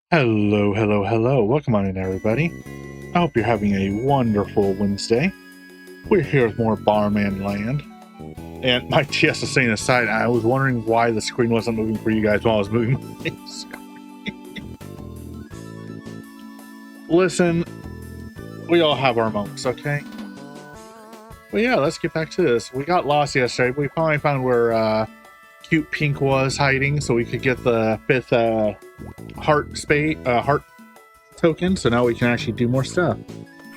Hello, hello, hello. Welcome on in, everybody. I hope you're having a wonderful Wednesday. We're here with more Bomberman Land. And my TS is saying aside, I was wondering why the screen wasn't moving for you guys while I was moving my screen. Listen, we all have our moments, okay? But yeah, let's get back to this. We got lost yesterday. We finally found where Cute Pink was hiding so we could get the fifth heart token, so now we can actually do more stuff.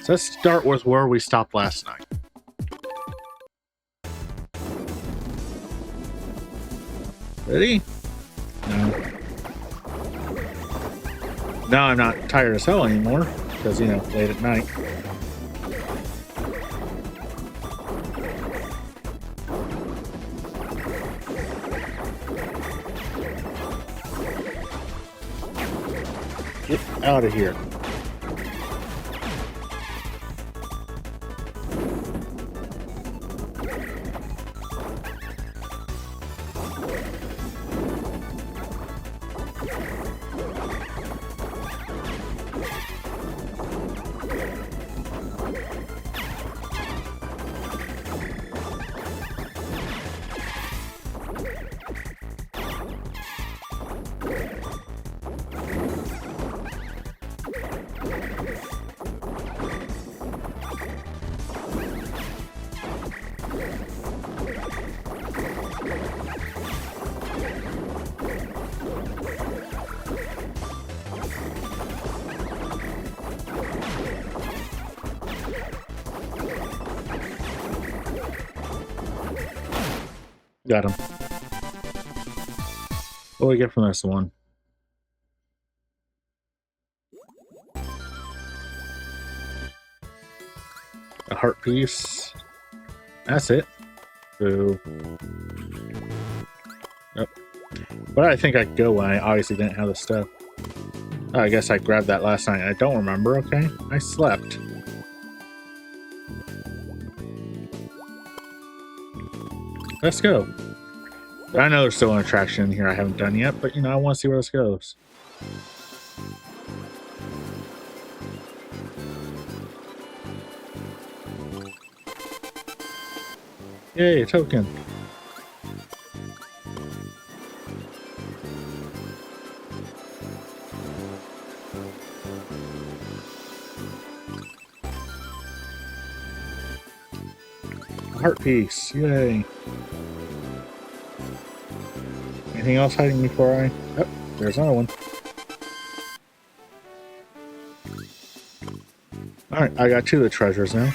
So let's start with where we stopped last night. Ready? No. Now I'm not tired as hell anymore, because, you know, late at night. Get out of here. Got him. What do we get from this one? A heart piece. That's it. Boo. Yep. But I think I could go when I obviously didn't have the stuff. Oh, I guess I grabbed that last night. I don't remember, okay? I slept. Let's go. I know there's still an attraction in here I haven't done yet, but you know, I want to see where this goes. Yay, a token. A heart piece, yay. Anything else hiding before I... Oh, there's another one. Alright, I got two of the treasures now.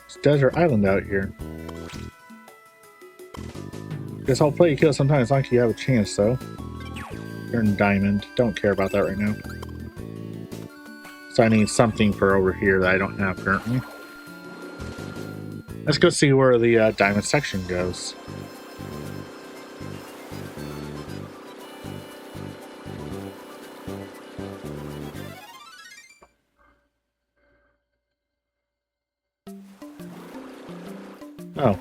It's desert island out here. Guess I'll play you kill sometimes as long as you have a chance, though. You're in diamond. Don't care about that right now. So I need something for over here that I don't have currently. Let's go see where the diamond section goes. Oh.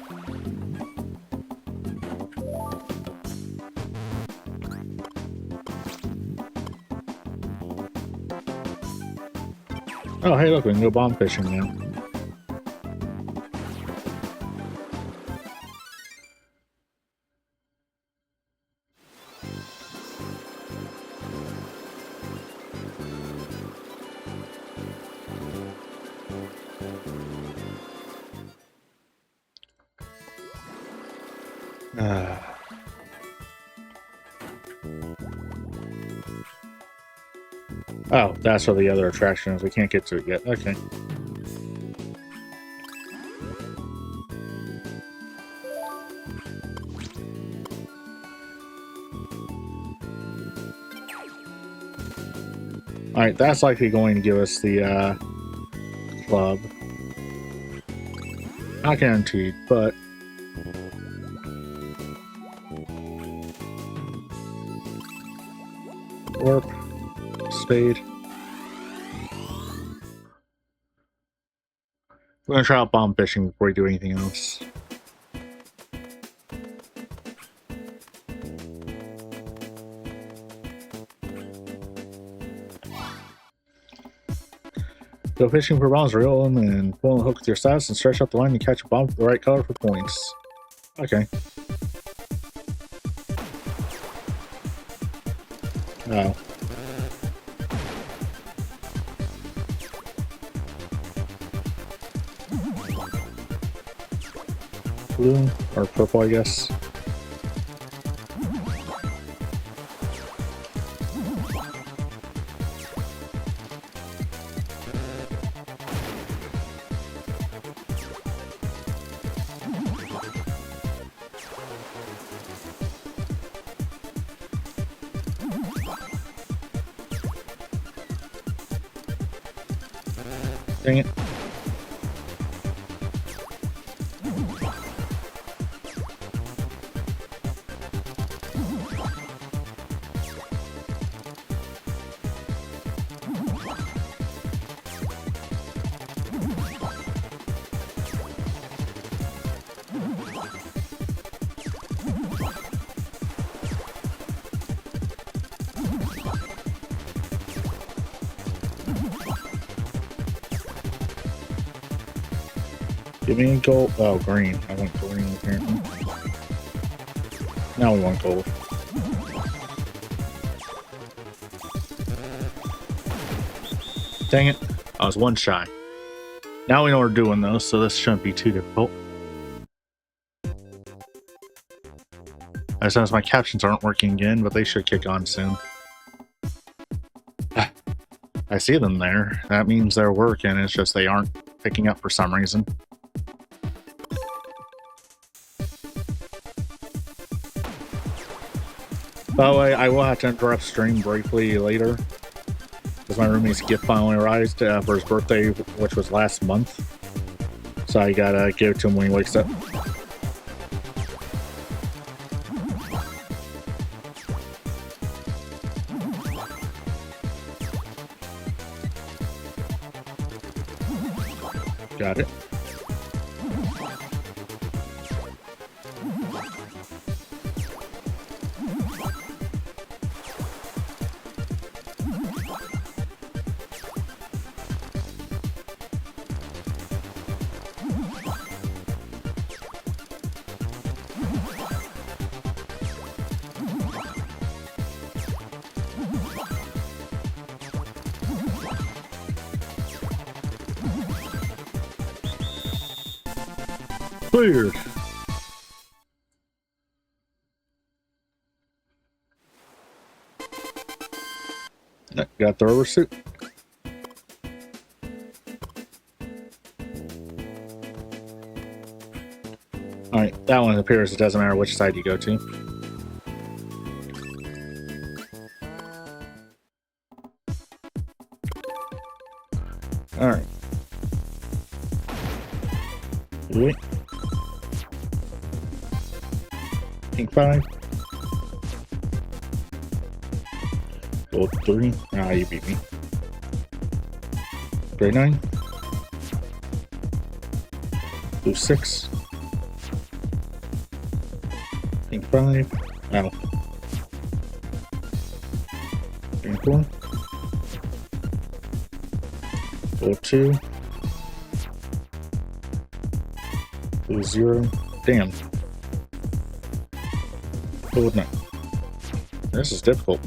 Oh, hey, look, we can go bomb fishing now. Oh, that's where the other attraction is. We can't get to it yet. Okay. Alright, that's likely going to give us the club. Not guaranteed, but... Warp. Spade. We're gonna try out bomb fishing before we do anything else. Go fishing for bombs, reel them, and pull the hook with your status and stretch out the line to catch a bomb with the right color for points. Okay. Oh. Blue or purple, I guess. Dang it. Give me gold. Oh, green. I want green apparently. Now we want gold. Dang it. I was one shy. Now we know we're doing though, so this shouldn't be too difficult. As my captions aren't working again, but they should kick on soon. I see them there. That means they're working. It's just they aren't picking up for some reason. By the way, I will have to interrupt stream briefly later, because my roommate's gift finally arrived for his birthday, which was last month. So I gotta give it to him when he wakes up. Got it. Cleared. Got the rubber suit. Alright, that one appears it doesn't matter which side you go to. Alright. Wait. Pink 5. Gold 3. Ah, you beat me. Gray 9. Blue 6. Pink 5. Ow. Green 4. Gold 2. Blue 0. Damn. Gold 9. This is difficult.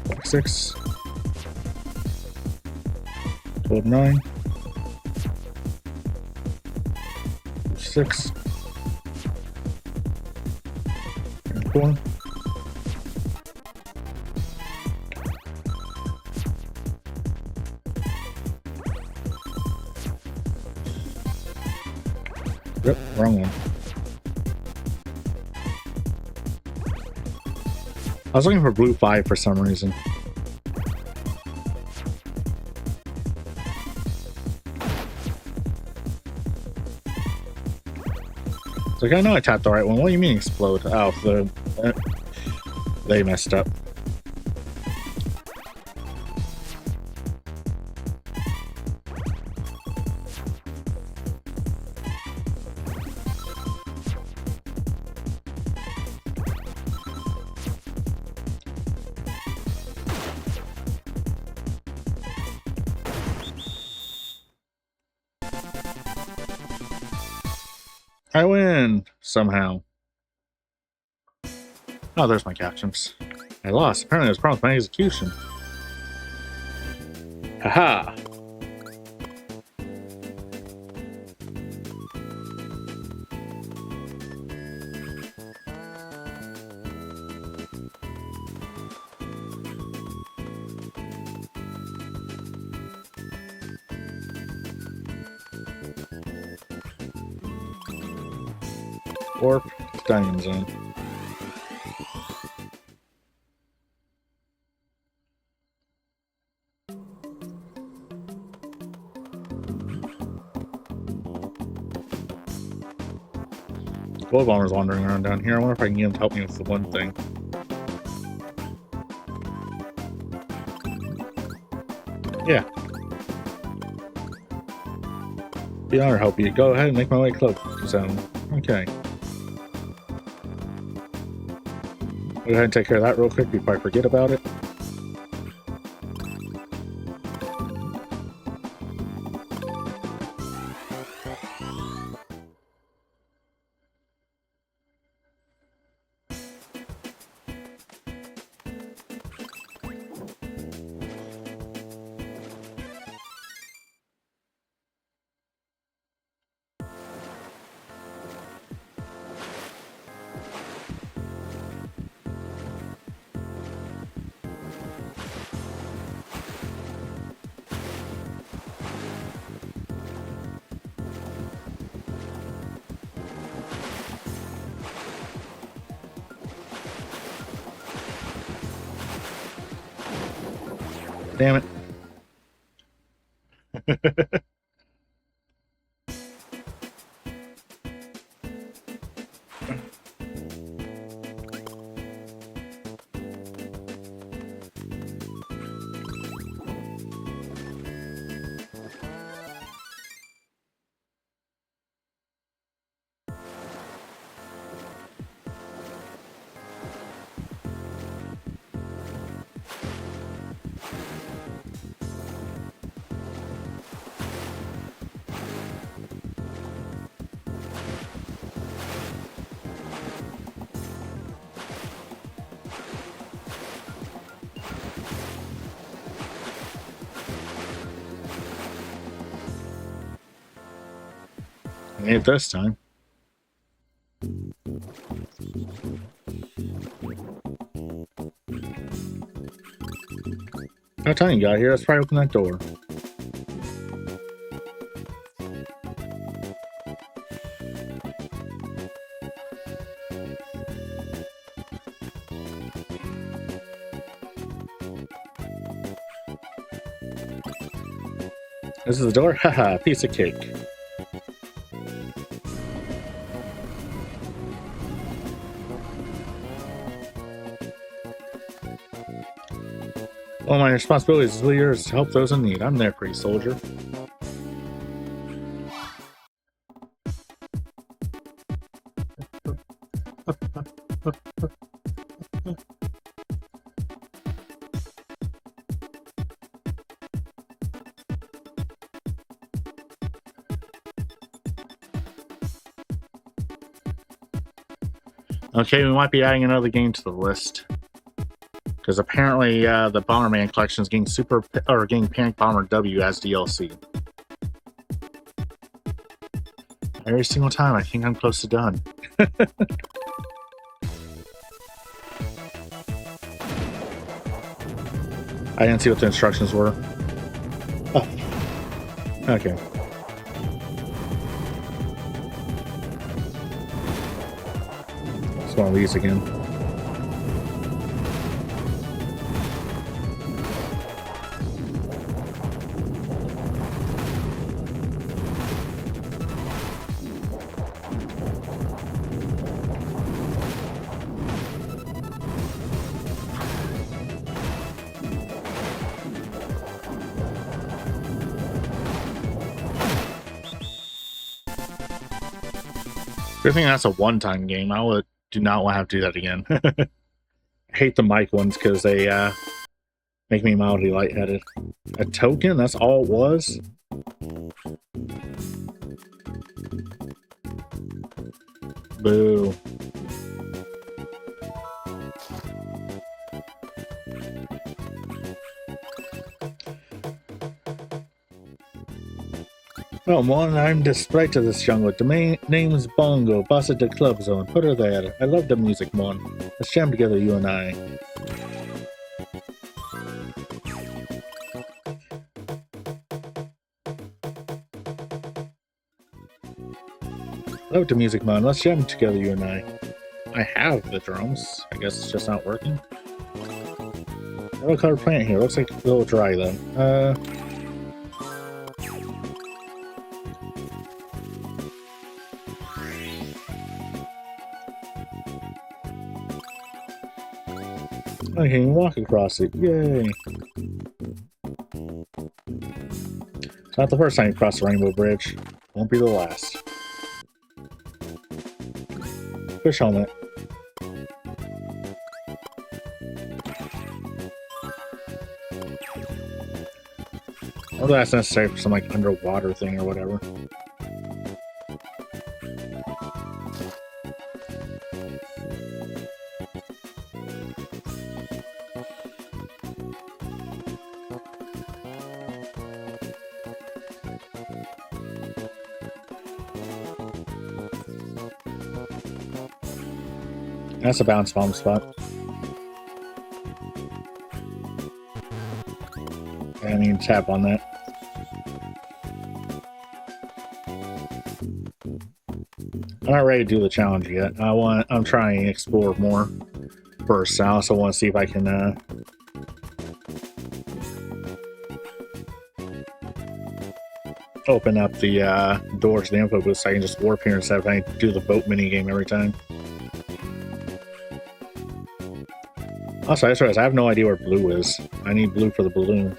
Black 6. Gold 9. 6. And 4. Yep, wrong one. I was looking for blue 5 for some reason. It's like, I know I tapped the right one. What do you mean explode? Oh, the They messed up. I win somehow. Oh, there's my captions. I lost. Apparently, there's problems with my execution. Haha. Warp Diamond Zone. Gold Bomber's wandering around down here. I wonder if I can get him to help me with the one thing. Yeah. Be honored to help you. Go ahead and make my way cloak zone. Okay. I'll go ahead and take care of that real quick before I forget about it. Damn it. I made it this time. By the time you got here, let's probably open that door. This is the door? Haha, piece of cake. Well, my responsibility as a leader is to help those in need. I'm there for you, soldier. Okay, we might be adding another game to the list. Because apparently the Bomberman collection is getting Panic Bomber W as DLC. Every single time, I think I'm close to done. I didn't see what the instructions were. Oh. Okay. It's one of these again. Good thing that's a one-time game. I do not want to have to do that again. I hate the mic ones because they make me mildly lightheaded. A token? That's all it was? Boo. Well, Mon, I'm the sprite of this jungle. The main name is Bongo, boss at the club zone. Put her there. I love the music, Mon. Let's jam together, you and I. Love the music, Mon. Let's jam together, you and I. I have the drums. I guess it's just not working. Yellow colored plant here. Looks like a little dry, though. I can walk across it. Yay! It's not the first time you cross the Rainbow Bridge. Won't be the last. Fish helmet. Although that's necessary for some like underwater thing or whatever. That's a bounce bomb spot. I need to tap on that. I'm not ready to do the challenge yet. I'm trying to explore more first. I also want to see if I can open up the door to the info booth so I can just warp here instead of having to do the boat mini game every time. Also, I just realized I have no idea where blue is. I need blue for the balloon.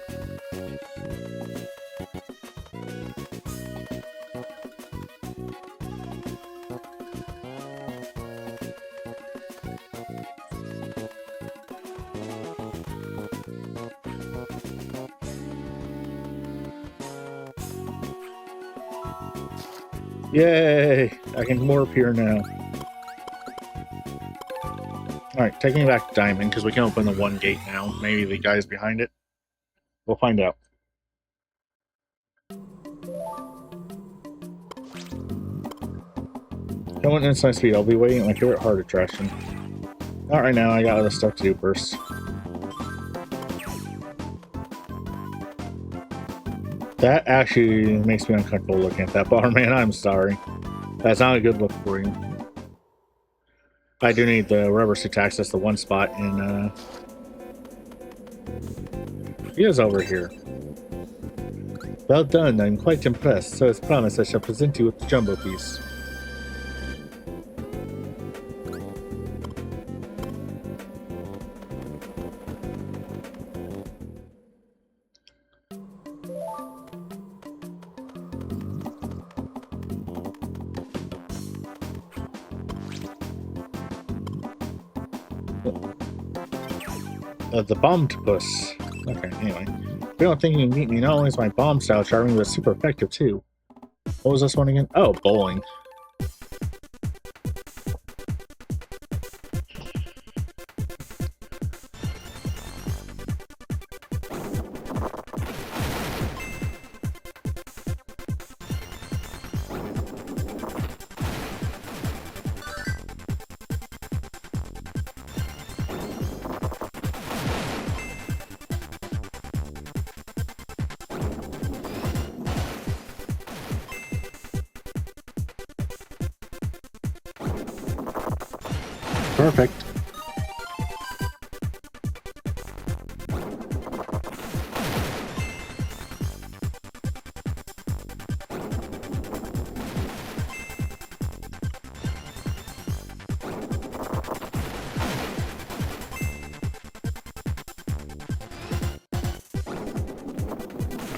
Yay! I can warp here now. Alright, taking me back to Diamond, because we can open the one gate now. Maybe the guy's behind it. We'll find out. Come on, inside speed. I'll be waiting at my favorite heart attraction. Not right now, I got other stuff to do first. That actually makes me uncomfortable looking at that Bomberman. I'm sorry. That's not a good look for you. I do need the rubber suit to access the one spot in, he is over here. Well done, I'm quite impressed. So as promised, I shall present you with the jumbo piece. The bombed-puss. Okay, anyway. If you don't think you can beat me, not only is my bomb style charming, but super effective too. What was this one again? Oh, bowling. Perfect.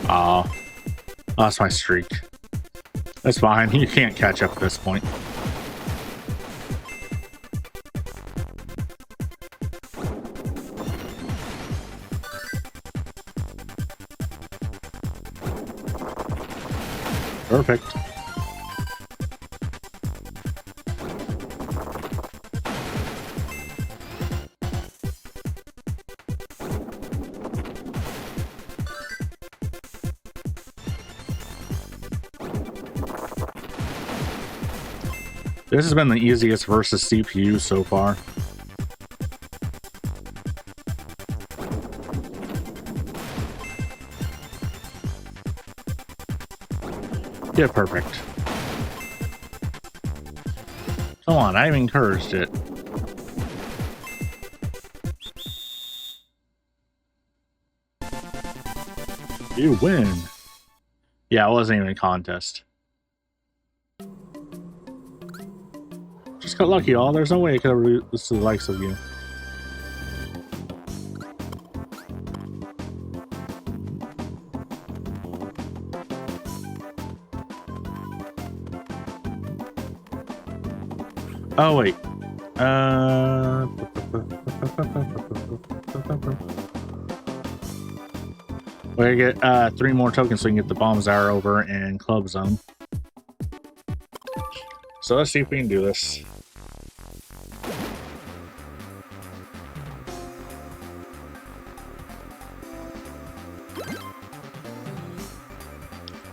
Aw, lost my streak. That's fine. You can't catch up at this point. Perfect. This has been the easiest versus CPU so far. Yeah, perfect. Come on, I've encouraged it. You win. Yeah, it wasn't even a contest. Just got lucky, y'all. There's no way I could have this to the likes of you. Oh, wait. We get 3 more tokens so we can get the bomb czar over and club zone. So let's see if we can do this.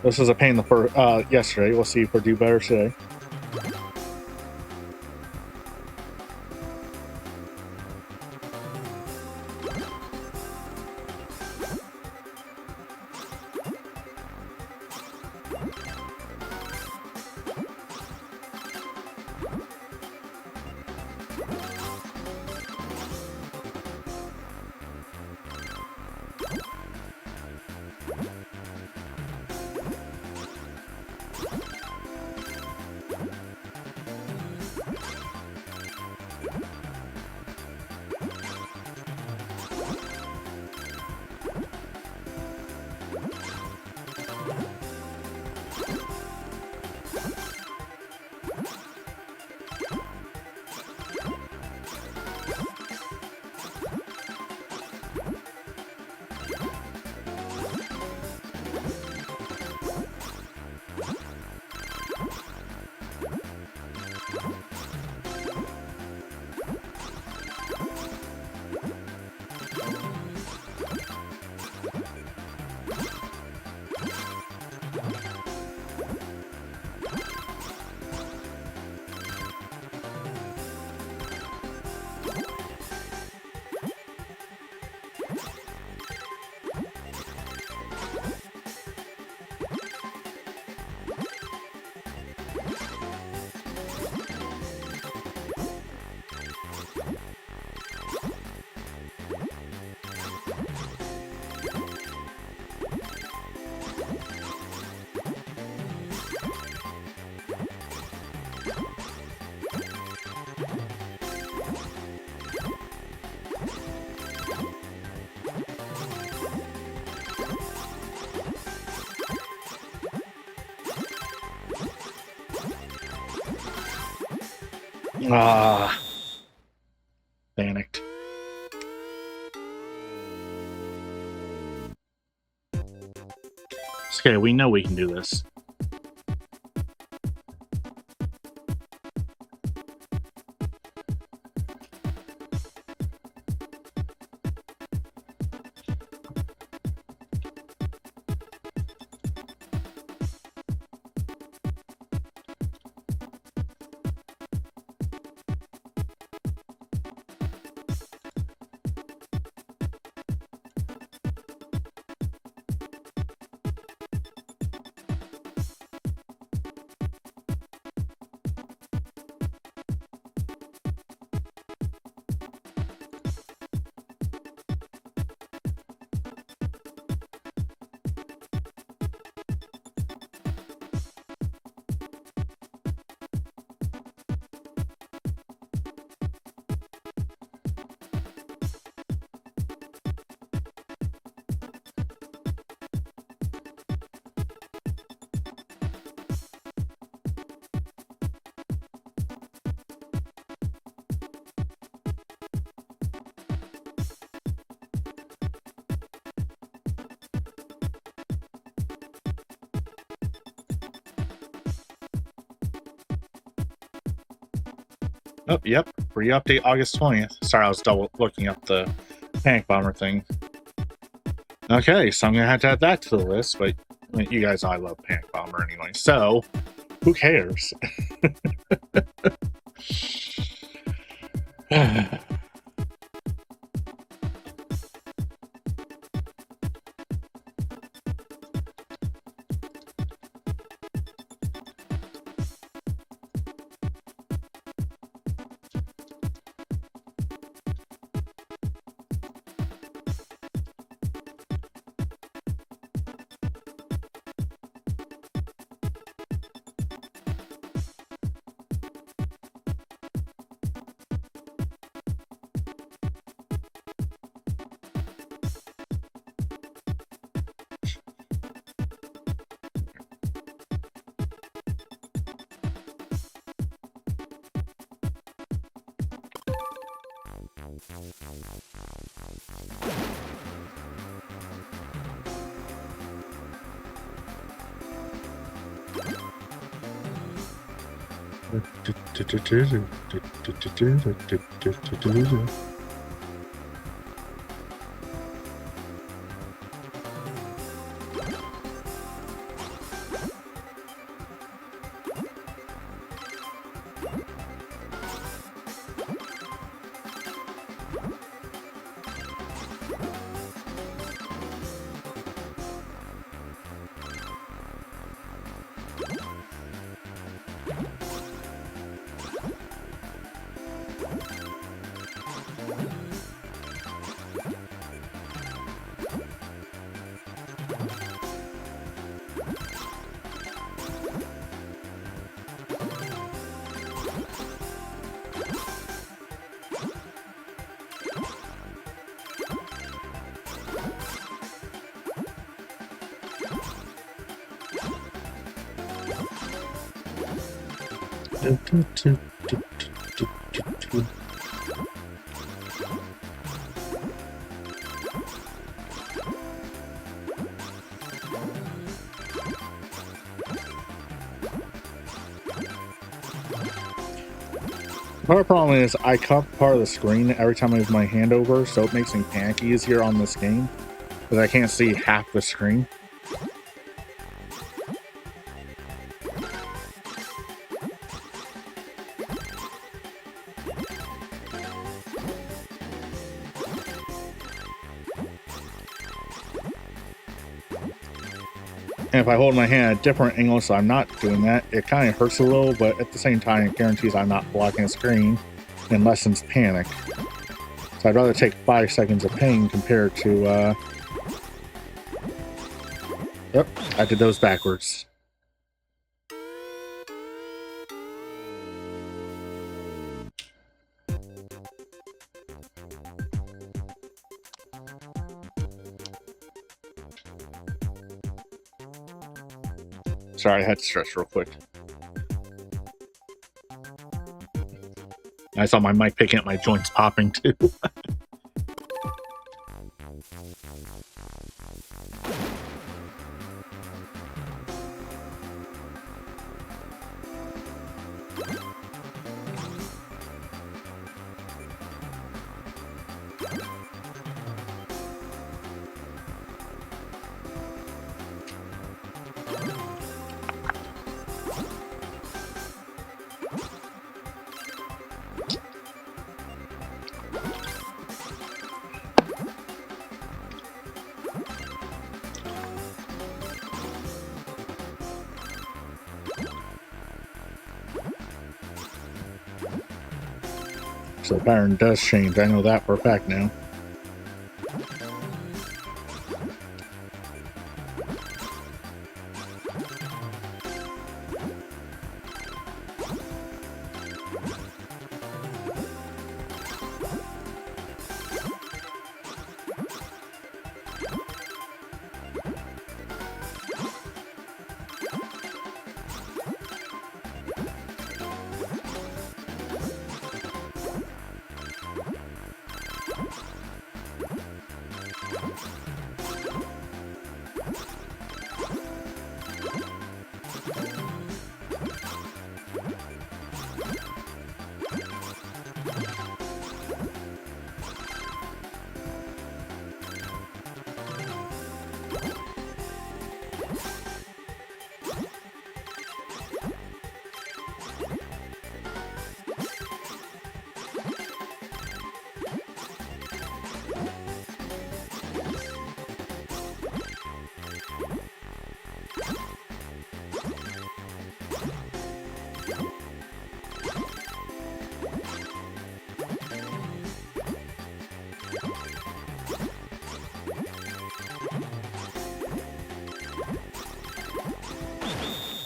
This is a pain yesterday. We'll see if we'll do better today. Ah, panicked. Okay, we know we can do this. Oh, yep. Free update August 20th. Sorry, I was double looking up the Panic Bomber thing. Okay, so I'm going to have to add that to the list, but you guys know I love Panic Bomber anyway, so who cares? Part problem is I cut part of the screen every time I move my hand over, so it makes me panic easier on this game because I can't see half the screen. And if I hold my hand at a different angle, so I'm not doing that, it kind of hurts a little, but at the same time, it guarantees I'm not blocking the screen and lessens panic. So I'd rather take 5 seconds of pain compared to, Yep, I did those backwards. Sorry, I had to stretch real quick. I saw my mic picking up my joints popping too. So the pattern does change. I know that for a fact now.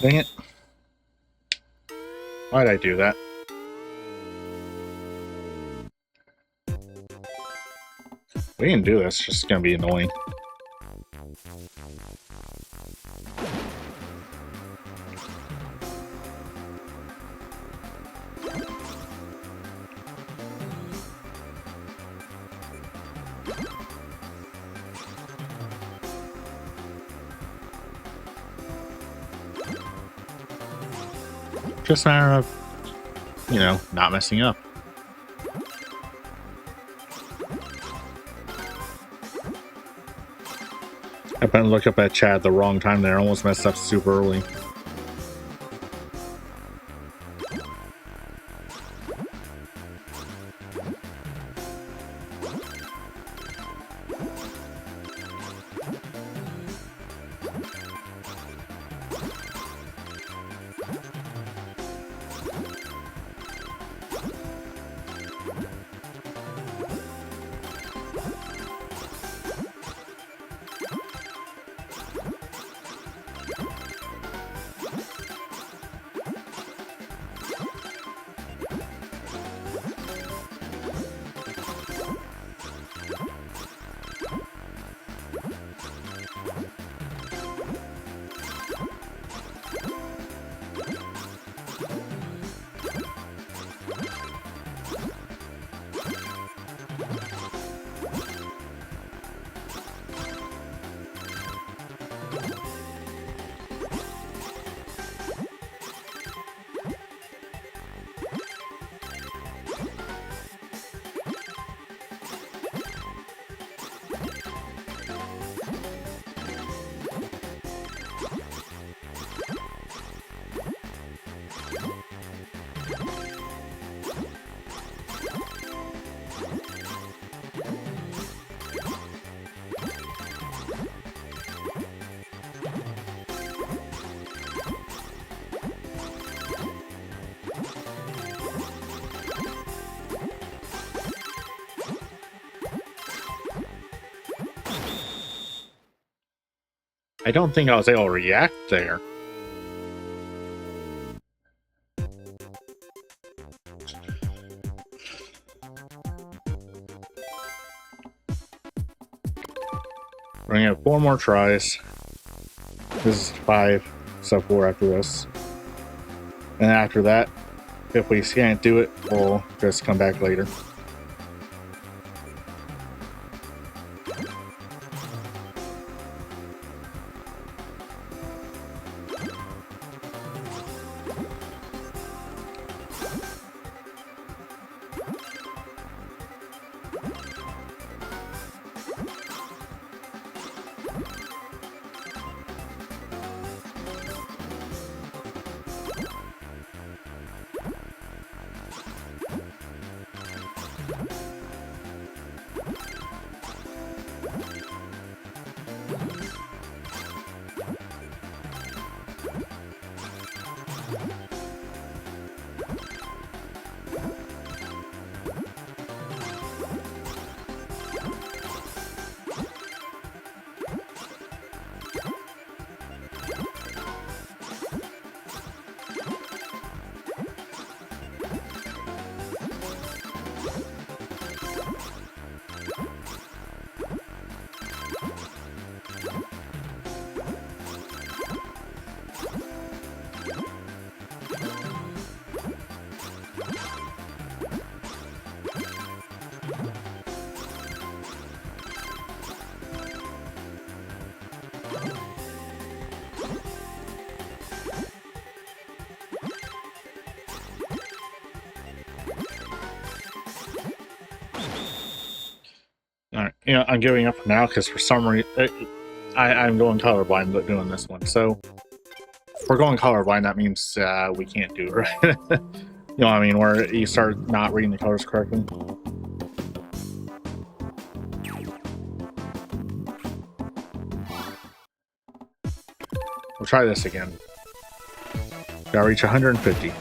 Dang it. Why'd I do that? We can do this, it's just gonna be annoying. Just a matter of, you know, not messing up. I happened to look up at chat at the wrong time there. I almost messed up super early. I don't think I was able to react there. We're gonna have 4 more tries. This is 5, so 4 after this. And after that, if we can't do it, we'll just come back later. I'm giving up for now because for some reason I'm going colorblind doing this one. So if we're going colorblind, that means we can't do it, right? You know what I mean? Where you start not reading the colors correctly. We'll try this again. Gotta reach 150.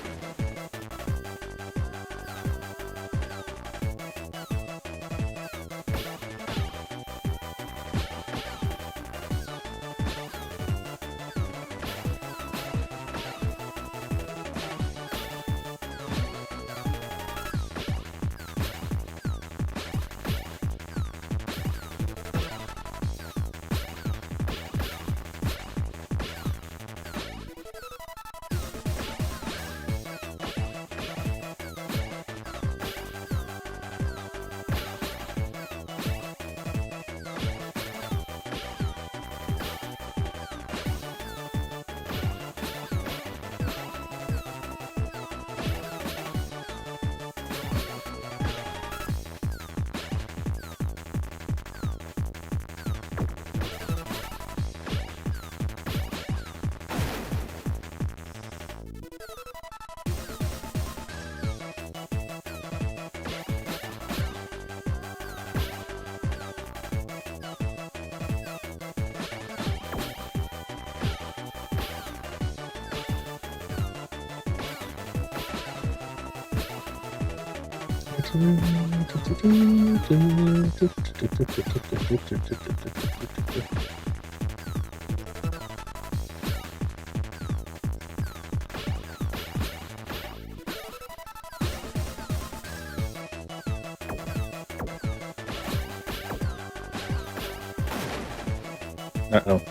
Uh-oh.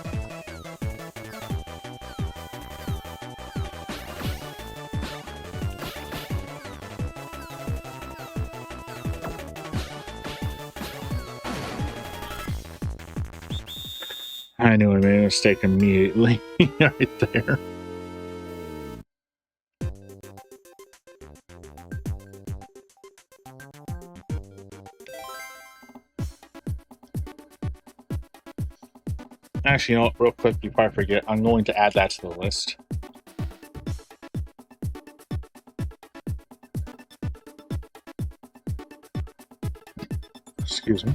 I knew I made a mistake immediately right there. Actually, you know what, real quick before I forget, I'm going to add that to the list. Excuse me.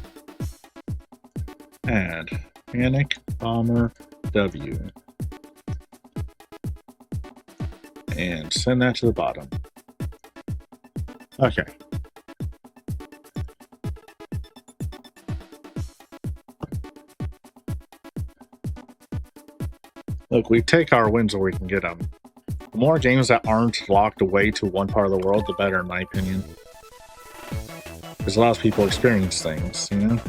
Add Panic Bomber W. And send that to the bottom. Okay. Look, we take our wins where we can get them. The more games that aren't locked away to one part of the world, the better, in my opinion. Because it allows people to experience things, you know?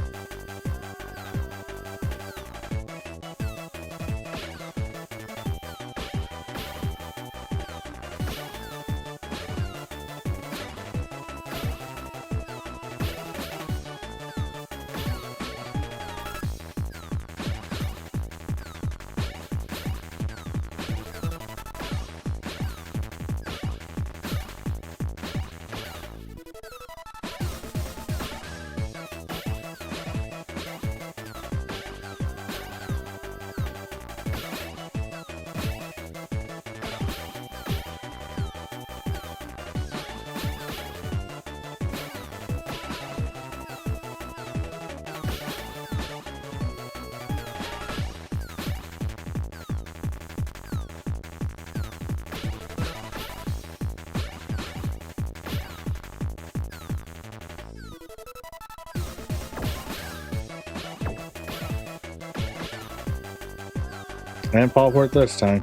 And fall for it this time.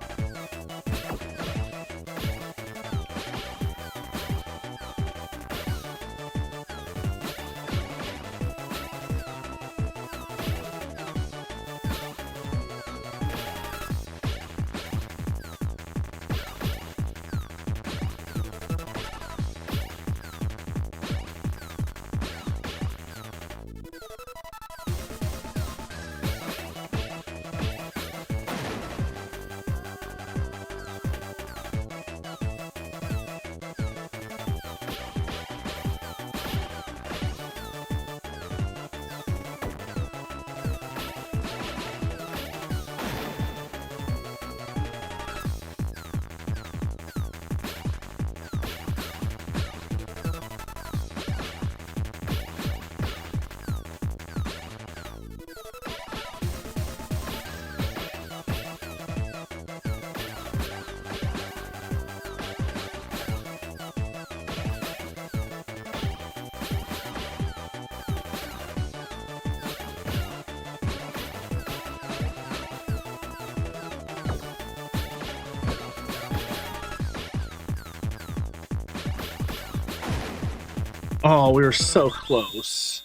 Oh, we were so close.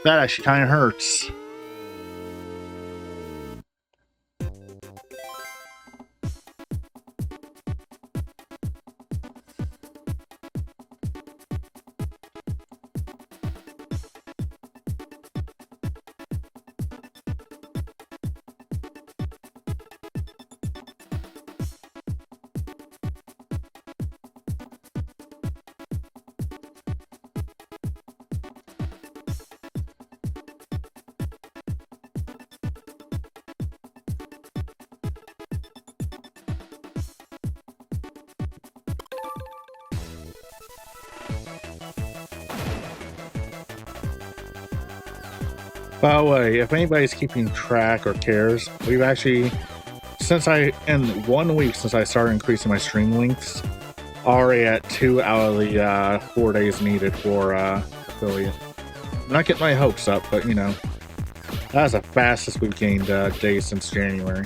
That actually kind of hurts. By the way, if anybody's keeping track or cares, we've actually, in 1 week since I started increasing my stream lengths, already at 2 out of the 4 days needed for affiliate. I'm not getting my hopes up, but you know, that's the fastest we've gained days since January.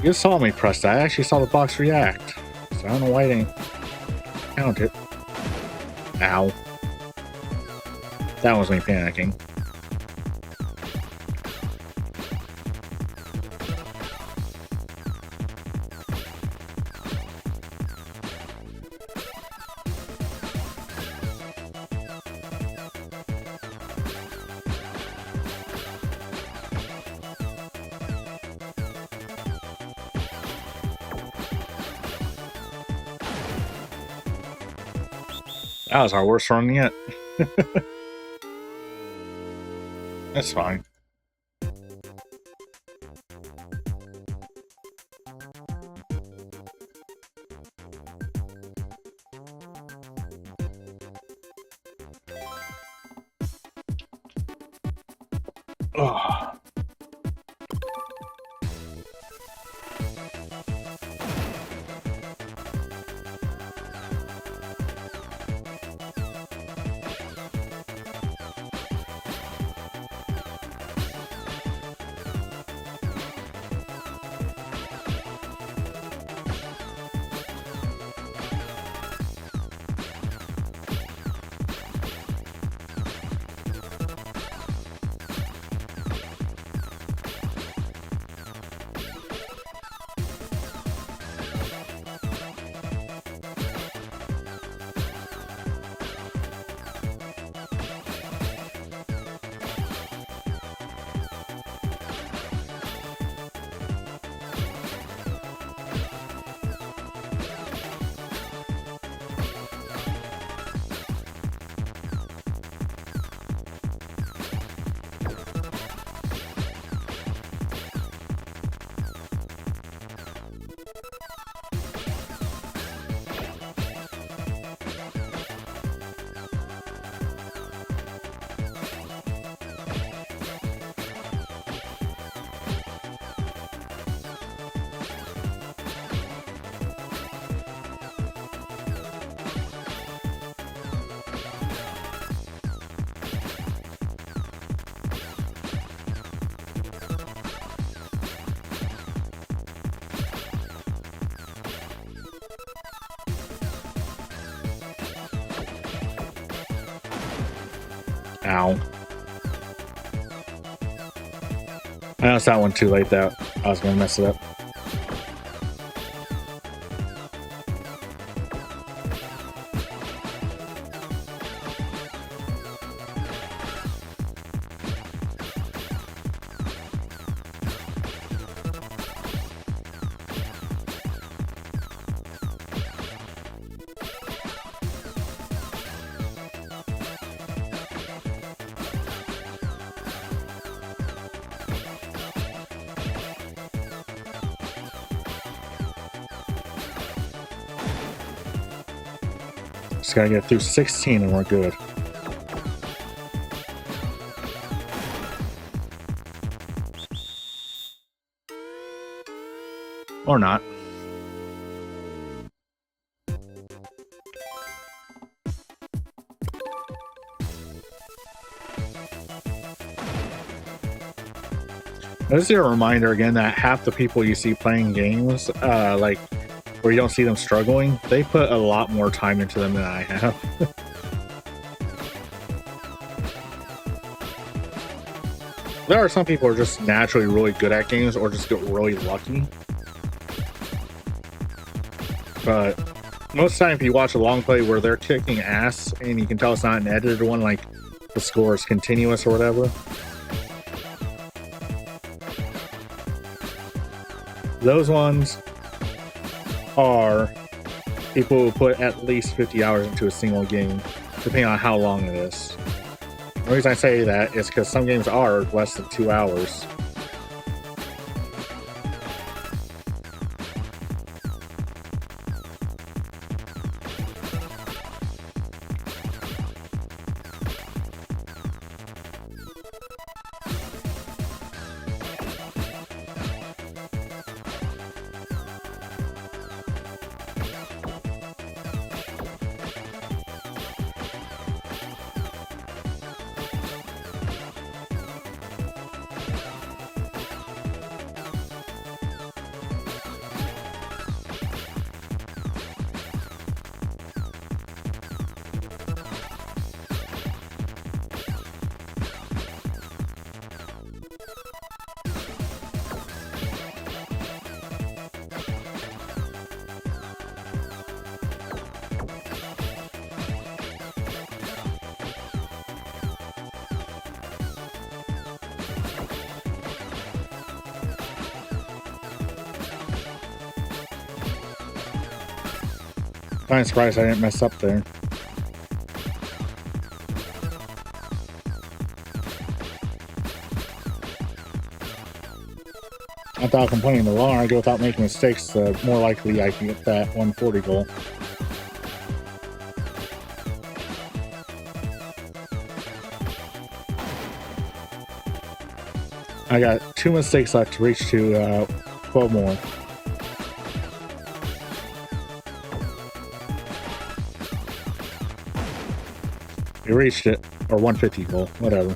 You saw me press that. I actually saw the box react. So I don't know why I didn't count it. Ow. That was me panicking. That was our worst run yet. That's fine. Ugh. Ow. I noticed that one too late that I was gonna mess it up. Just gotta get through 16 and we're good. Or not. This is a reminder again that half the people you see playing games, like where you don't see them struggling, they put a lot more time into them than I have. There are some people who are just naturally really good at games or just get really lucky. But most of the time, if you watch a long play where they're kicking ass and you can tell it's not an edited one, like the score is continuous or whatever, those ones are people who put at least 50 hours into a single game, depending on how long it is. The reason I say that is because some games are less than 2 hours. I'm surprised I didn't mess up there. Without complaining, the longer I go without making mistakes, the more likely I can get that 140 goal. I got 2 mistakes left to reach to 12 more. We reached it, or 150 goal, whatever.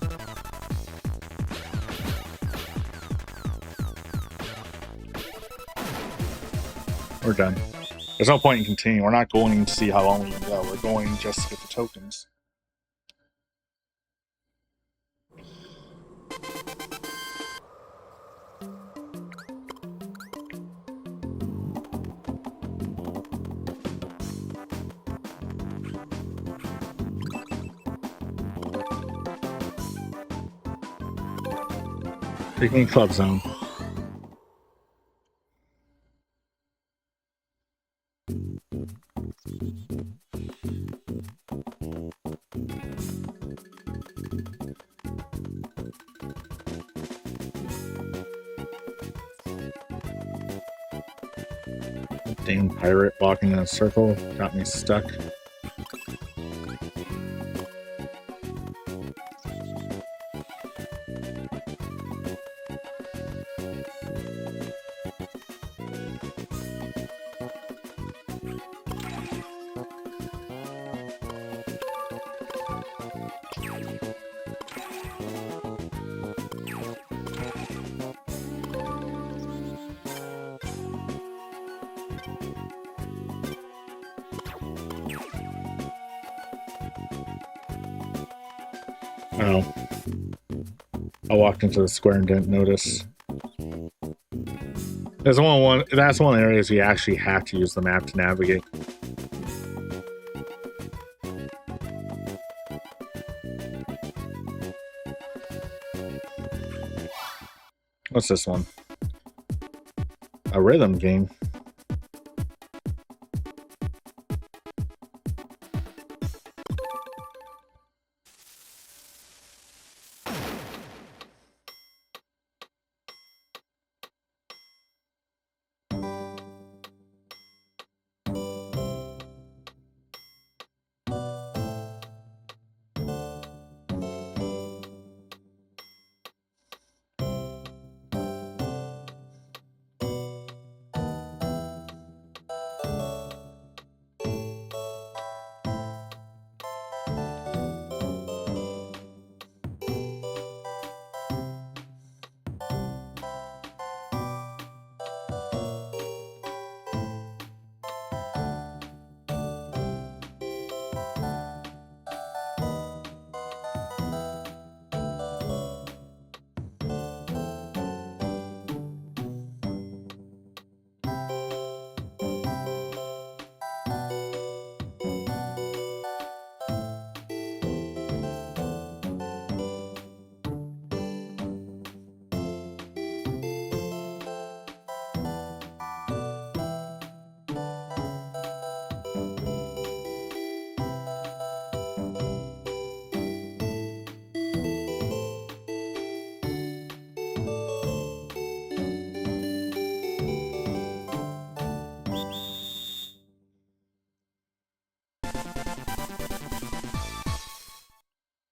We're done. There's no point in continuing. We're not going to see how long we can go. We're going just to get the tokens. Picking club zone. Damn pirate walking in a circle got me stuck. Oh. I walked into the square and didn't notice. That's one of the areas you actually have to use the map to navigate. What's this one? A rhythm game.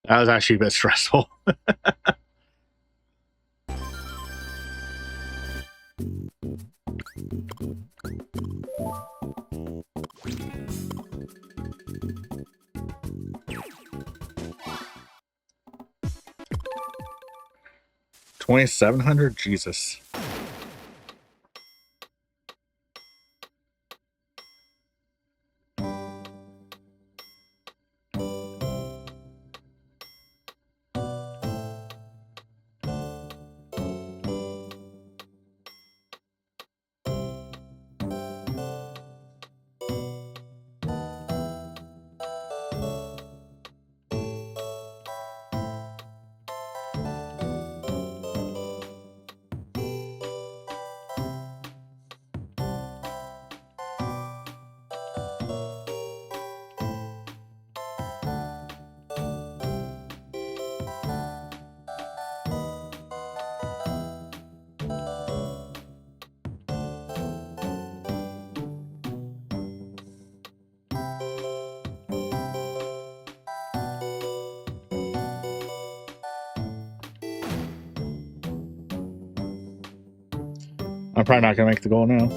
That was actually a bit stressful. $2,700? Jesus. I'm probably not gonna make the goal now.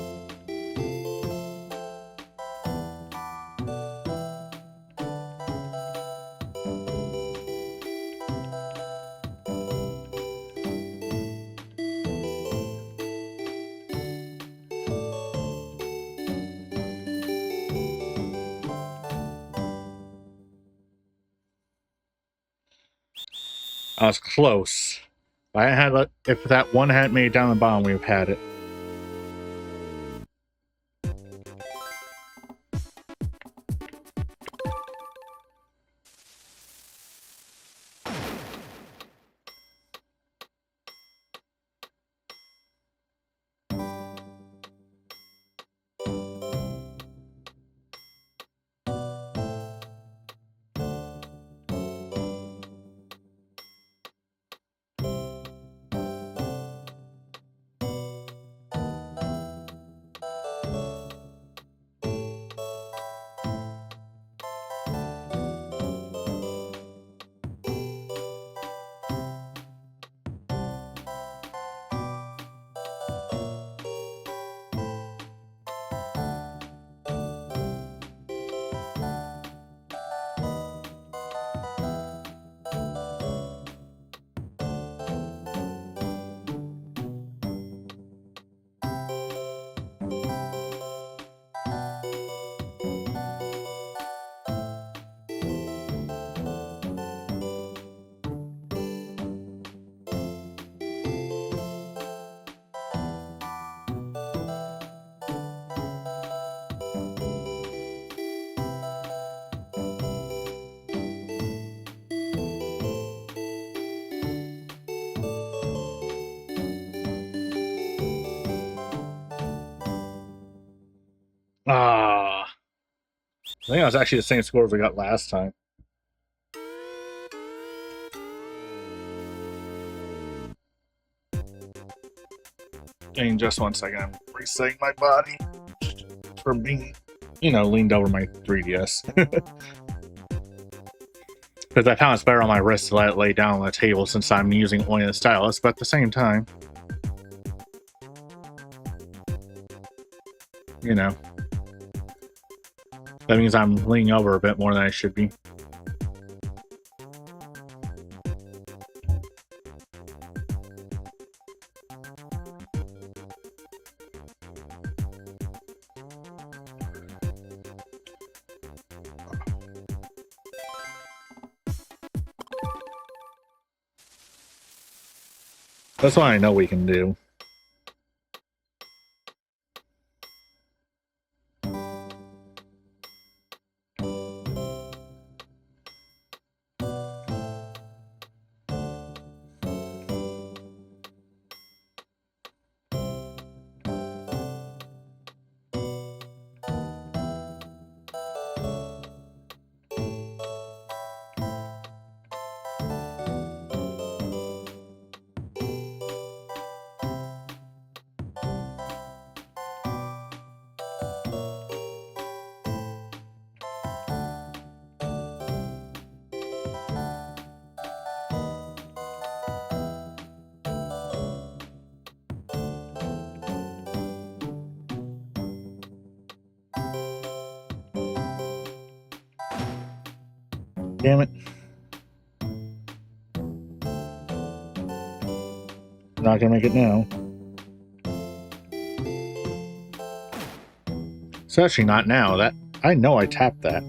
I was close. If that one hadn't made it down the bottom, we'd have had it. Ah, I think it was actually the same score as we got last time. In just 1 second, I'm resetting my body from being, leaned over my 3DS. Because I found it's better on my wrist to let it lay down on the table since I'm using only the stylus, but at the same time, that means I'm leaning over a bit more than I should be. That's what I know we can do. Damn it. Not gonna make it now. It's actually not now. That I know I tapped that.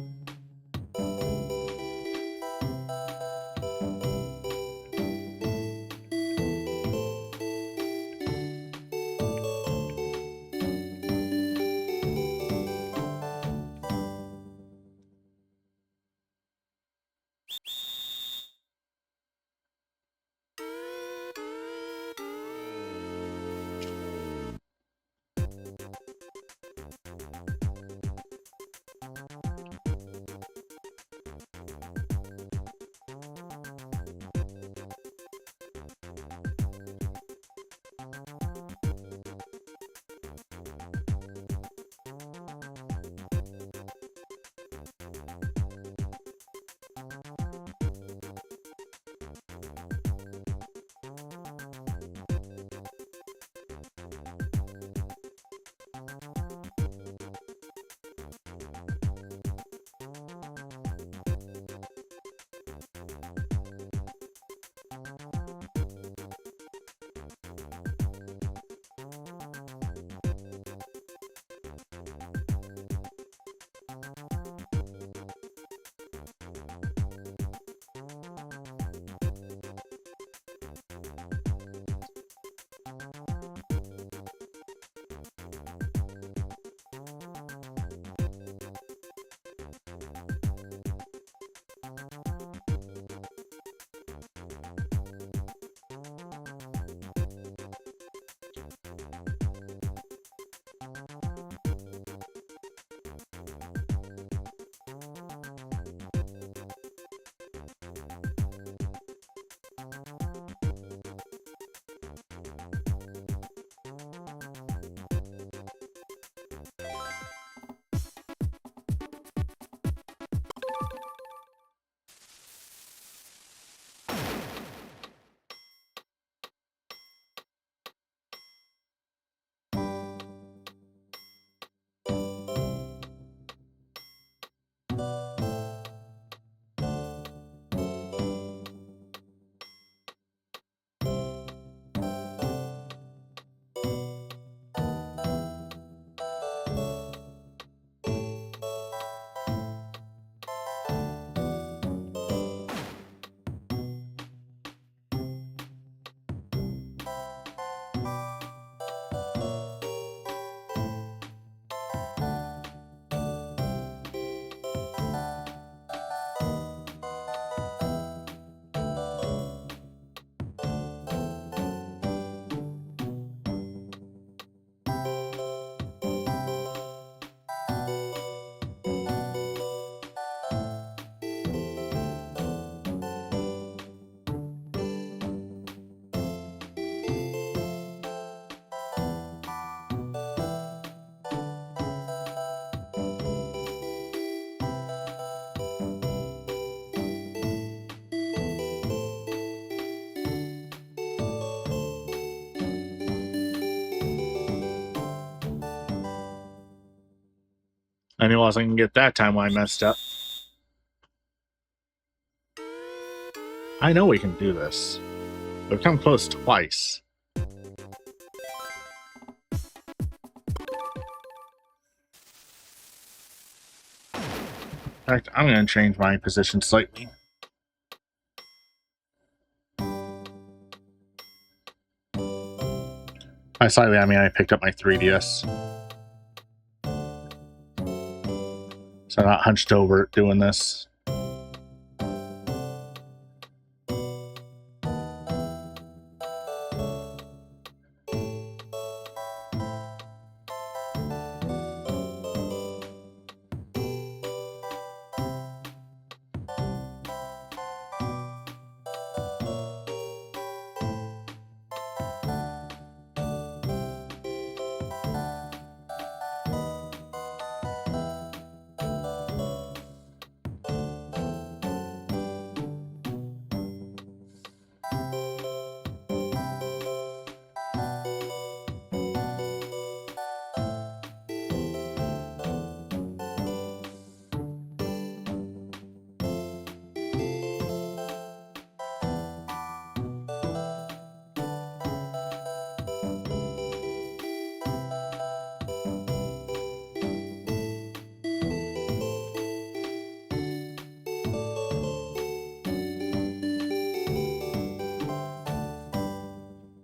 I knew I wasn't gonna get that time when I messed up. I know we can do this. We've come close twice. In fact, I'm gonna change my position slightly. By slightly, I mean I picked up my 3DS. So I'm not hunched over doing this.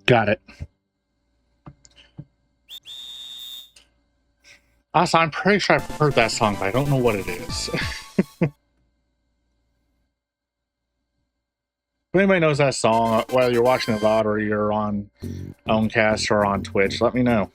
Got it. Also, I'm pretty sure I've heard that song, but I don't know what it is. If anybody knows that song, whether you're watching it live or you're on Owncast or on Twitch, let me know.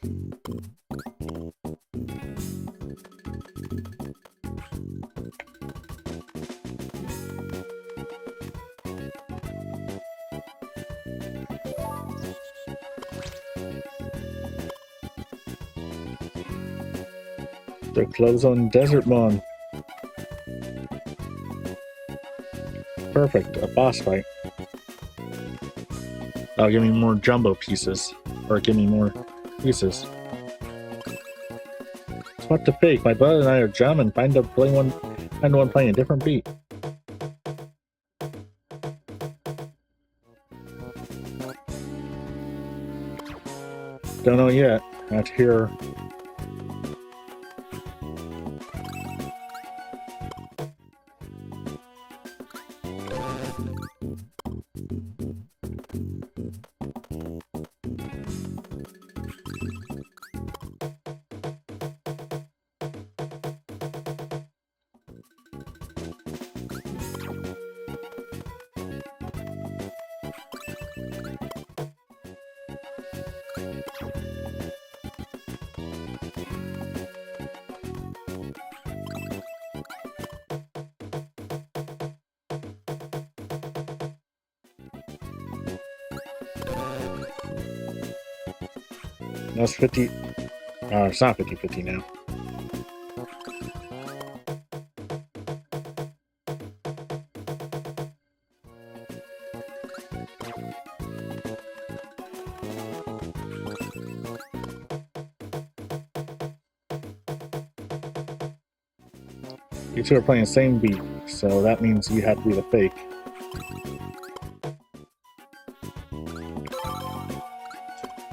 They're closed on Desert Moon. Perfect, a boss fight. Oh, give me more jumbo pieces. Or give me more pieces. It's what to fake. My brother and I are jamming. Find one playing a different beat. Don't know yet. I have to hear. That's 50. Oh, it's not 50-50 now. You two are playing the same beat, so that means you have to be the fake.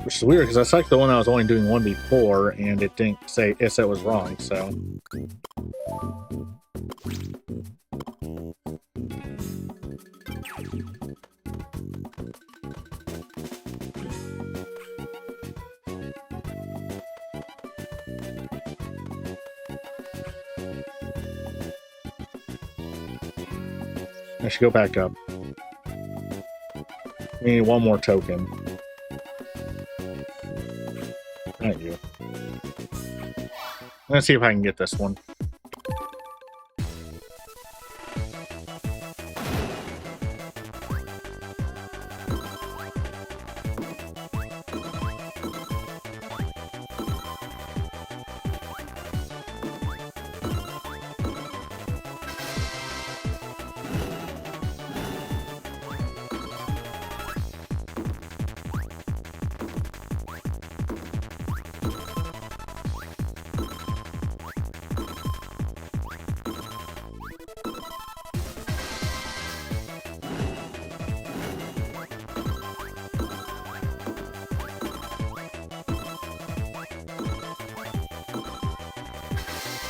Which is weird, because that's like the one I was only doing one before, and it didn't say it said it was wrong, so. I should go back up. We need one more token. Not you. Let's see if I can get this one.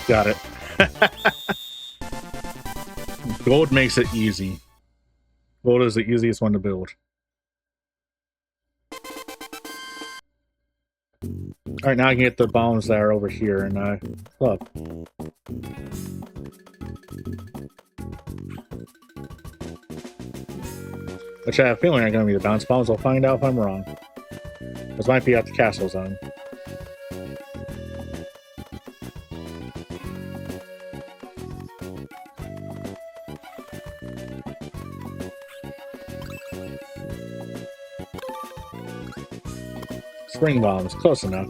Got it. Gold makes it easy. Gold is the easiest one to build. Alright, now I can get the bombs that are over here in club. Which I have a feeling are going to be the bounce bombs. I'll find out if I'm wrong. This might be at the castle zone. Spring bombs, close enough.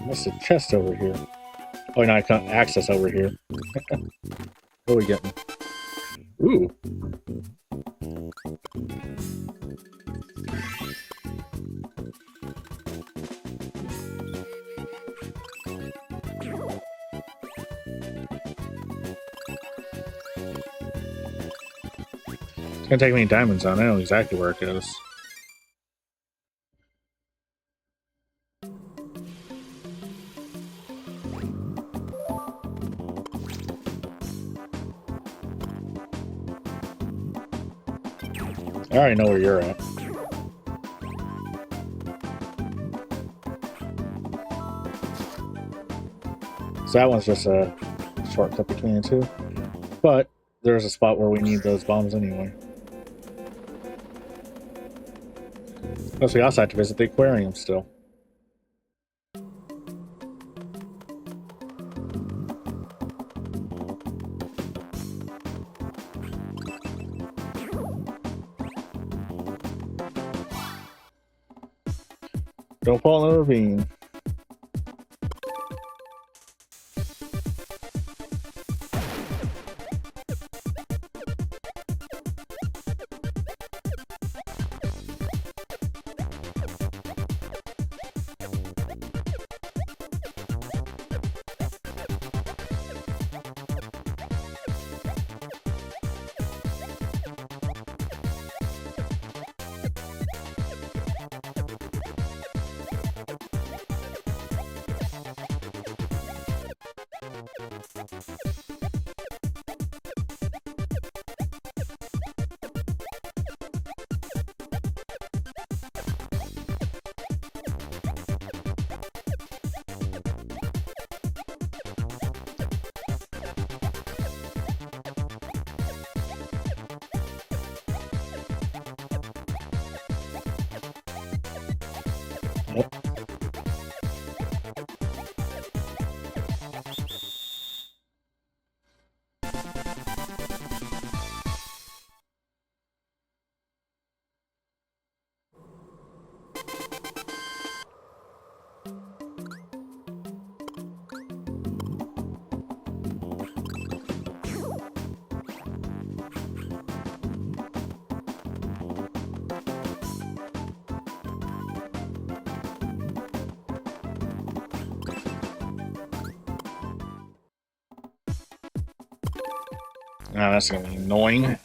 What's the chest over here? Oh, no, I can't access over here. What are we getting? Ooh. gonna take me Diamond Zone. I know exactly where it goes. I already know where you're at. So that one's just a shortcut between the two. But there's a spot where we need those bombs anyway. Plus, we also have to visit the aquarium still. Don't fall in the ravine. Yep. Now that's gonna be annoying.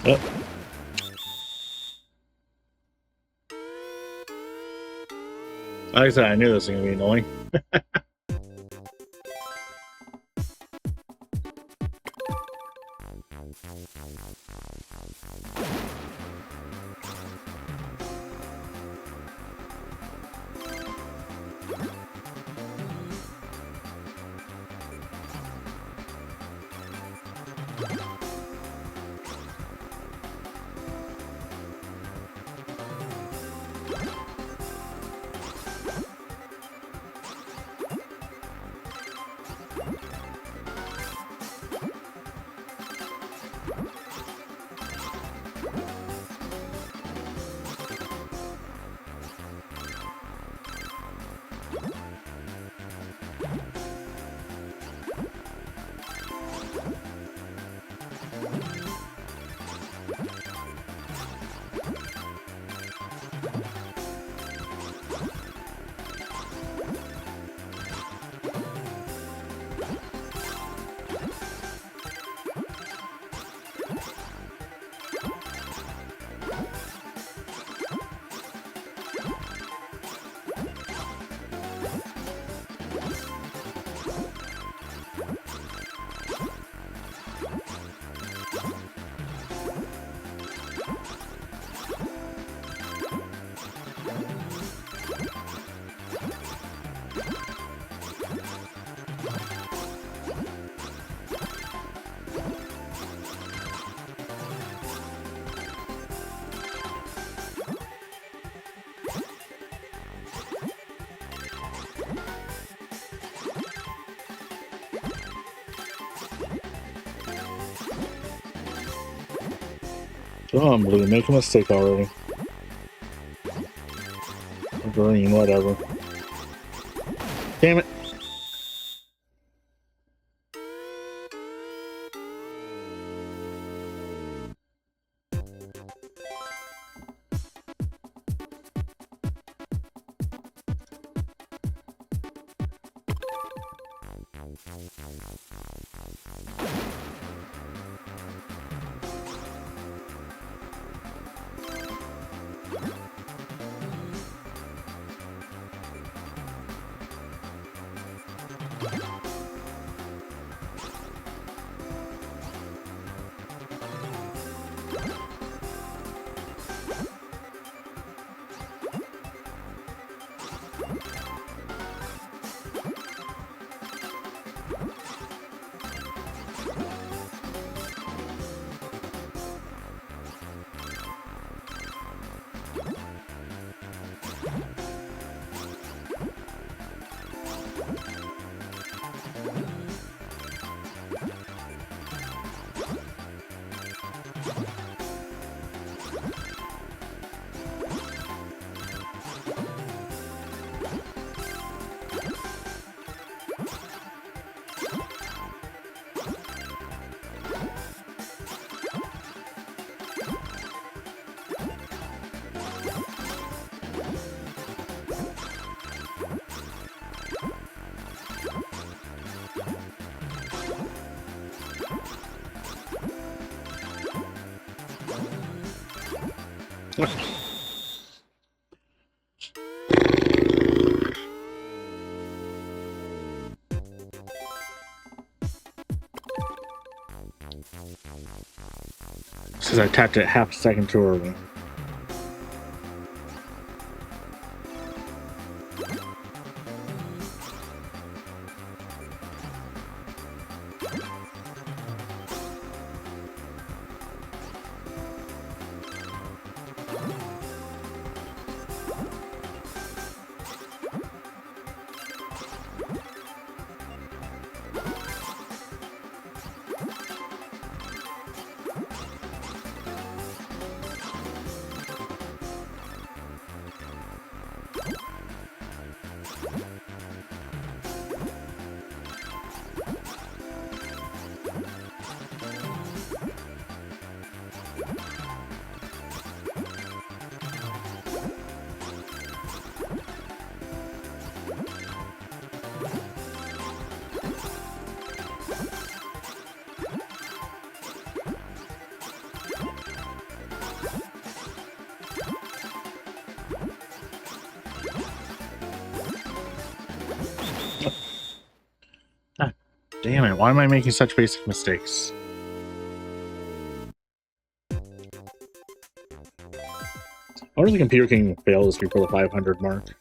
Yep. Like I said, I knew this was gonna be annoying. Come, blue, make a mistake already. Green, whatever. Damn it. Since I tapped it half a second too early. Damn it, why am I making such basic mistakes? I wonder if the computer can fail this before the 500 mark.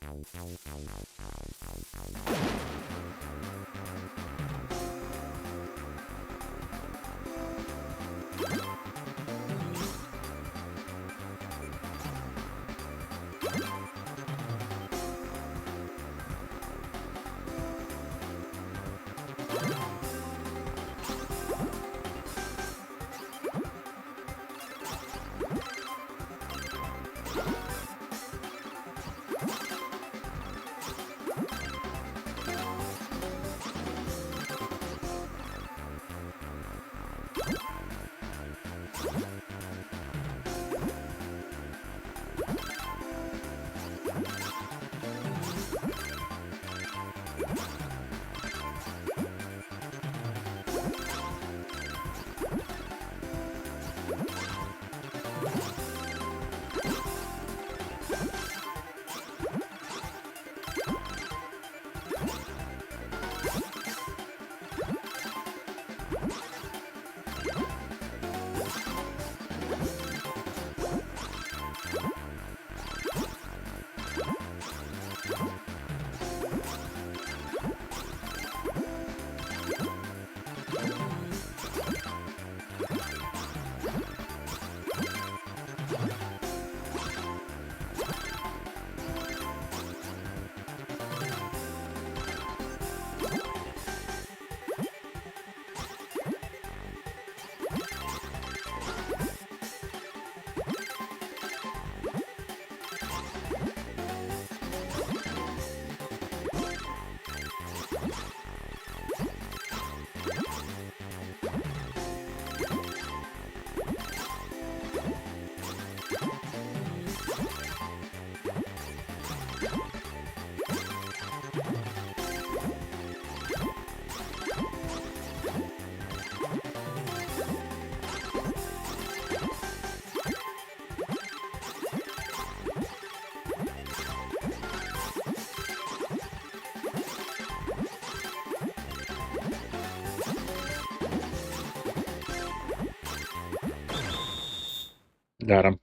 Got him.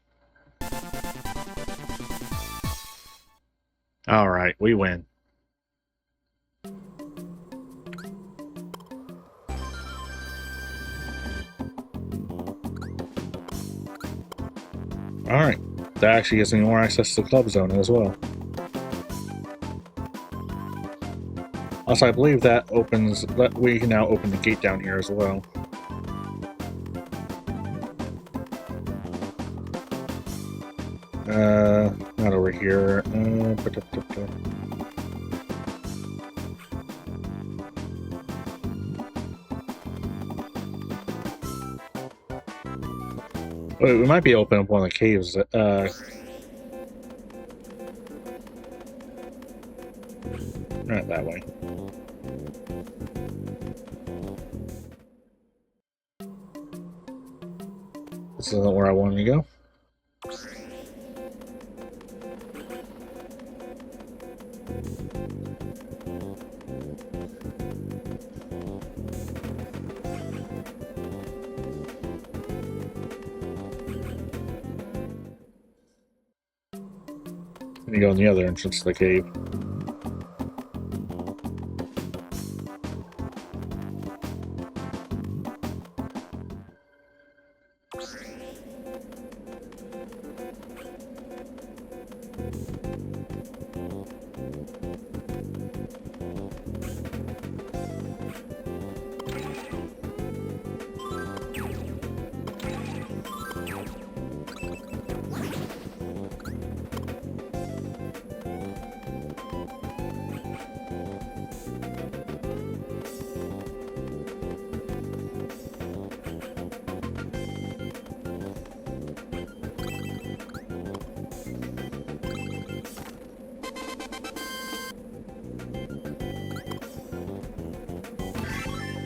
All right, we win. All right, that actually gives me more access to the club zone as well. Also, I believe that opens. We can now open the gate down here as well. Not over here. Wait, we might be opening up one of the caves. Not that way. This isn't where I wanted to go. And you go in the other entrance to the cave.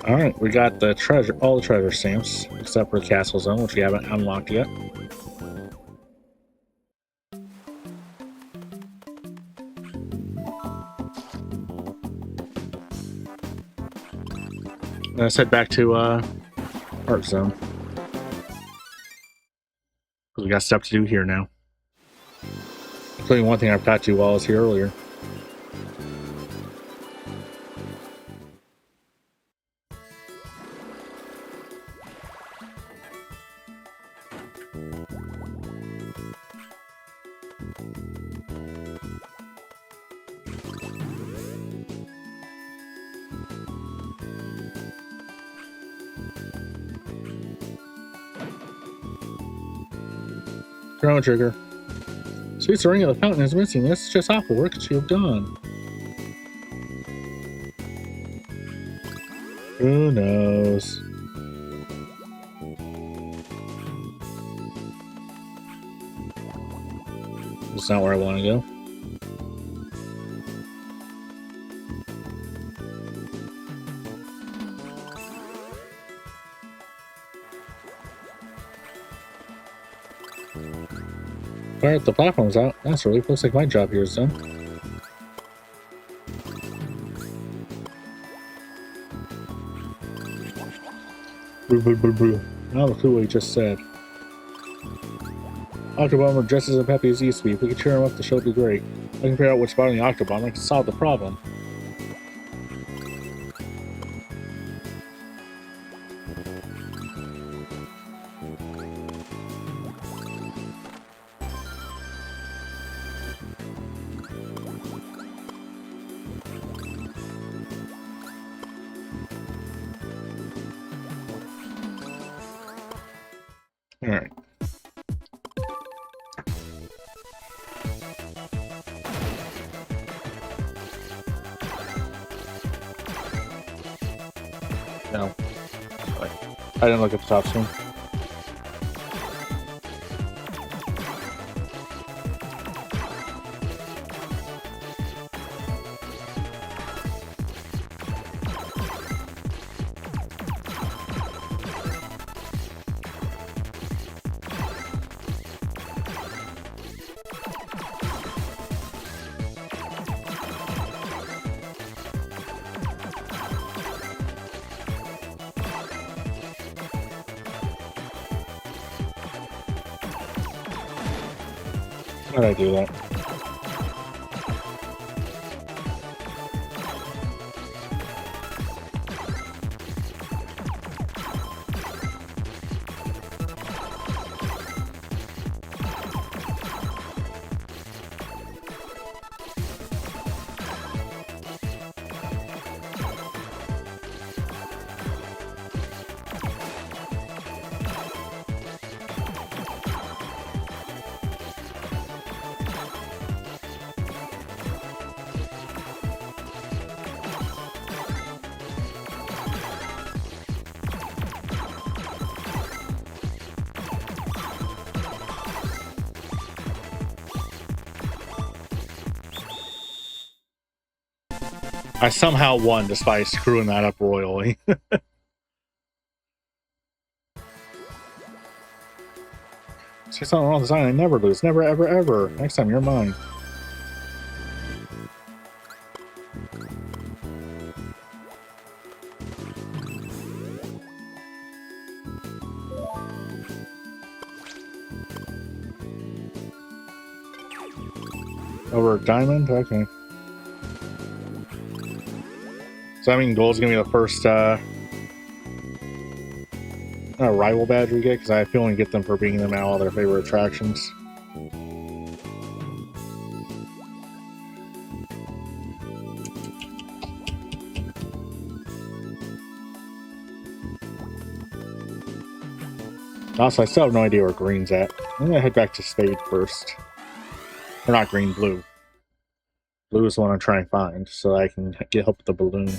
Alright, we got the treasure, all the treasure stamps, except for the castle zone, which we haven't unlocked yet. Let's head back to art zone. Because we got stuff to do here now. Including one thing I forgot to do while I was here earlier. Chrono trigger. Sweet ring of the fountain is missing. This is just awful. What could you have done? Who knows? That's not where I want to go. Alright, the platform's out. That's really looks like my job here is done. Boo, boo, boo, boo. I don't have a clue what he just said. Octobomb are just as unhappy as he used to be. If we could cheer him up, the show would be great. I can figure out which spot on the Octobomb I can solve the problem. Alright. No. I didn't look at the top screen. How'd I do that? I somehow won despite screwing that up royally. Say something wrong with the sign, I never lose. Never, ever, ever. Next time, you're mine. Over a diamond? Okay. So I mean, gold's gonna be the first rival badge we get, because I feel we get them for being them at all their favorite attractions. Also, I still have no idea where green's at. I'm gonna head back to Spade first. Or not green, blue. Blue is the one I'm trying to find, so I can get help with the balloon.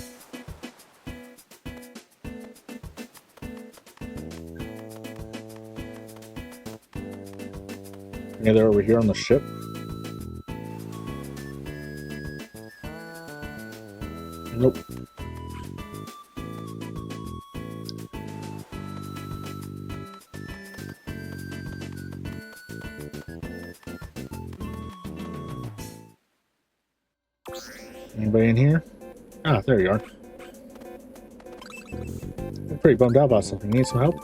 Yeah, they're over here on the ship. Nope. Anybody in here? Ah, there you are. I'm pretty bummed out about something. You need some help?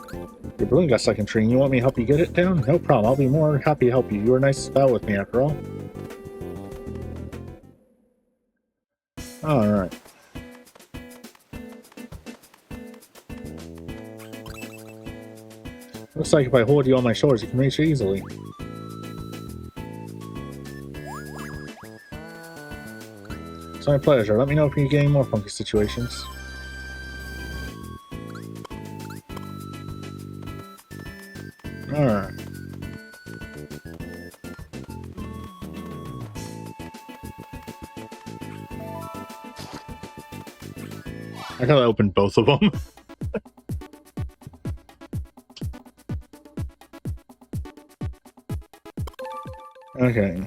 Your balloon got stuck in a tree and you want me to help you get it down? No problem. I'll be more happy to help you. You were nice to spell with me after all. Alright. Looks like if I hold you on my shoulders, you can reach it easily. It's my pleasure. Let me know if you get any more funky situations. Alright. I gotta open both of them. Okay.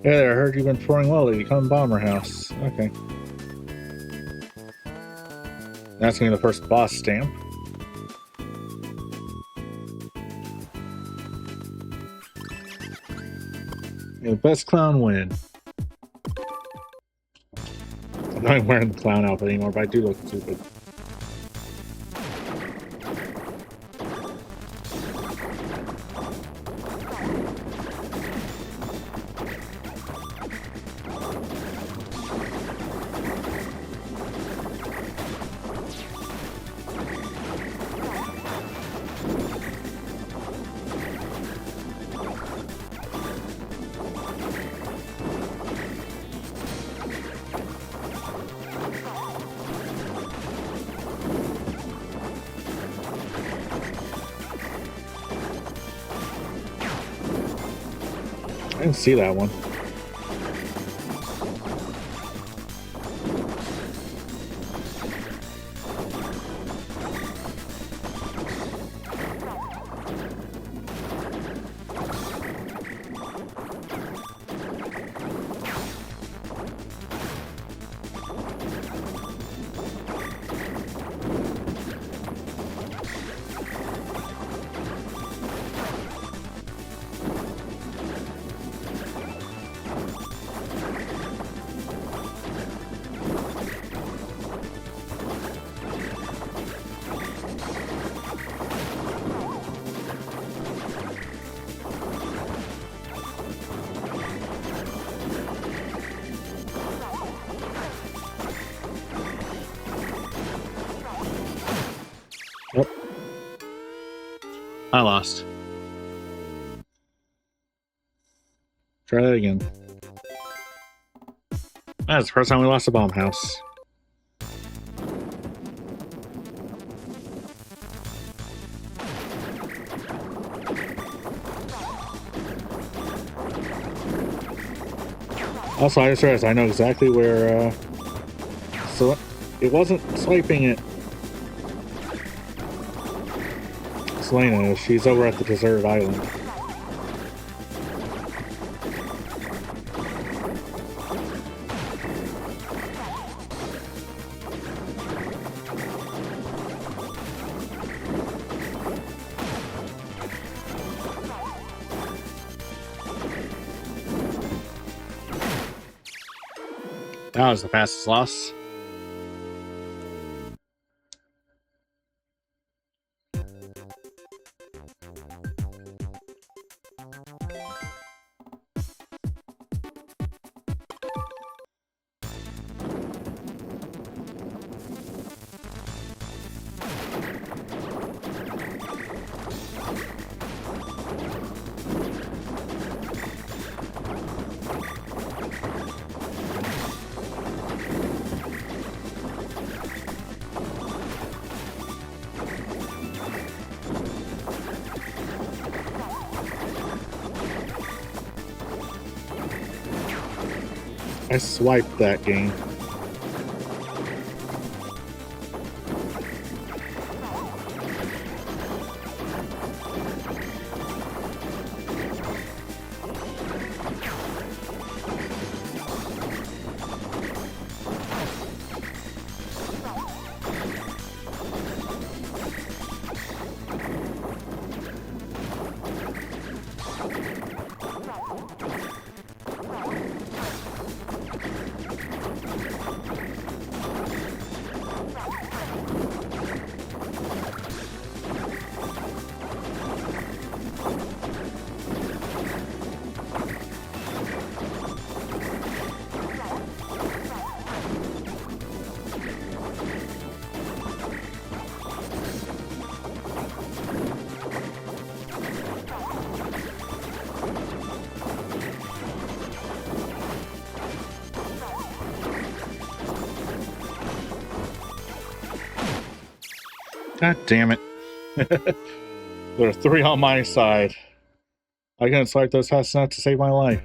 Yeah, I heard you've been touring well lately. Come Bomber House. Okay. That's gonna be the first boss stamp. May the best clown win. I'm not wearing the clown outfit anymore, but I do look stupid. didn't see that one. Yep. I lost. Try that again. That's the first time we lost a bomb house. Also, I just realized I know exactly where, so it wasn't swiping it. Selena is. She's over at the deserted island. That was the fastest loss. I swiped that game. God damn it. There are 3 on my side. I couldn't swipe those fast enough to save my life.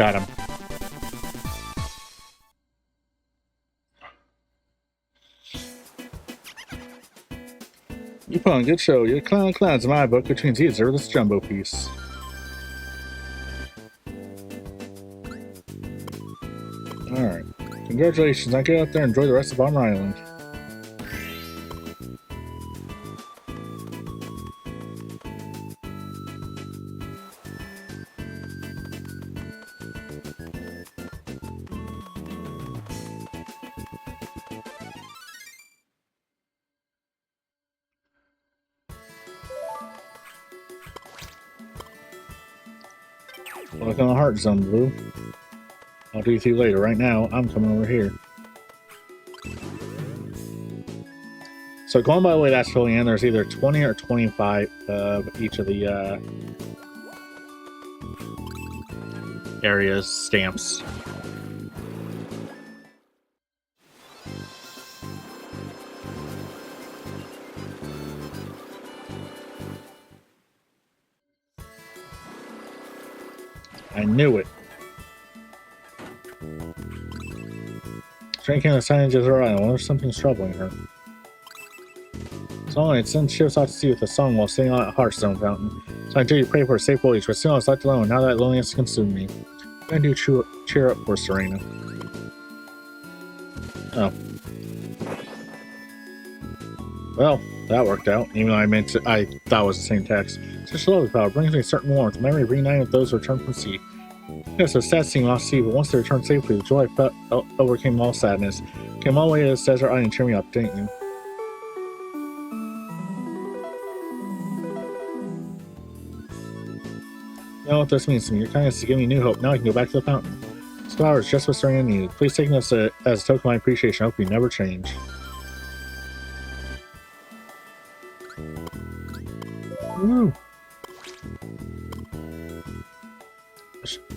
Got him. You put on a good show. You're clown of clowns in my book, which means you deserve this jumbo piece. Alright. Congratulations. Now get out there and enjoy the rest of Bomber Island. Welcome to the Heart Zone, Blue. I'll do with you later. Right now, I'm coming over here. So going by the way that's filling in, there's either 20 or 25 of each of the areas stamps. I knew it. Drinking the signage of her eye. I wonder if something's troubling her. So it sends ships out to sea with a song while sitting on a Hearthstone fountain. So I do pray for a safe voyage, but still I was left alone. Now that loneliness consumed me. I do cheer up for Serena. Oh. Well, that worked out. Even though I thought it was the same text. Such lovely power brings me a certain warmth. The memory of reuniting with those who returned from sea. Yes, it was sad seeing lost sea, but once they returned safely, the joy I felt overcame all sadness. Came all the way to this desert island and cheered me up, didn't you? You know what this means to me. Your kindness is giving me new hope. Now I can go back to the fountain. This flower is just what Serena needed. Please take this as a token of my appreciation. I hope you never change. Woo!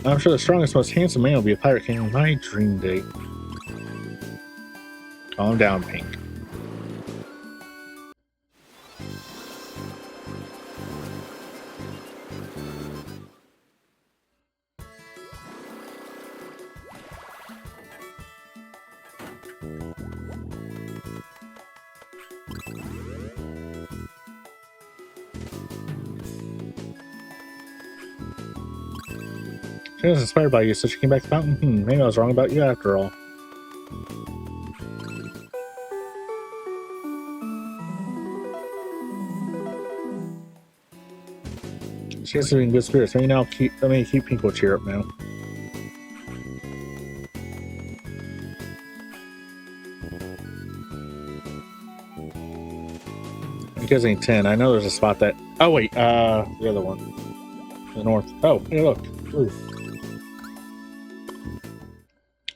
I'm sure the strongest, most handsome man will be a pirate king on my dream date. Calm down, Pink. She was inspired by you, so she came back to the fountain? Maybe I was wrong about you after all. She has to be in good spirits. Maybe now let me keep Pink will cheer up now. Because ain't 10. I know there's a spot that. Oh wait, the other one. The north. Oh, hey look. Ooh.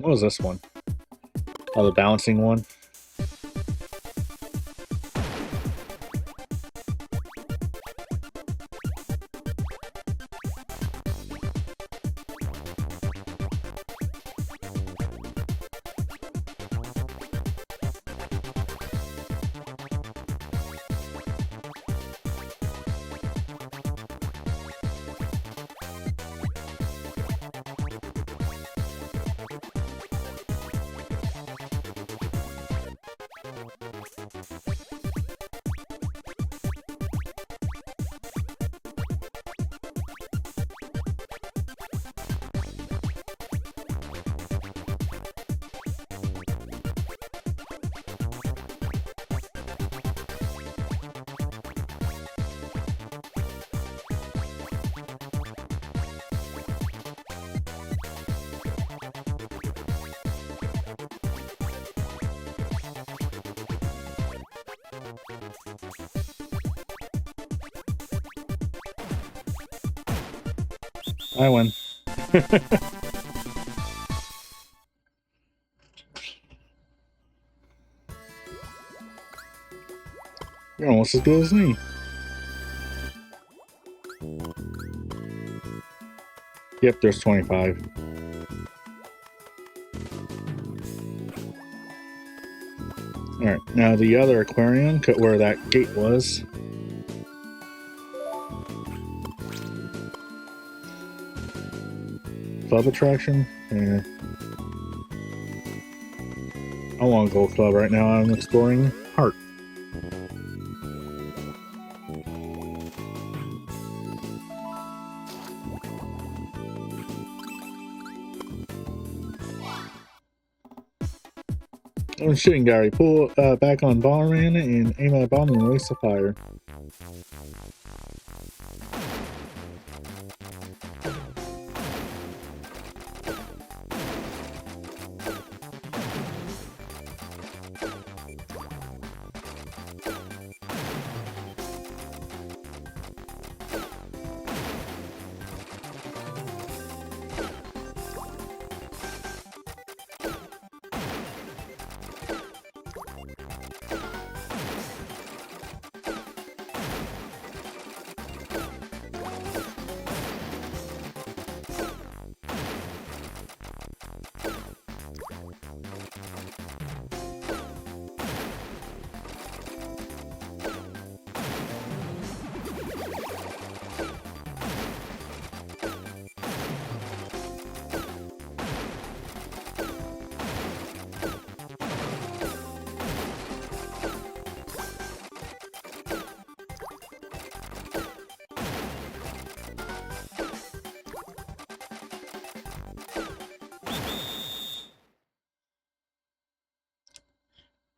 What was this one? Oh, the balancing one. I win. You're almost as good as me. Yep, there's 25. Alright, now the other aquarium, where that gate was. club attraction? Yeah. I want a gold club right now. I'm exploring heart. I'm shooting Gary. Pull back on Bomberman and aim at a bomb and release the fire.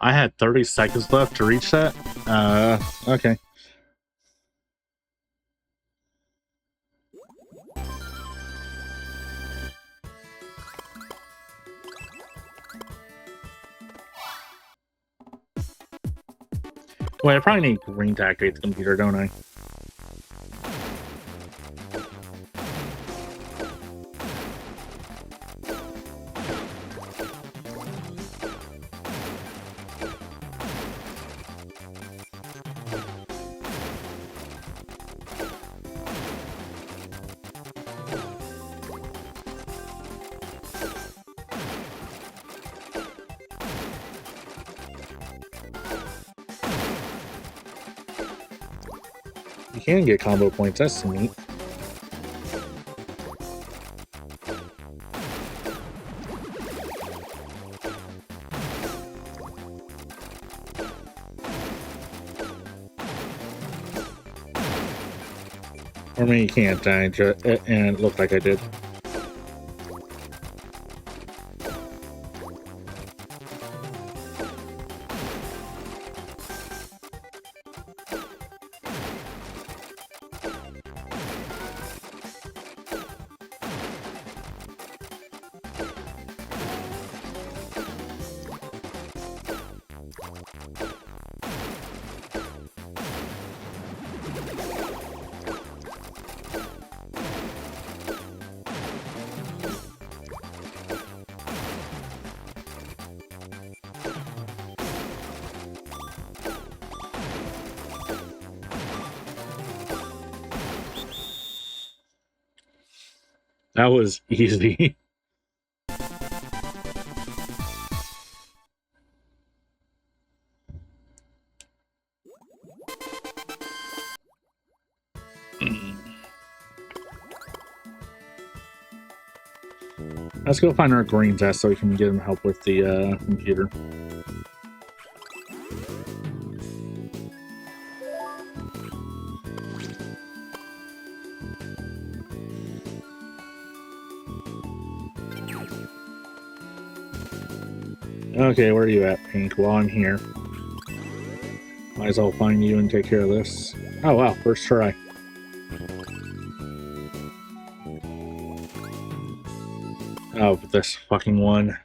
I had 30 seconds left to reach that. Okay. Wait, I probably need green to activate the computer, don't I? You can get combo points, that's neat. Or maybe you can't, and it looked like I did. That was easy. Let's go find our greens at so we can get him help with the computer. Okay, where are you at, Pink? Well, I'm here. Might as well find you and take care of this. Oh wow, first try. Oh, but this fucking one.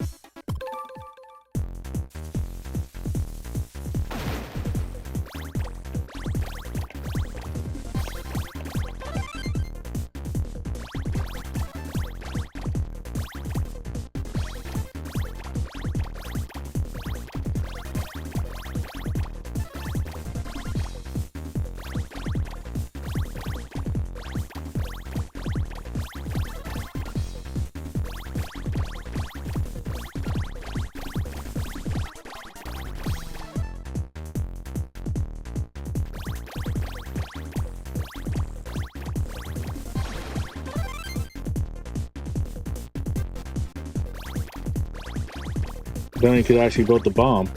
Then we could actually build the bomb.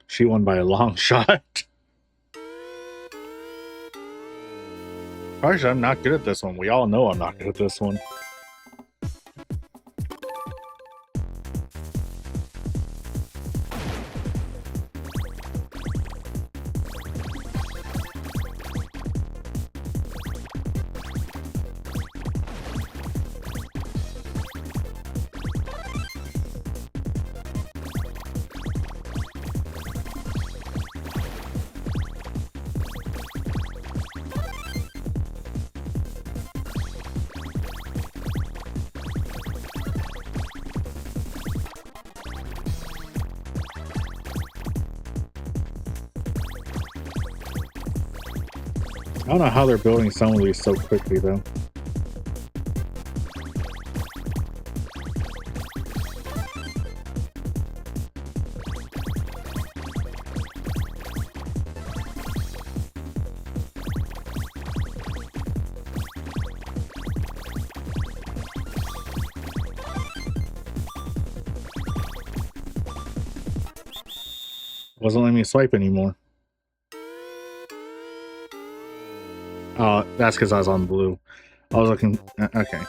She won by a long shot. Actually, I'm not good at this one. We all know I'm not good at this one. I don't know how they're building some of these so quickly, though. Wasn't letting me swipe anymore. Oh, that's because I was on blue. I was looking... okay.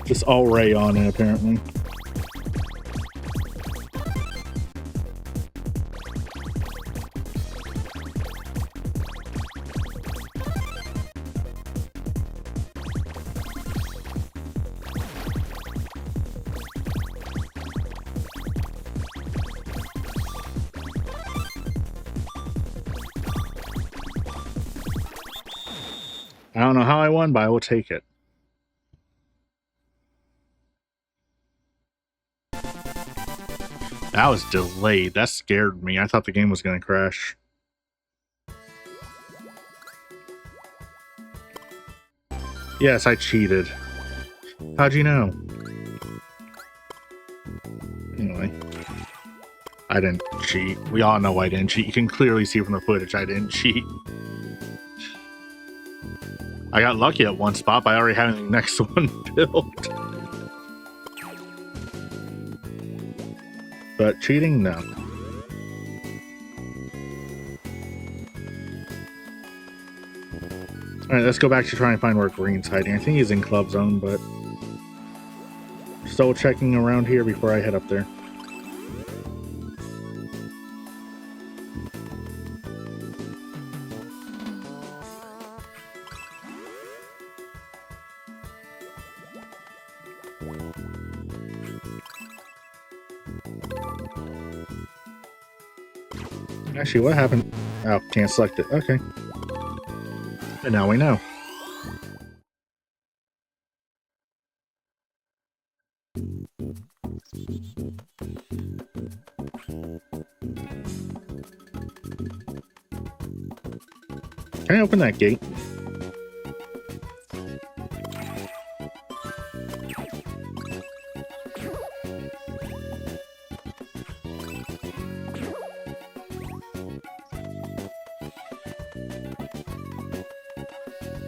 Just all Ray on it, apparently. I don't know how I won, but I will take it. That was delayed. That scared me. I thought the game was going to crash. Yes, I cheated. How'd you know? Anyway. I didn't cheat. We all know I didn't cheat. You can clearly see from the footage I didn't cheat. I got lucky at one spot by already having the next one built. But cheating, no. Alright, let's go back to try and find where Green's hiding. I think he's in Club Zone, but... still checking around here before I head up there. Actually, what happened? Oh, can't select it. Okay. And now we know. Can I open that gate?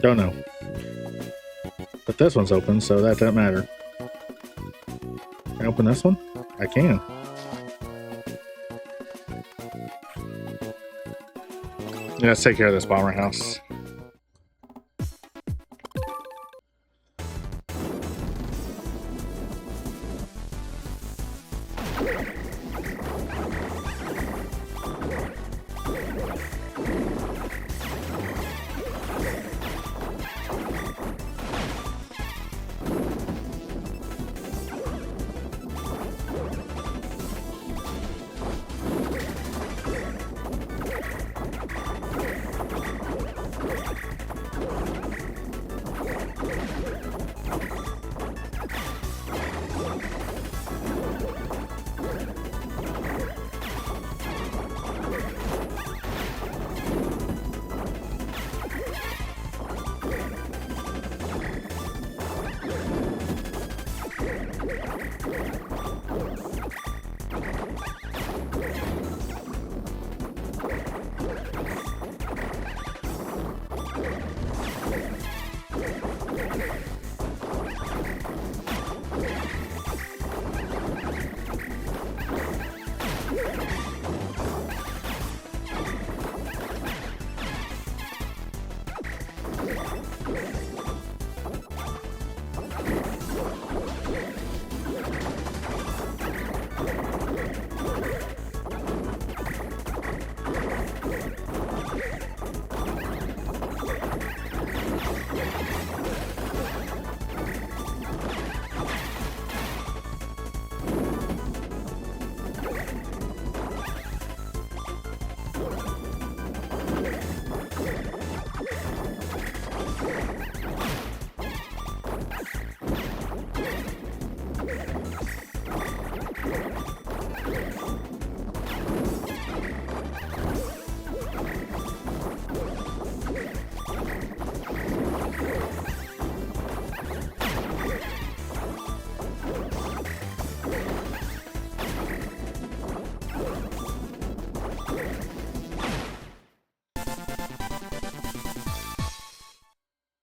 Don't know. But this one's open, so that doesn't matter. Can I open this one? I can. Yeah, let's take care of this bomber house.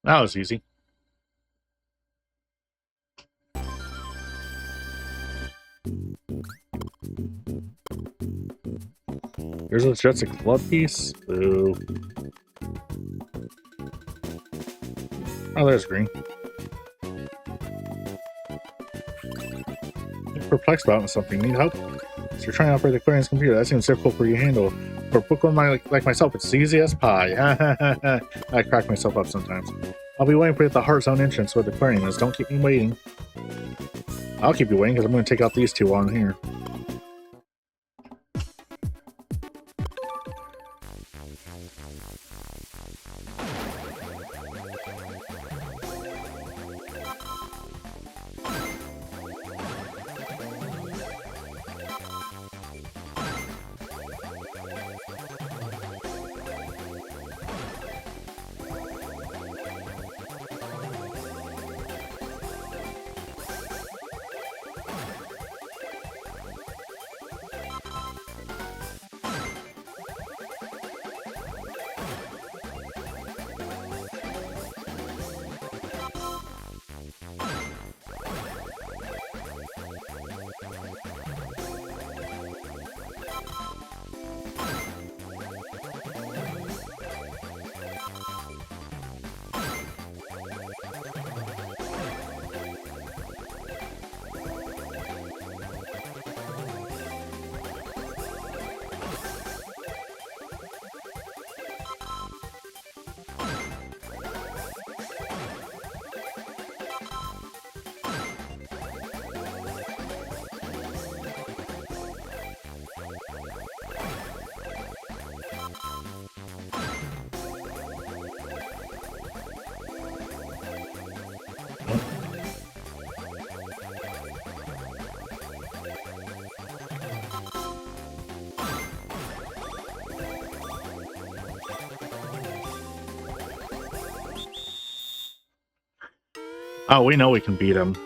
That was easy. There's just a club piece. Ooh. Oh, there's green. You're perplexed about something. Need help? So you're trying to operate the aquarium's computer. That seems difficult for you to handle. For a bookworm like myself, it's easy as pie. I crack myself up sometimes. I'll be waiting for you at the Heart Zone entrance where the aquarium is. Don't keep me waiting. I'll keep you waiting because I'm going to take out these two on here. Oh, we know we can beat him.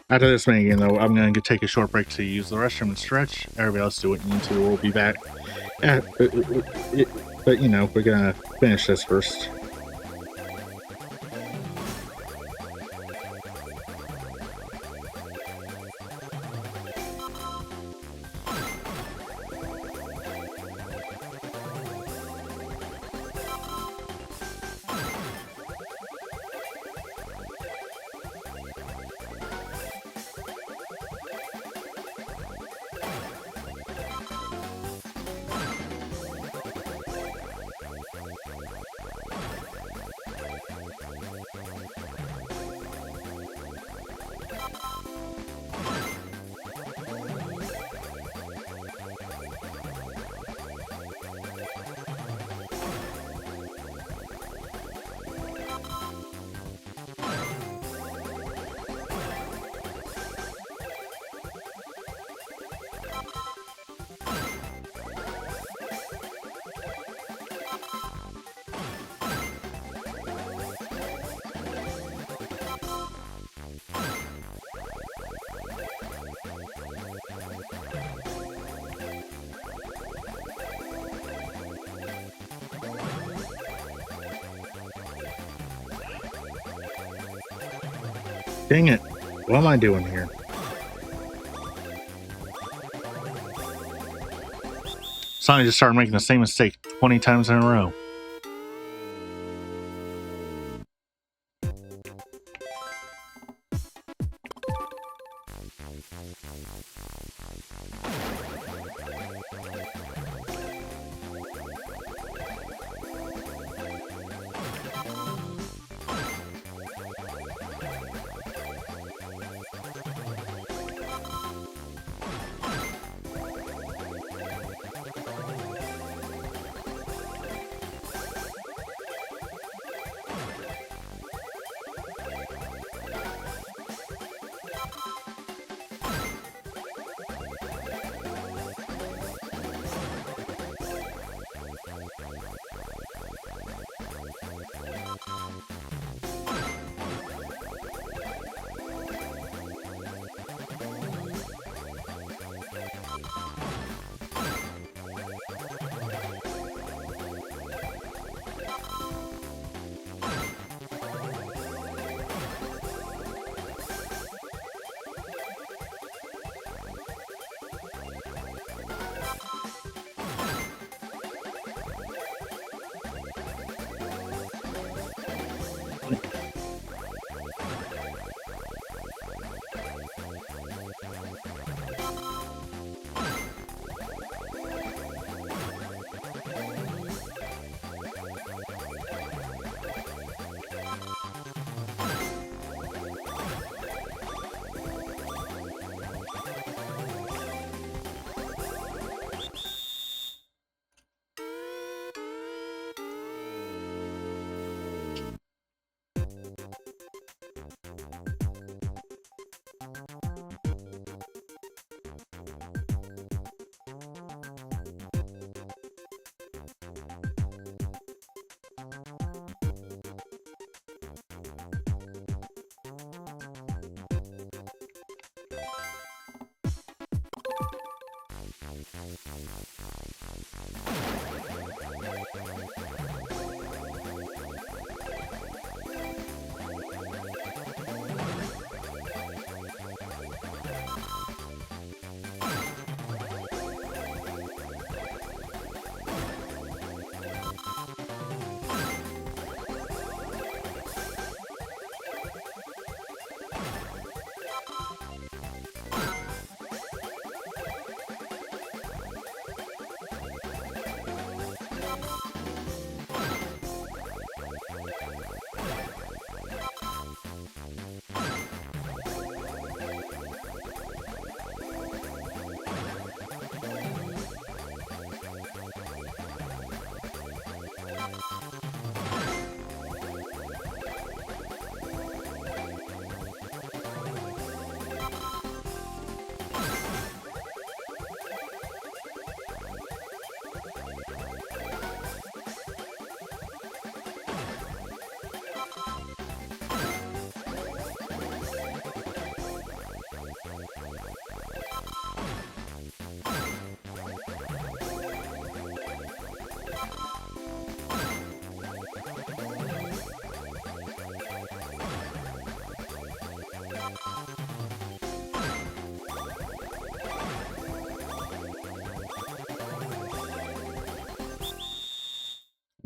After this minigame, though, I'm going to take a short break to use the restroom and stretch. Everybody else do what you need to. We'll be back. But, you know, we're going to finish this first. Dang it. What am I doing here? Sonny just started making the same mistake 20 times in a row.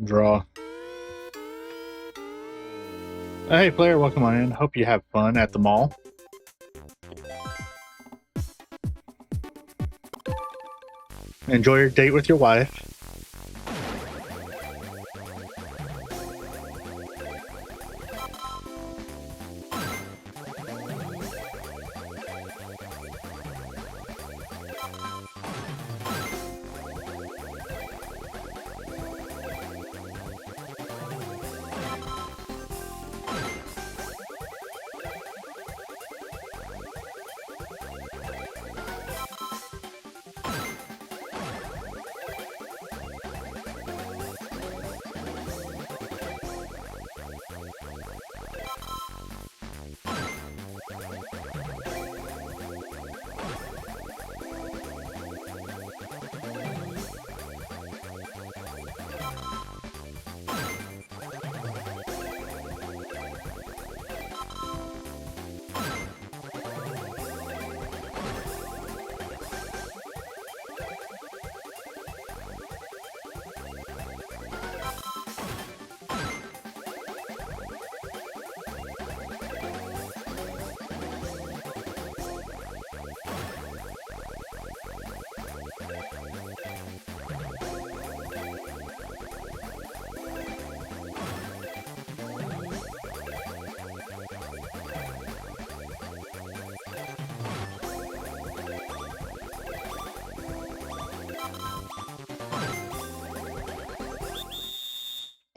Draw. Hey player, welcome on in. Hope you have fun at the mall. Enjoy your date with your wife.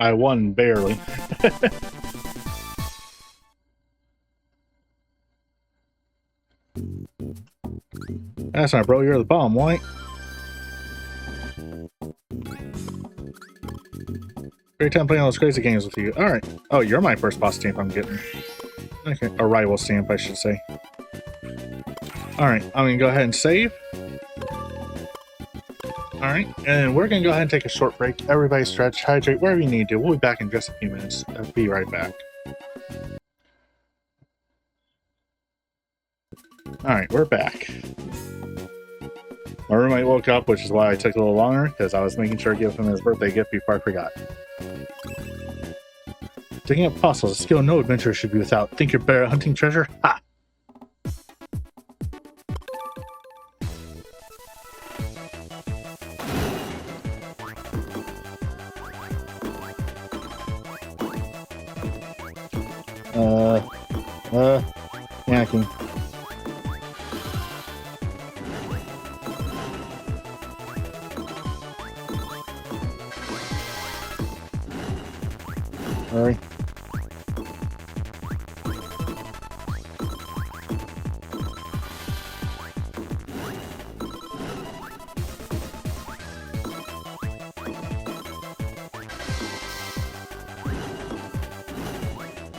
I won barely. That's not, bro. You're the bomb, White. Great time playing all those crazy games with you. Alright. Oh, you're my first boss stamp I'm getting. Okay. A rival stamp, I should say. Alright. I'm going to go ahead and save. Alright. And we're going to go ahead and take a short break. Everybody stretch, hydrate, wherever you need to. We'll be back in just a few minutes. I'll be right back. Alright, we're back. My roommate woke up, which is why I took a little longer, because I was making sure to give him his birthday gift before I forgot. Digging up fossils, a skill no adventurer should be without. Think you're better at hunting treasure? Ha! Yanking. Hurry.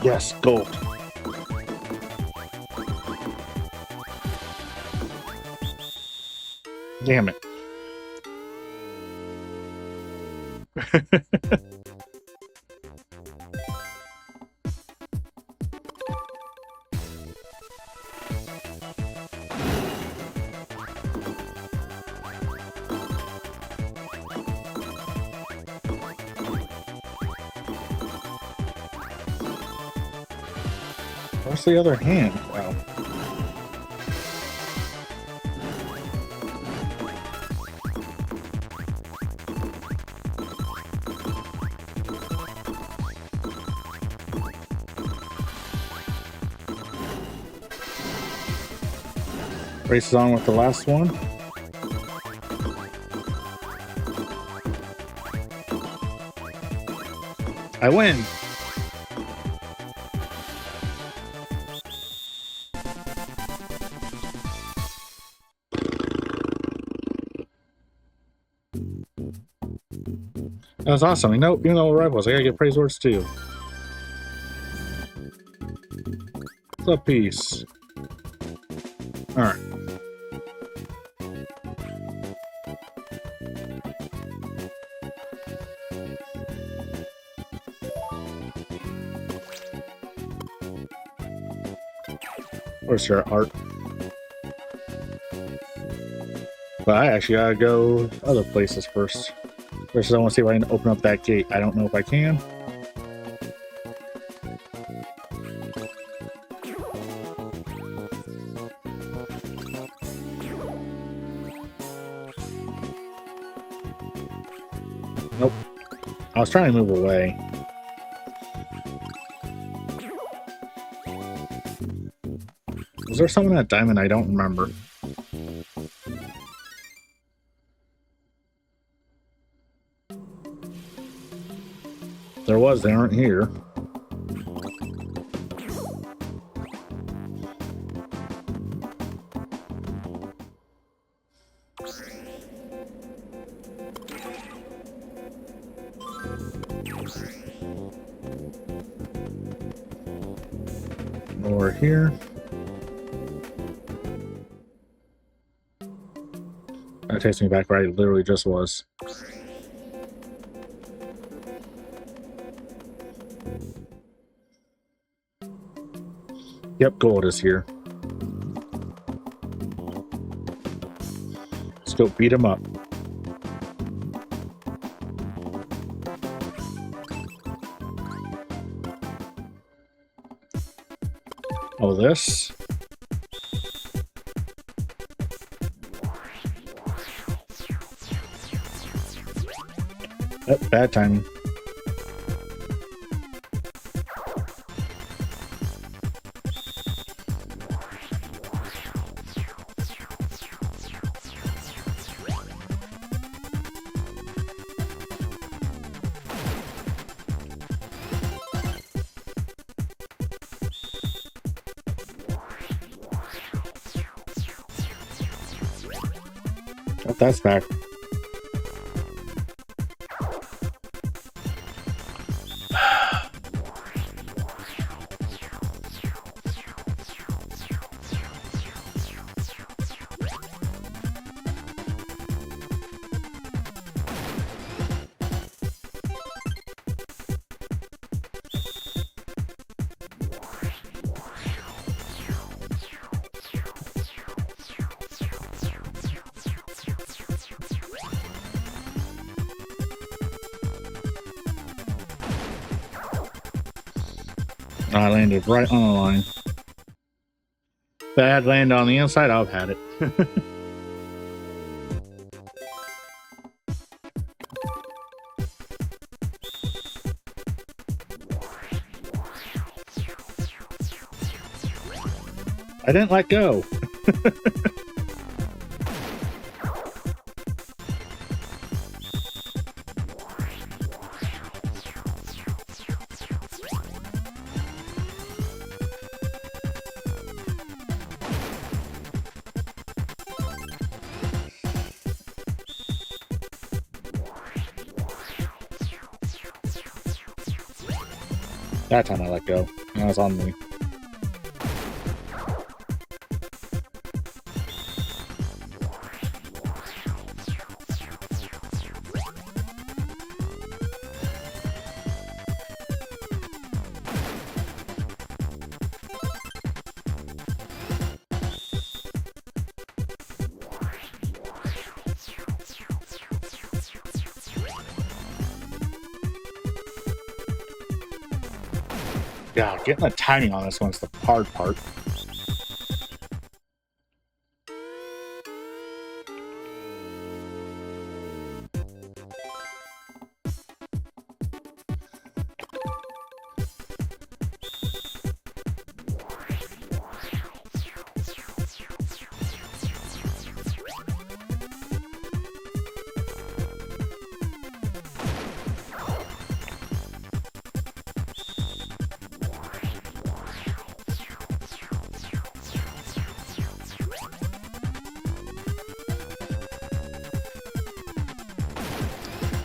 Yes, gold. Damn it. Where's the other hand? Oh. Races on with the last one. I win! That was awesome. You know what rivals, I gotta get praise words too. What's up, peace? Alright. Where's your art? But I actually gotta go other places first. First, I want to see if I can open up that gate. I don't know if I can. Nope. I was trying to move away. Was there something in that diamond I don't remember? There was, they aren't here. Over here. That takes me back where I literally just was. Yep, gold is here. Let's go beat him up. Oh, this? Oh, bad timing. Oh, that's back. I landed right on the line. Bad land on the inside, I've had it. I didn't let go. That time I let go. That was on me. Yeah, getting the timing on this one's the hard part.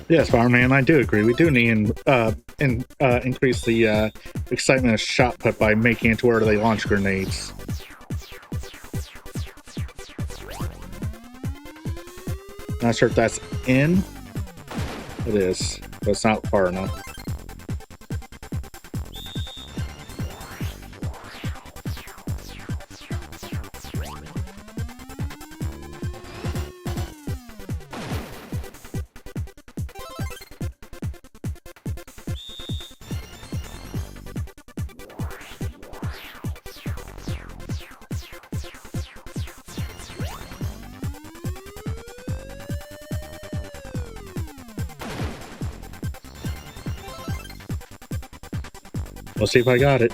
Yes, Bomberman, I do agree. We do need increase the excitement of shot put by making it to where they launch grenades. Not sure if that's in. It is, but it's not far enough. We'll see if I got it.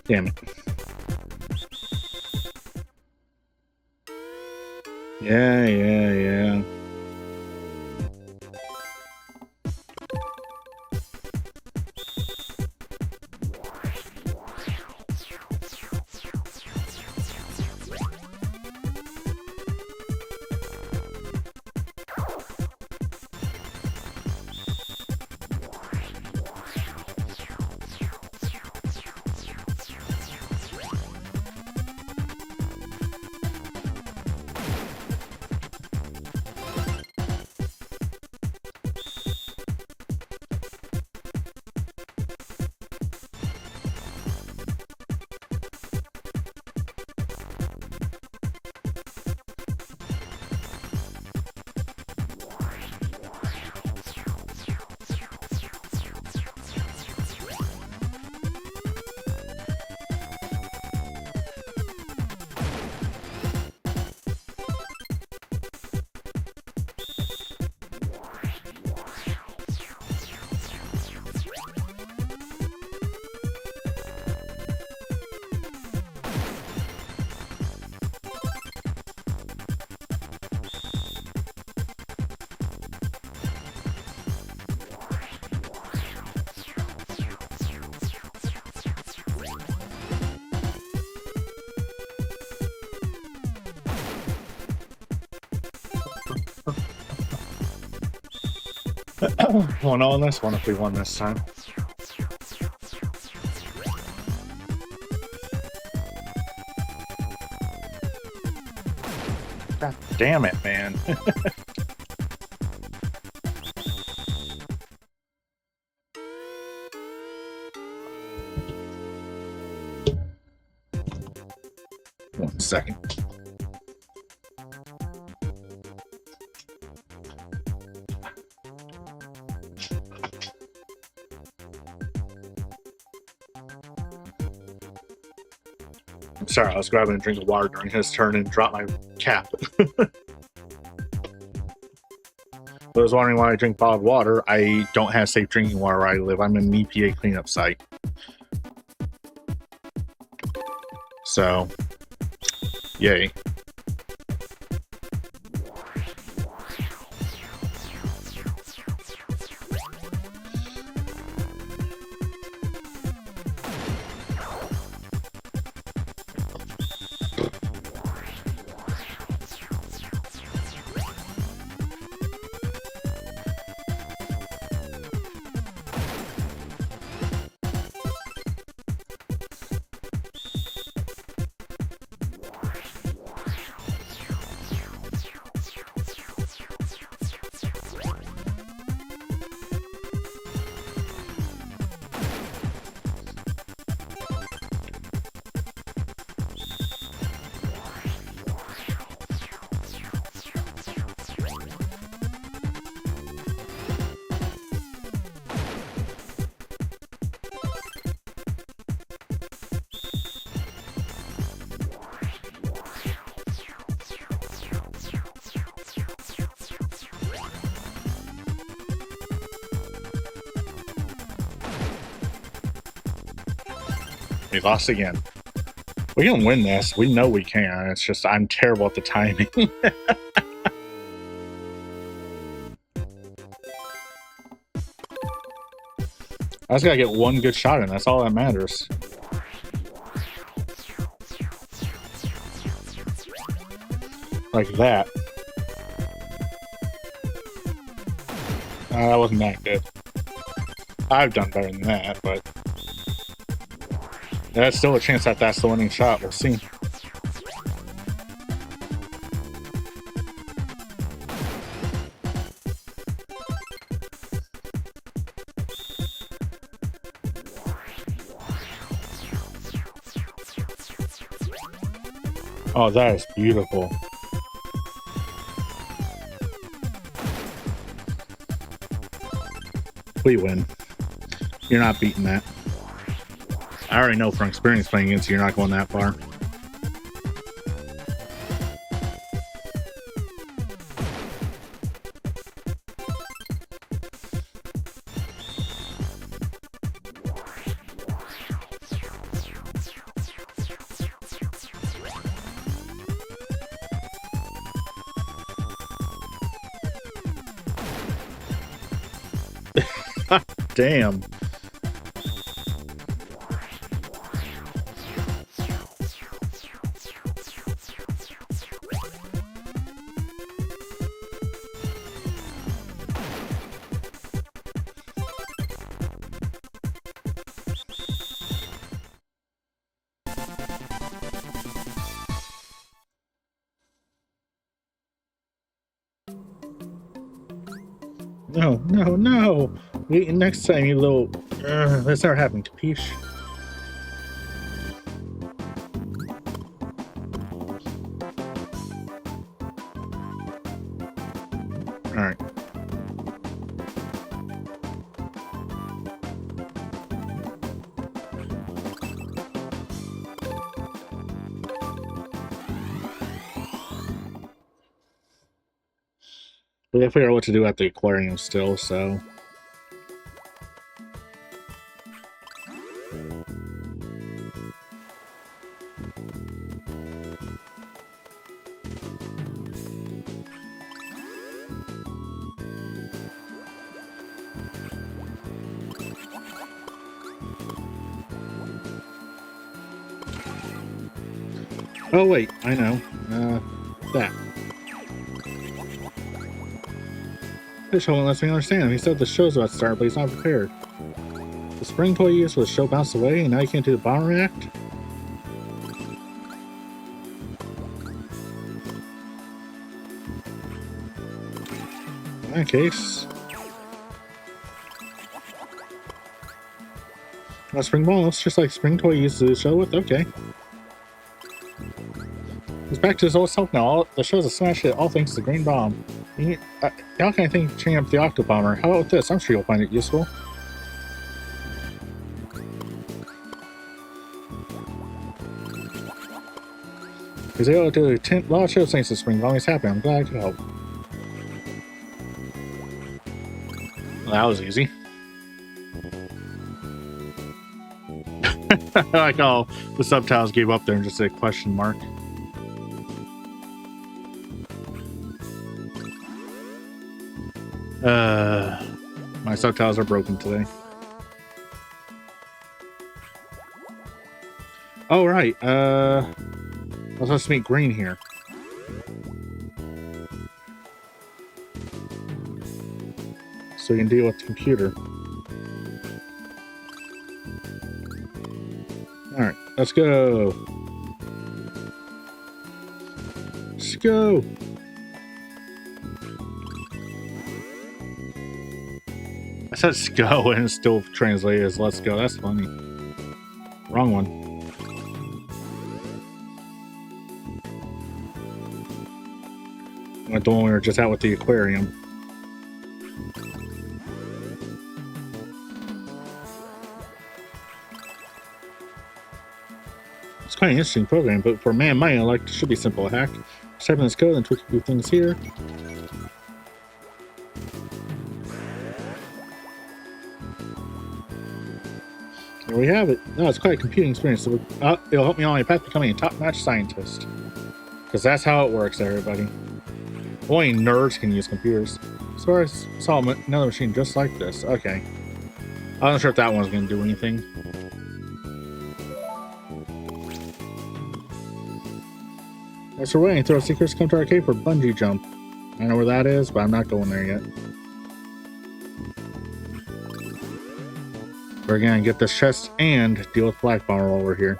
Damn it. Yeah. We'll know on this one if we won this time. God damn it, man. One second. I'm sorry, I was grabbing a drink of water during his turn and dropped my cap. I was wondering why I drink bottled water. I don't have safe drinking water where I live. I'm in an EPA cleanup site. So, yay. We lost again. We can win this. We know we can. It's just I'm terrible at the timing. I just gotta get one good shot in. That's all that matters. Like that. That wasn't that good. I've done better than that, but there's still a chance that that's the winning shot. We'll see. Oh, that is beautiful. We win. You're not beating that. I already know from experience playing against you, you're not going that far. Damn. No, no, no. Next time, you little... that's never happened, capiche? Alright. We gotta figure out what to do at the aquarium still, so... Oh wait, I know. That. Fish won't let me understand. He said the show's about to start, but he's not prepared. The spring toy you used for the show bounced away, and now you can't do the Bomberman act? In that case... a spring ball looks just like spring toy you used to show with? Okay. He's back to his old self now. The show's a smash hit, all thanks to the green bomb. How can I think of changing up the Octo Bomber? How about this? I'm sure you'll find it useful. He's able to do a lot of shows thanks to Spring Bomb. He's happy. I'm glad I could help. Well, that was easy. I like how the subtitles gave up there and just said question mark. My subtitles are broken today. Oh, right. I was supposed to make green here. So you can deal with the computer. Alright, let's go. Let's go. I said "go" and it still translated as "let's go." That's funny. Wrong one. The one we were just out with the aquarium. It's quite an interesting program, but for man money, it should be simple to hack. Just type in this code and tweak a few things here. There we have it. No, it's quite a computing experience. So it'll help me on my path to becoming a top-notch scientist. Because that's how it works, everybody. Only nerds can use computers. So I saw another machine just like this. Okay. I'm not sure if that one's going to do anything. As we're waiting, throw secrets come to our cave for bungee jump. I know where that is, but I'm not going there yet. We're gonna get this chest and deal with Black Bomber while we're here.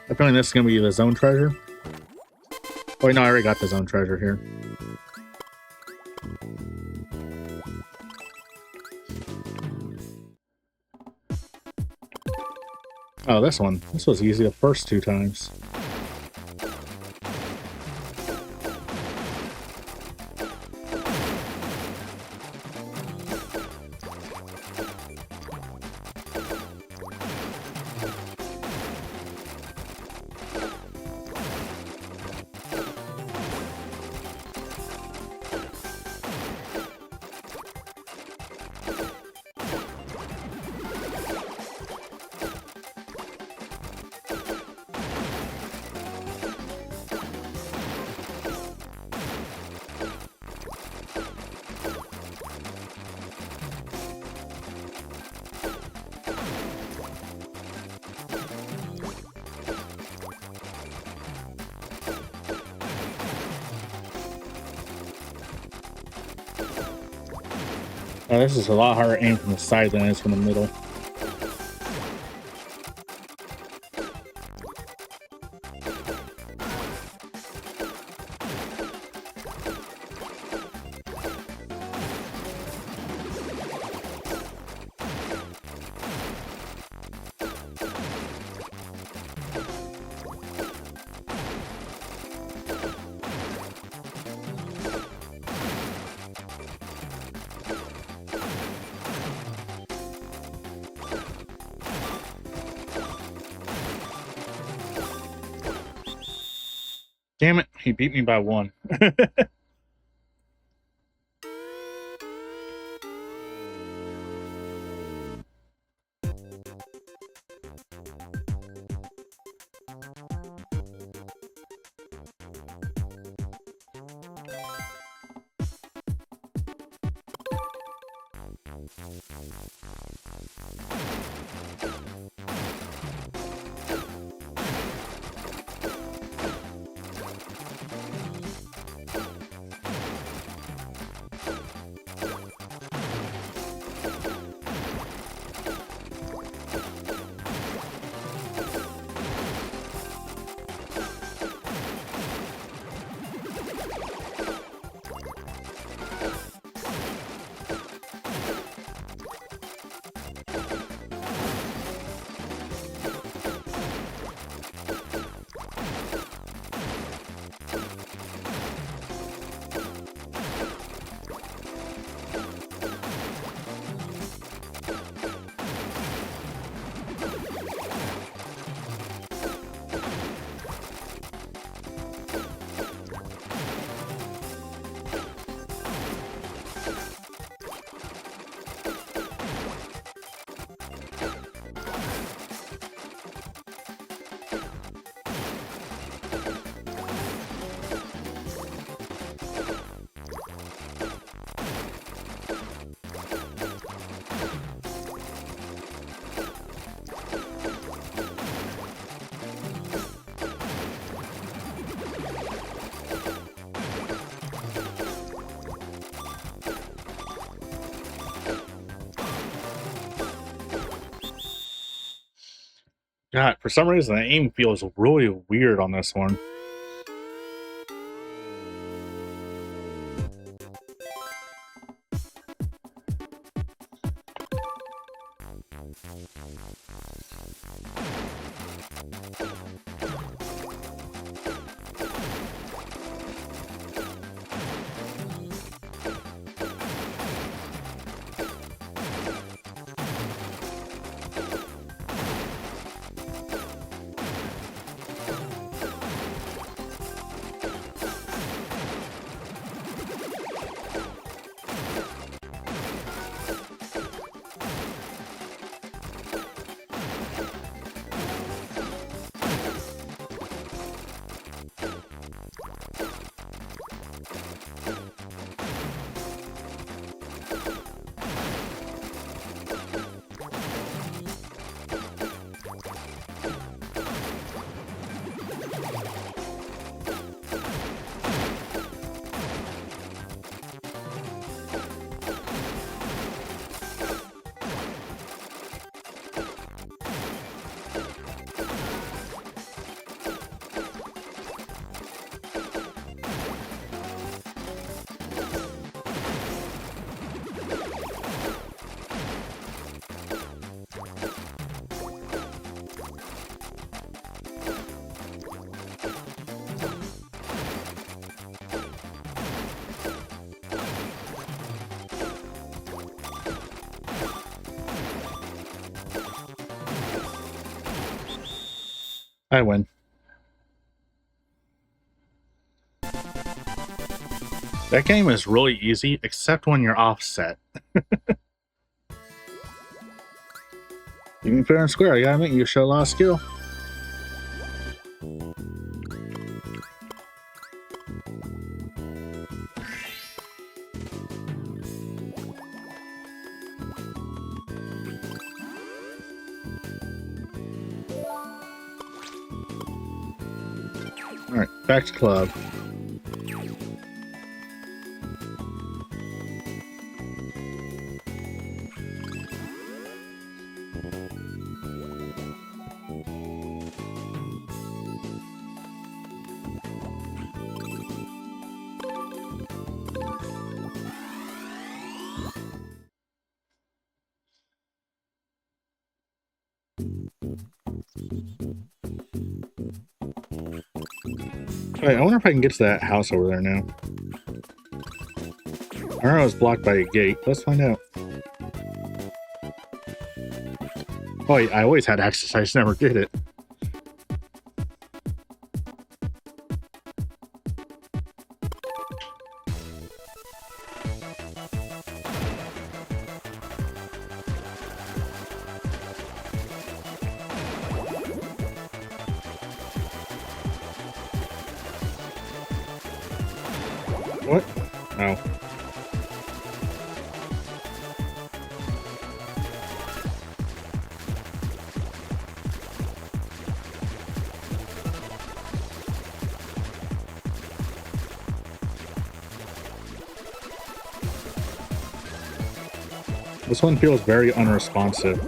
I'm feeling this is gonna be the zone treasure. Oh wait, no, I already got the zone treasure here. Oh, this one. This was easy the first 2 times. Oh, this is a lot harder to aim from the side than it is from the middle. Damn it, he beat me by 1. God, for some reason the aim feels really weird on this one. I win. That game is really easy, except when you're offset. Even fair and square, I gotta admit, you show a lot of skill. Alright, back to club. Wait, I wonder if I can get to that house over there now. I know it was blocked by a gate. Let's find out. Oh, wait, I always had access. I just never did it. What? Oh. This one feels very unresponsive.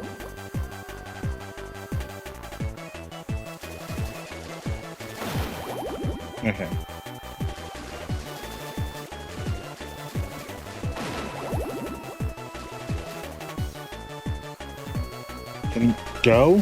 Okay. Can he go?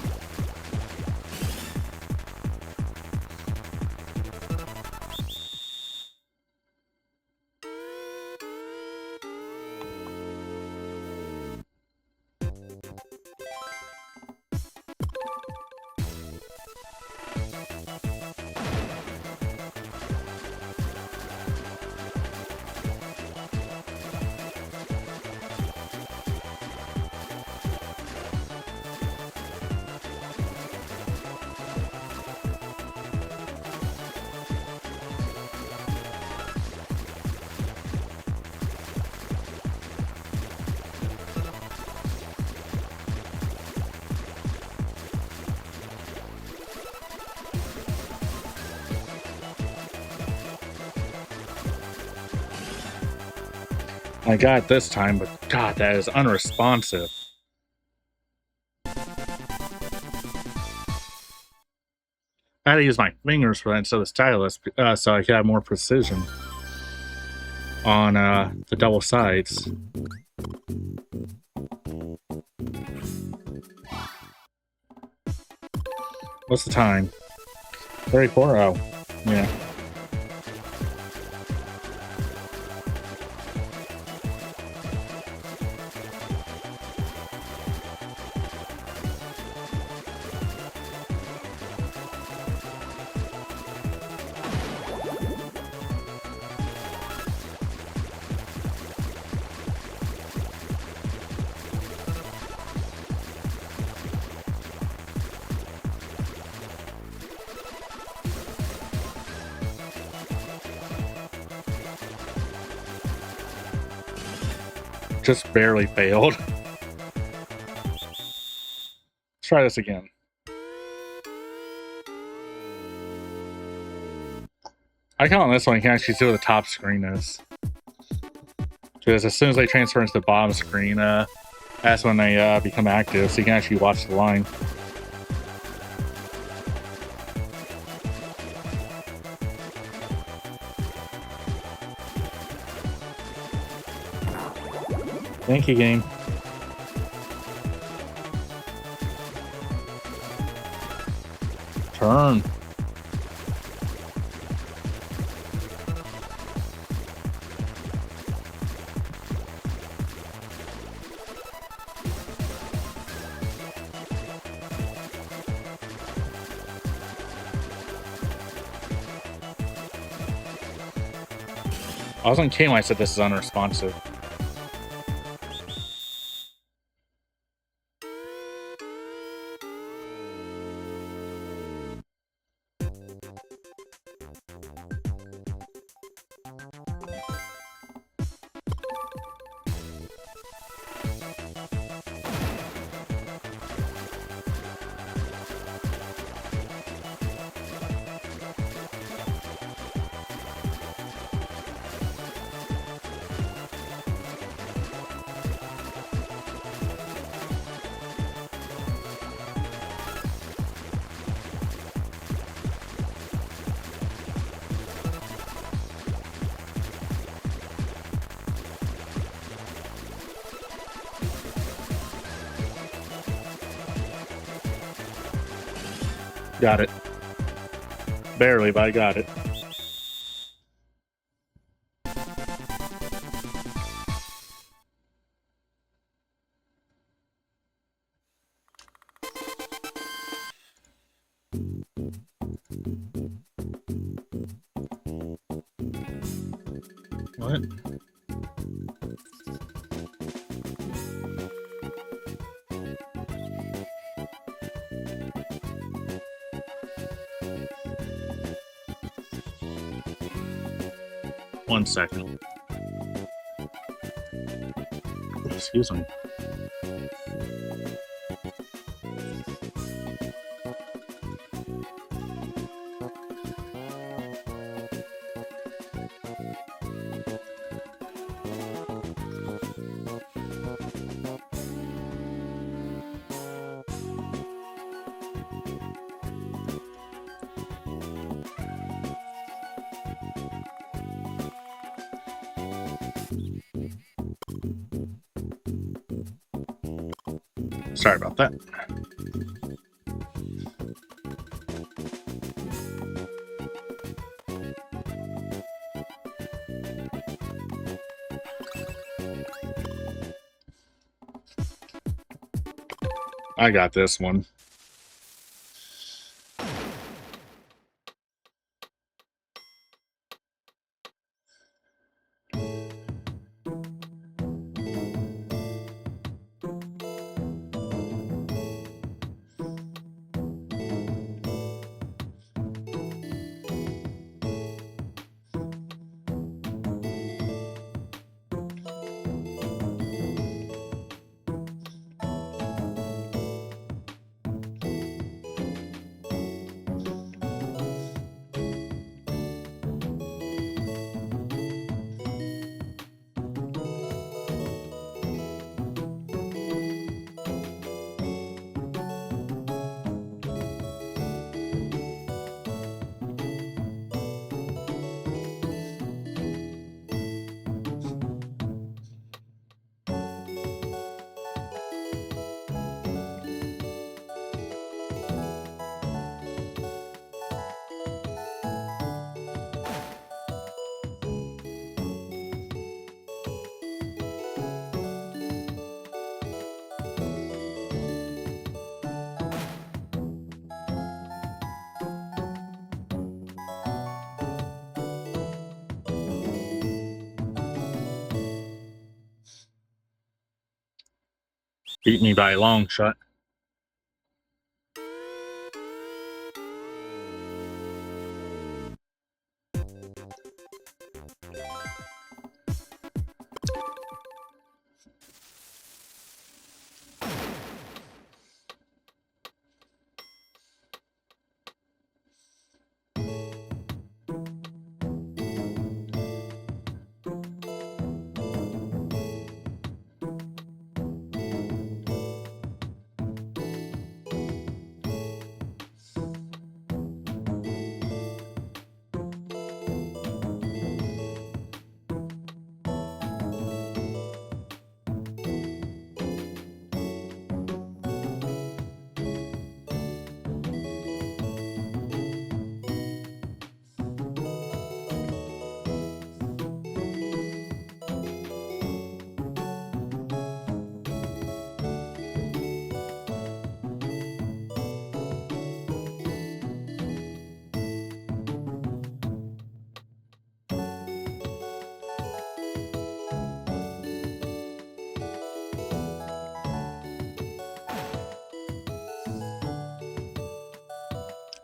I got it this time, but God, that is unresponsive. I had to use my fingers for that instead of the stylus, so I could have more precision on the double sides. What's the time? 34? Oh, yeah. Just barely failed. Let's try this again. I count on this one, you can actually see what the top screen is. Because as soon as they transfer into the bottom screen, that's when they become active, so you can actually watch the line. Thank you, game. Turn. I was on K when I said this is unresponsive. Got it. Barely, but I got it. What? One second. Excuse me. Sorry about that. I got this one. Beat me by a long shot.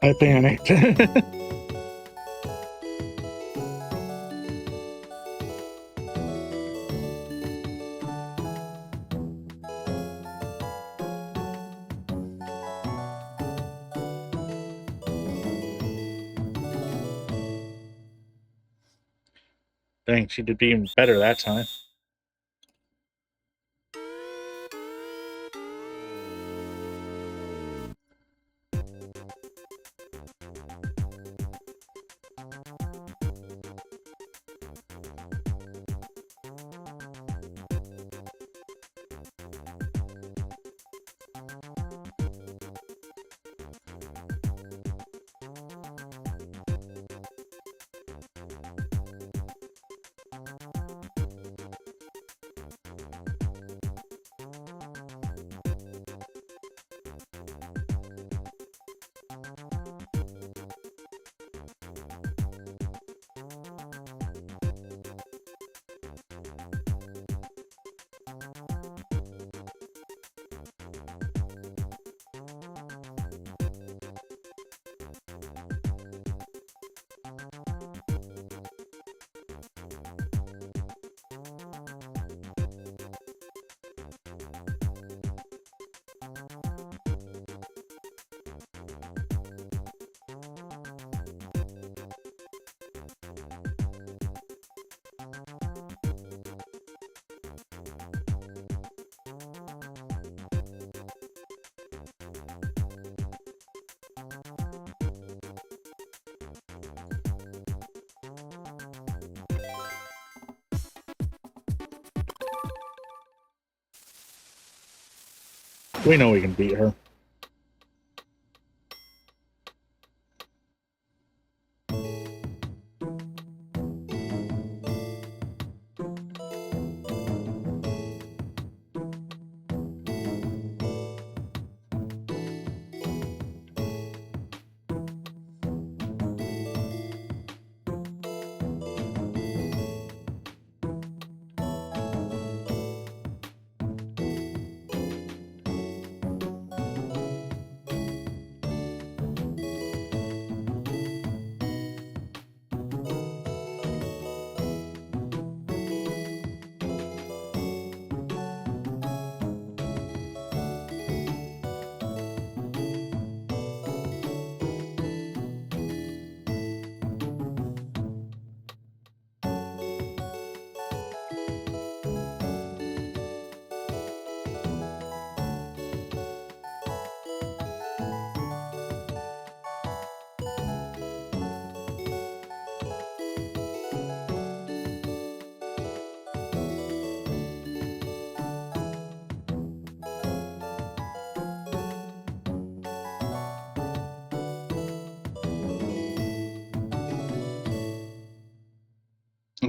I panicked. Dang, she did even better that time. We know we can beat her.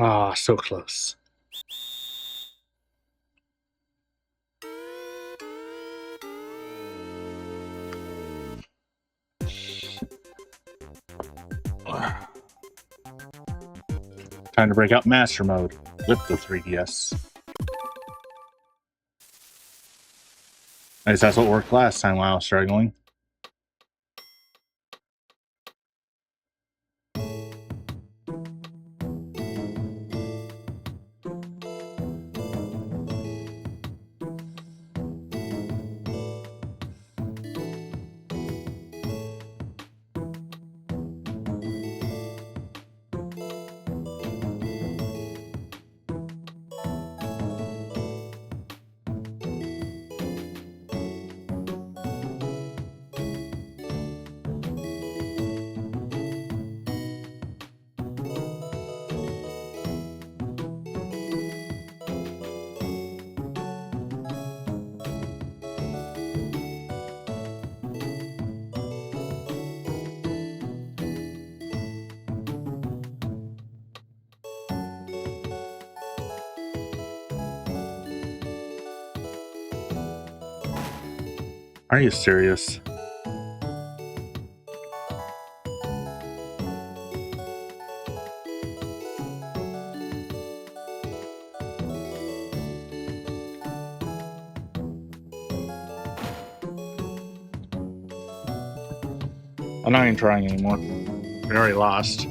Ah, so close. Time to break out Master Mode with the 3DS. I guess that's what worked last time while I was struggling. Are you serious? I'm not even trying anymore. We already lost.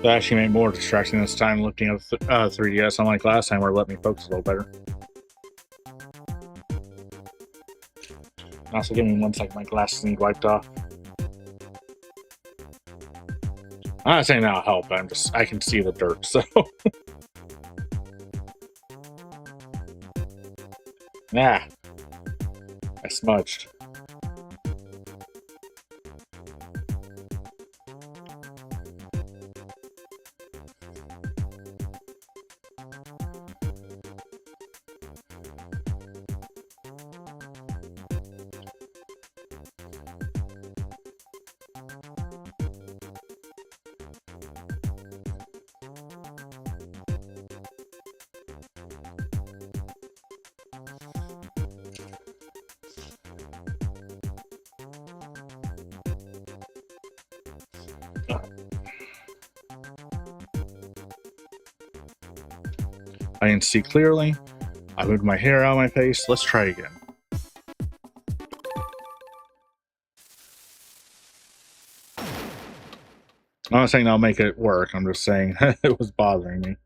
That actually made more distracting this time looking at 3DS, unlike last time where it let me focus a little better. Also, give me 1 second, my glasses need wiped off. I'm not saying that'll help, I can see the dirt, so. Nah. I smudged. I didn't see clearly. I moved my hair out of my face. Let's try again. I'm not saying I'll make it work. I'm just saying it was bothering me.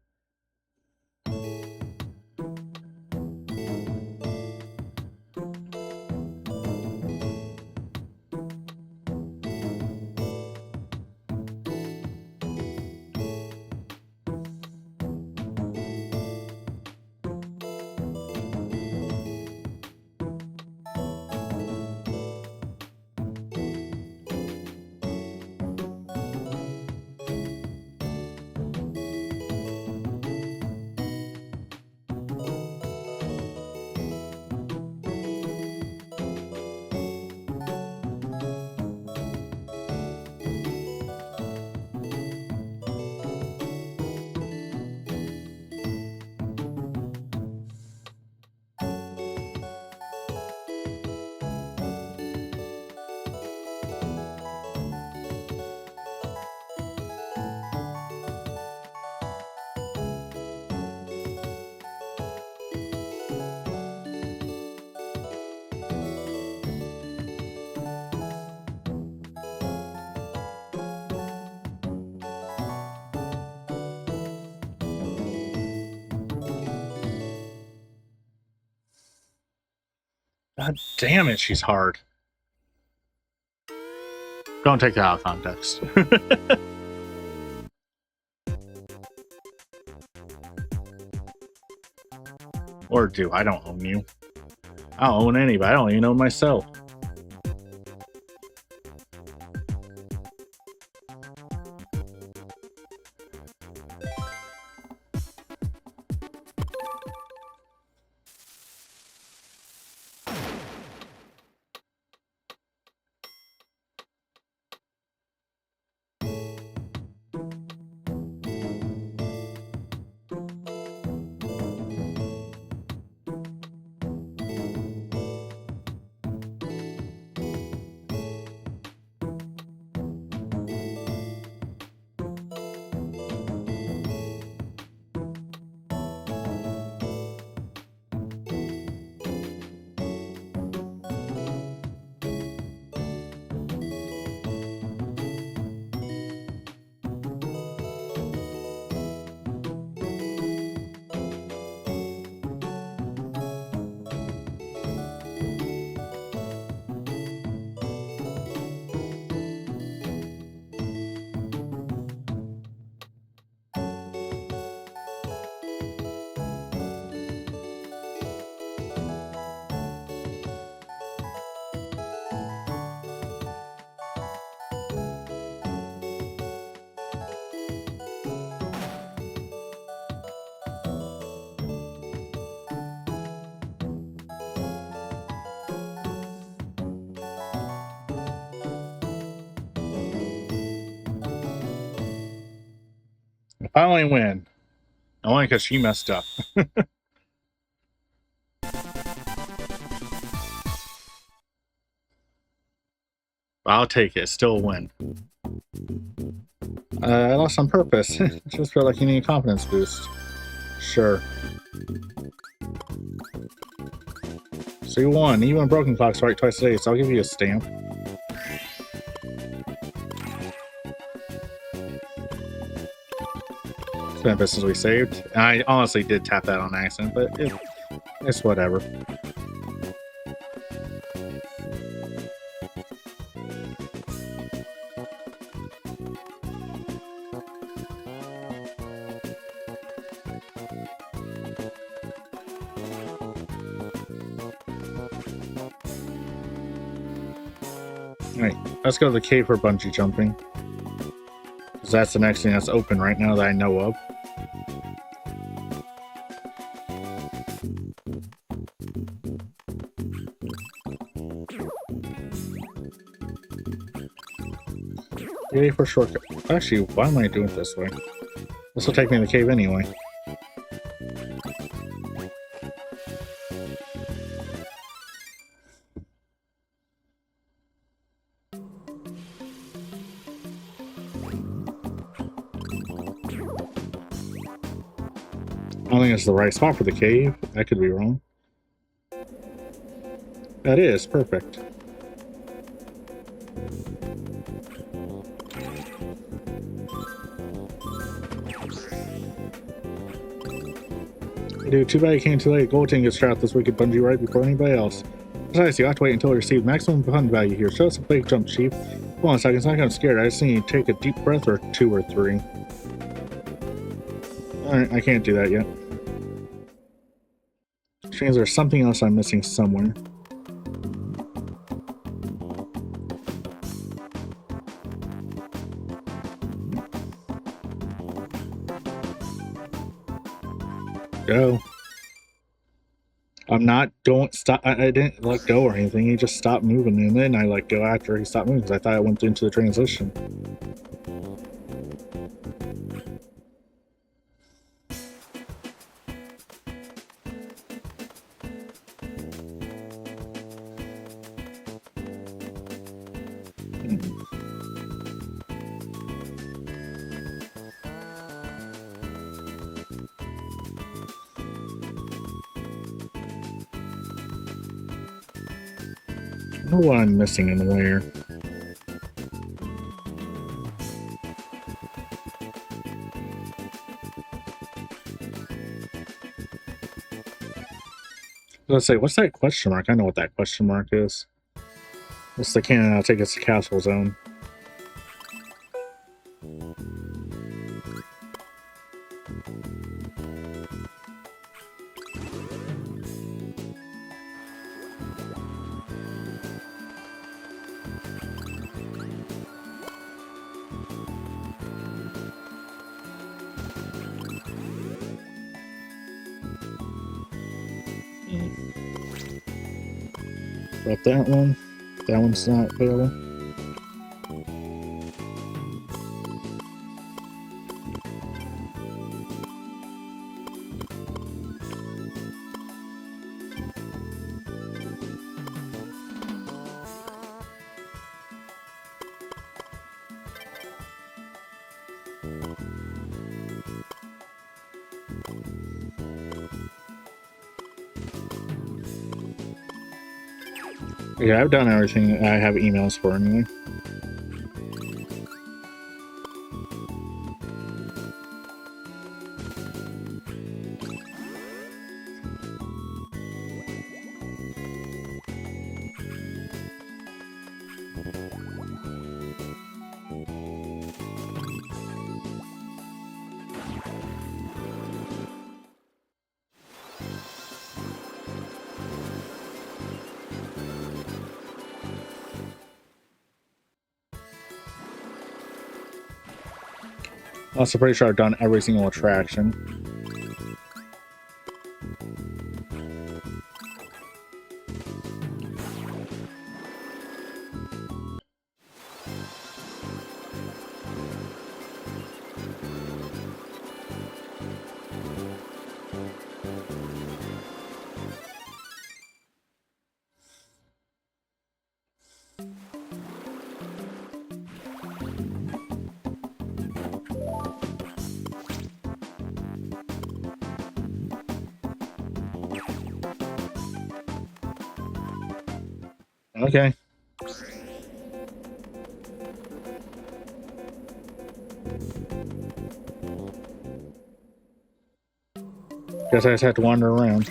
God damn it, she's hard. Don't take that out of context. Or do. I don't own you. I don't own anybody. I don't even own myself. I finally win. Only because she messed up. I'll take it. Still a win. I lost on purpose. Just felt like you need a confidence boost. Sure. So you won. Even a broken clock's right twice a day, so I'll give you a stamp. It's been a bit since we saved. I honestly did tap that on accident, but it's whatever. Alright, let's go to the cave for bungee jumping. Because that's the next thing that's open right now that I know of. Yay for shortcut. Actually, why am I doing it this way? This will take me to the cave anyway. I don't think it's the right spot for the cave. I could be wrong. That is perfect. Hey dude, too bad you came too late. Gold gets trapped this wicked bungee right before anybody else. Besides, you have to wait until you receive maximum fun value here. Show us a plate jump, Chief. Hold on a second, it's not kind of scared. I just need you to take a deep breath or 2 or 3. Alright, I can't do that yet. Which means there's something else I'm missing somewhere. Go. I'm not going. Stop. I didn't let go or anything. He just stopped moving, and then I let go after he stopped moving because I thought I went into the transition. I don't know what I'm missing and where. Let's say, what's that question mark? I know what that question mark is. It's the cannon. I'll take us to Castle Zone. Got that one. That one's not available. Yeah, I've done everything I have emails for anyway. Also, pretty sure I've done every single attraction. Okay. Guess I just have to wander around.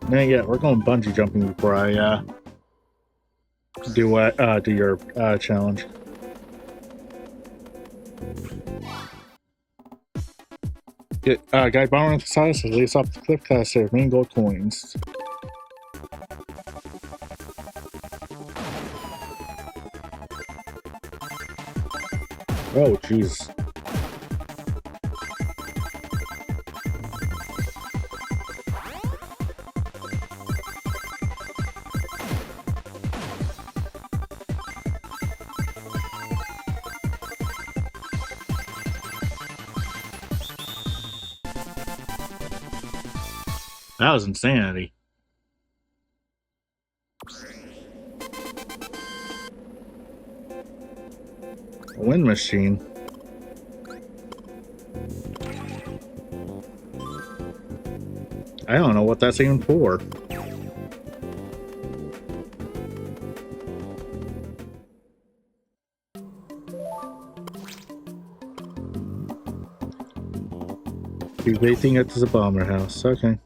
Nah, yeah, we're going bungee jumping before I do your challenge. Get guy borrowing the size to lace off the cliff class save main gold coins. Oh jeez. That was insanity. A wind machine. I don't know what that's even for. Be waiting at the bomber house. Okay.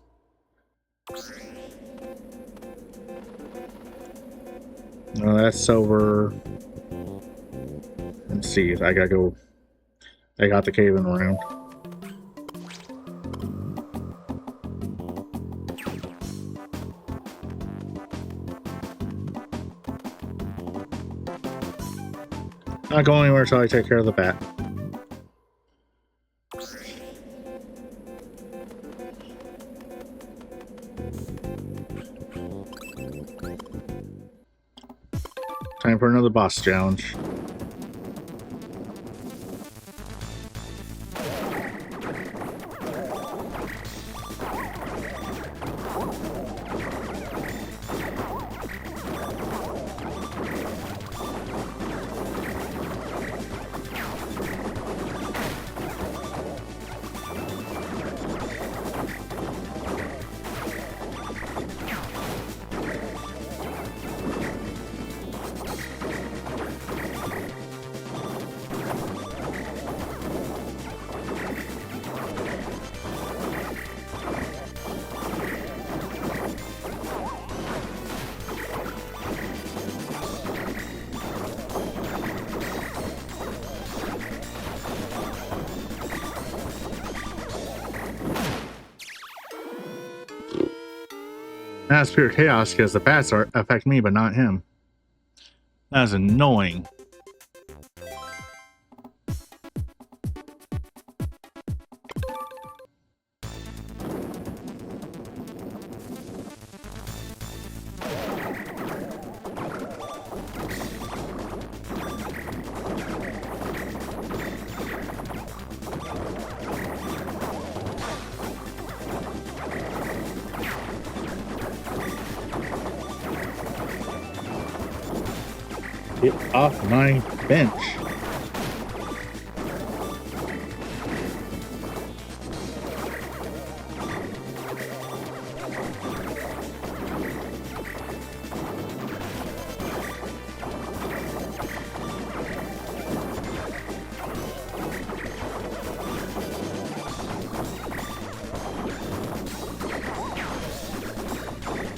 No, that's over. Let's see. I gotta go. I got the cave-in around. Not going anywhere until I take care of the bat. Time for another boss challenge. That's pure chaos because the bats affect me but not him. That's annoying. Get off my bench.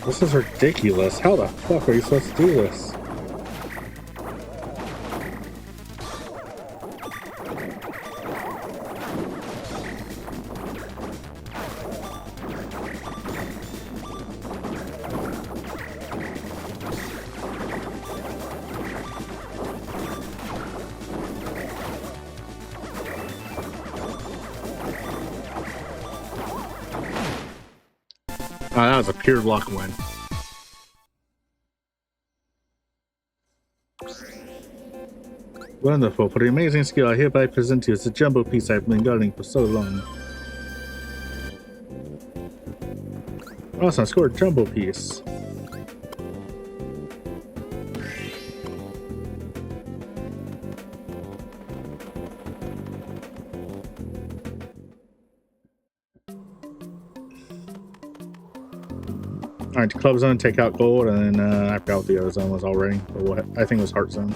This is ridiculous. How the fuck are you supposed to do this? Oh, that was a pure luck win. Wonderful. For the amazing skill I hereby present to you, it's a jumbo piece I've been guarding for so long. Awesome, I scored a jumbo piece. Alright, Club Zone, take out gold, and then I forgot what the other zone was already. But what I think it was Heart Zone.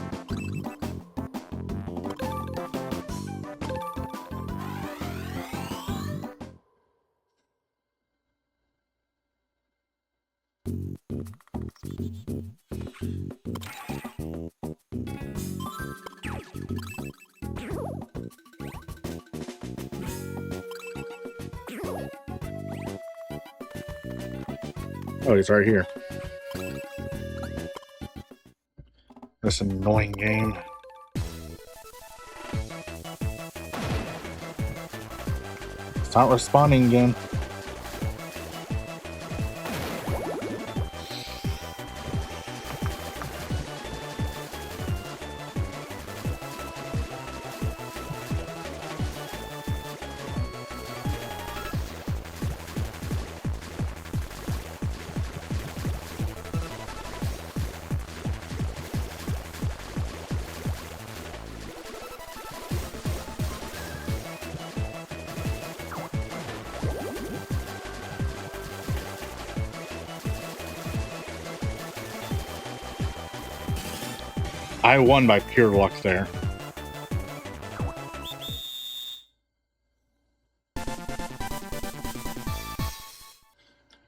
Oh, he's right here. This annoying game. It's not responding again. I won by pure luck there.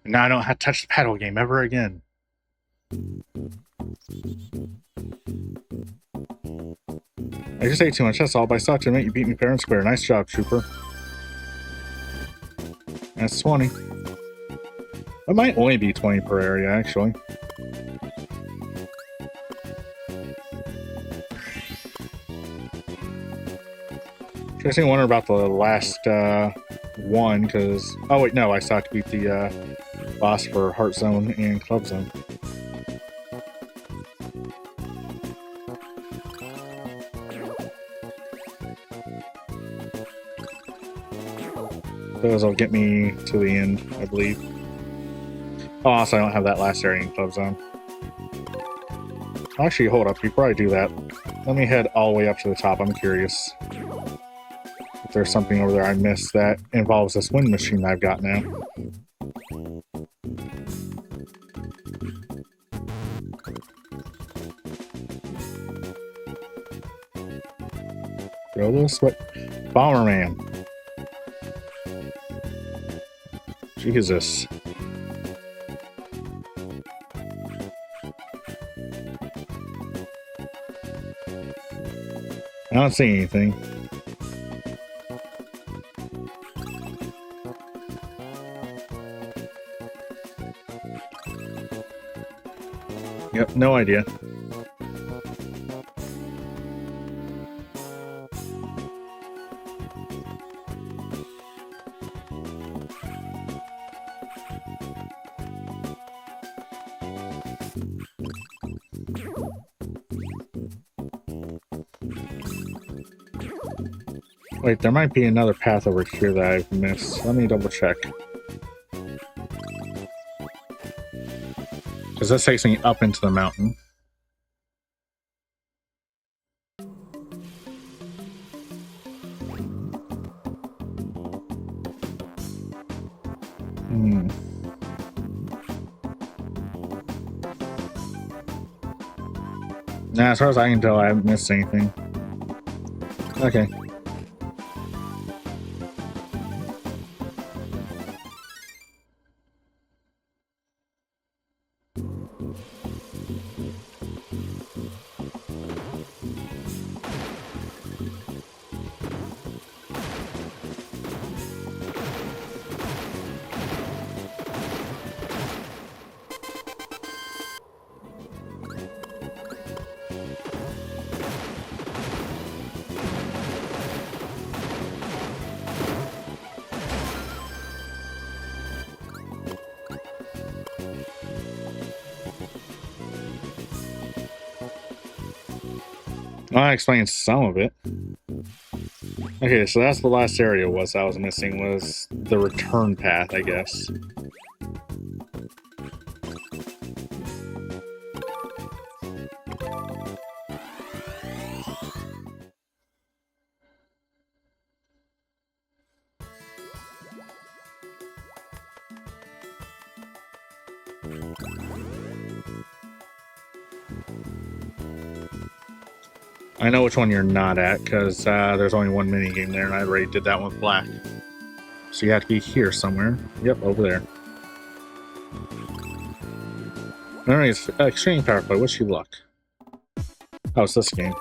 Now I don't have to touch the paddle game ever again. I just ate too much, that's all, but I still have to admit you beat me fair and square. Nice job, Trooper. That's 20. It might only be 20 per area, actually. Just wonder about the last one, because... Oh wait, no, I still have to beat the boss for Heart Zone and Club Zone. Those will get me to the end, I believe. Oh, also I don't have that last area in Club Zone. Actually, hold up, before I do that, let me head all the way up to the top. I'm curious if there's something over there I missed that involves this wind machine I've got now. Throw this, what? Bomberman. Jesus. I don't see anything. Yep, no idea. Wait, there might be another path over here that I've missed. Let me double check. Because this takes me up into the mountain. Nah, as far as I can tell, I haven't missed anything. Okay. Well, I explained some of it. Okay, so that's the last area I was missing, was the return path, I guess. I know which one you're not at, because there's only one mini game there, and I already did that one with black. So you have to be here somewhere. Yep, over there. Alright, extreme power play. What's your luck? Oh, it's this game.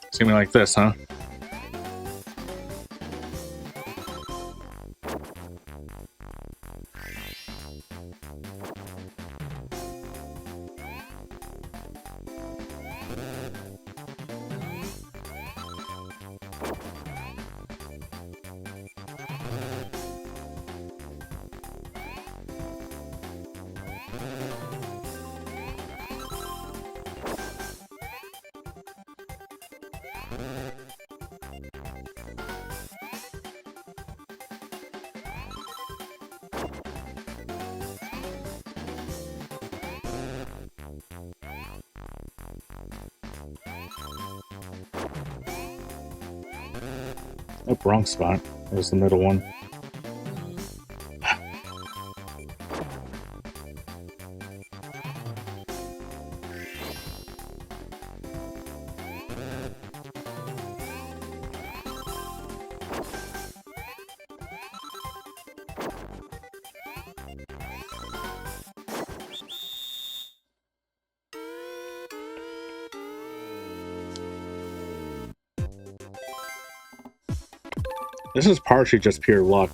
It's gonna be like this, huh? Oh, wrong spot. It was the middle one. This is partially just pure luck.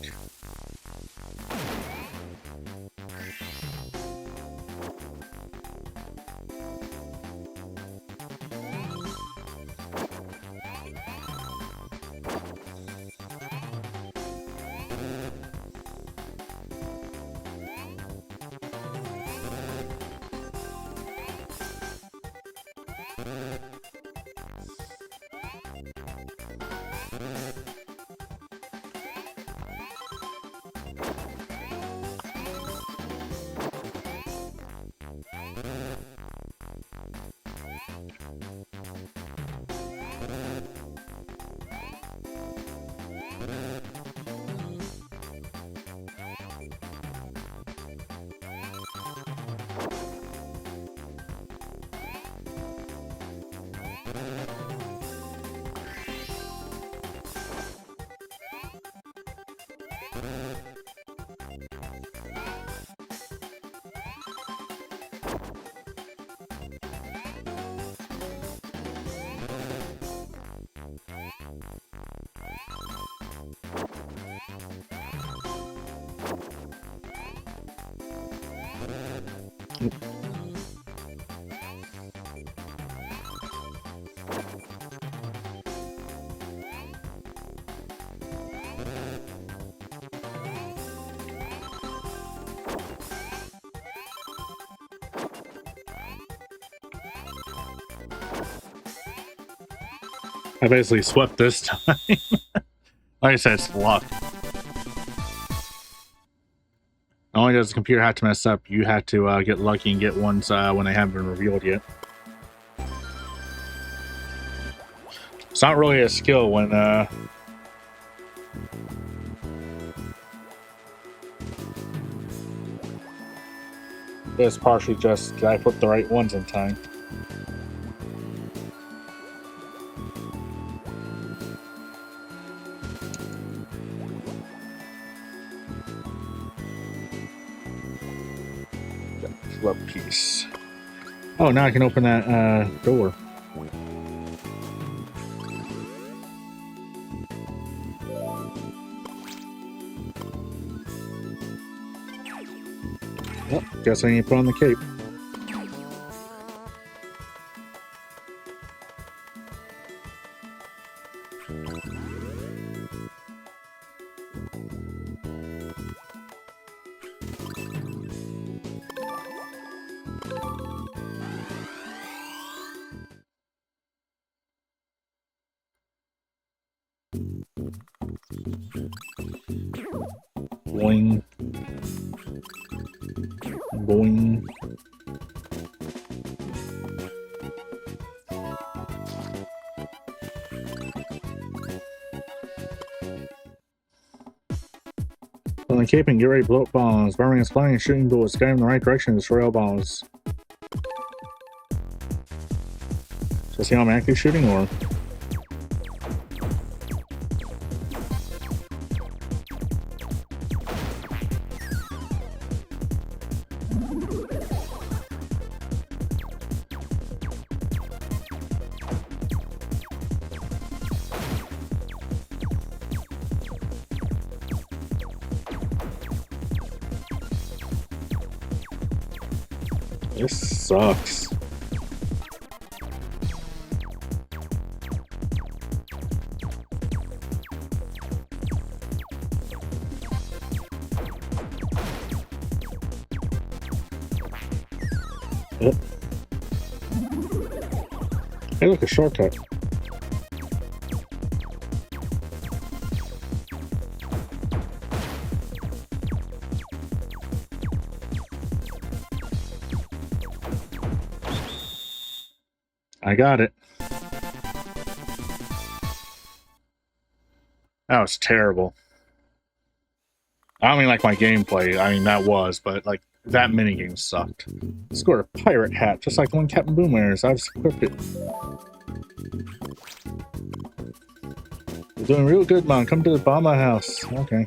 I basically swept this time. Like I said, it's luck. Not only does the computer have to mess up, you have to get lucky and get ones when they haven't been revealed yet. It's not really a skill when it's partially just did I put the right ones in time. Love piece. Oh, now I can open that door. Well, guess I need to put on the cape. Boing. Boing. On the cape and get ready to blow up bombs. Bomberman is flying and shooting bullets, guiding in the right direction to destroy all bombs. So see how I'm actually shooting, or? This sucks. Oh. Hey, look, a shortcut. I got it. That was terrible. I don't mean like my gameplay. I mean, that was, but like that minigame sucked. Scored a pirate hat, just like the one Captain Boom wears. I just equipped it. You're doing real good, man. Come to the bomber house. Okay.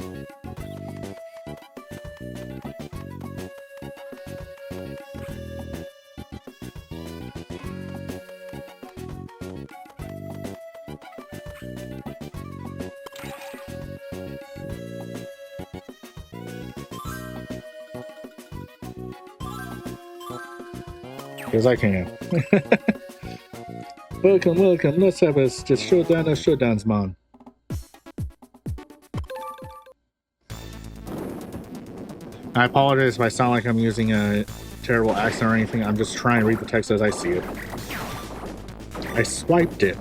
Because I can. Welcome, welcome. Let's have us just showdown of showdowns, man. I apologize if I sound like I'm using a terrible accent or anything. I'm just trying to read the text as I see it. I swiped it.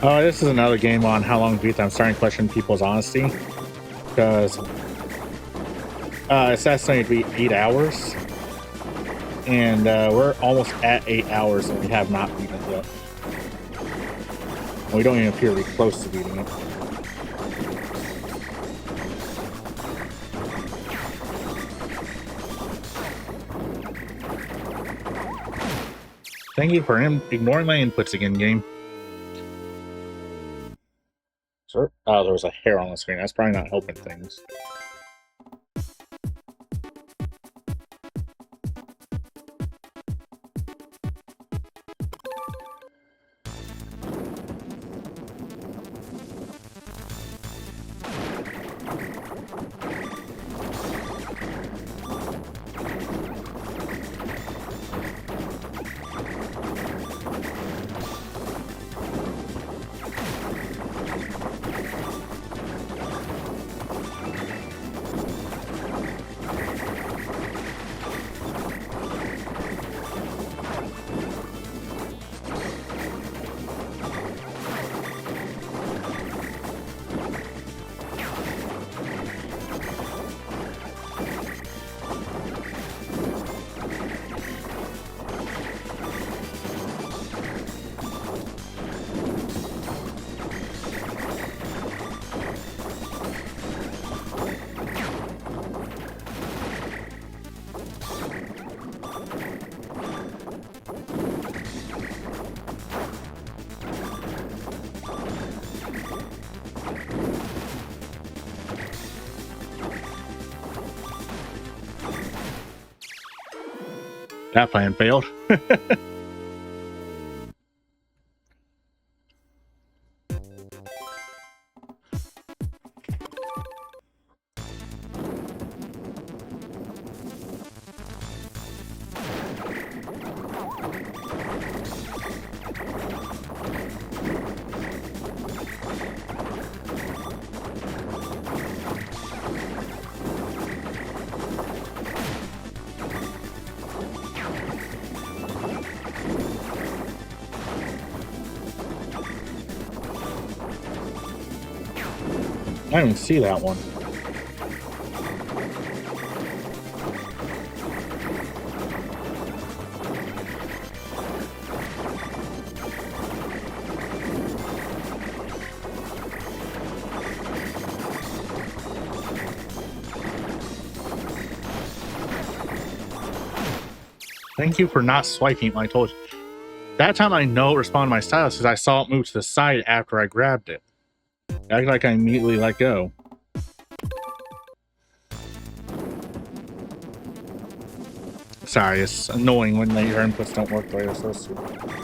Oh, this is another game on how long to beat that. I'm starting to question people's honesty. Because it's estimated to be 8 hours. And we're almost at 8 hours and we have not beaten it yet. We don't even appear to be close to beating it. Thank you for ignoring my inputs again, game. Sir? Oh, there was a hair on the screen. That's probably not helping things. That plan failed. I didn't even see that one. Thank you for not swiping when I told you. That time I know it responded to my stylus because I saw it move to the side after I grabbed it. Act like I immediately let go. Sorry, it's annoying when your inputs don't work the way they're supposed to.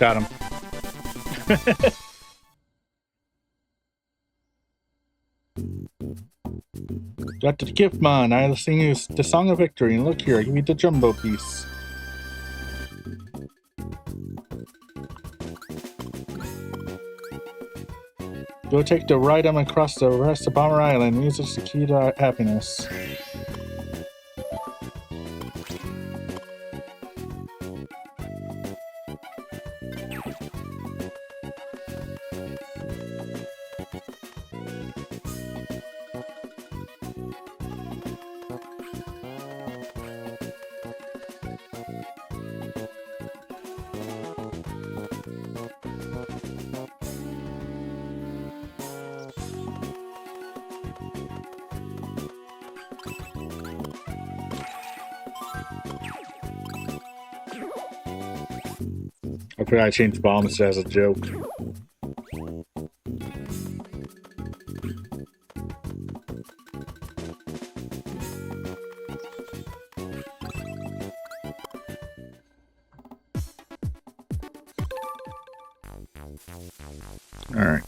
Got him. Got the gift, man. I'll sing you the song of victory. And look here, I give you the jumbo piece. Go take the ride on across the rest of Bomber Island. Music's the key to happiness. I forgot I changed bombs as a joke. All right.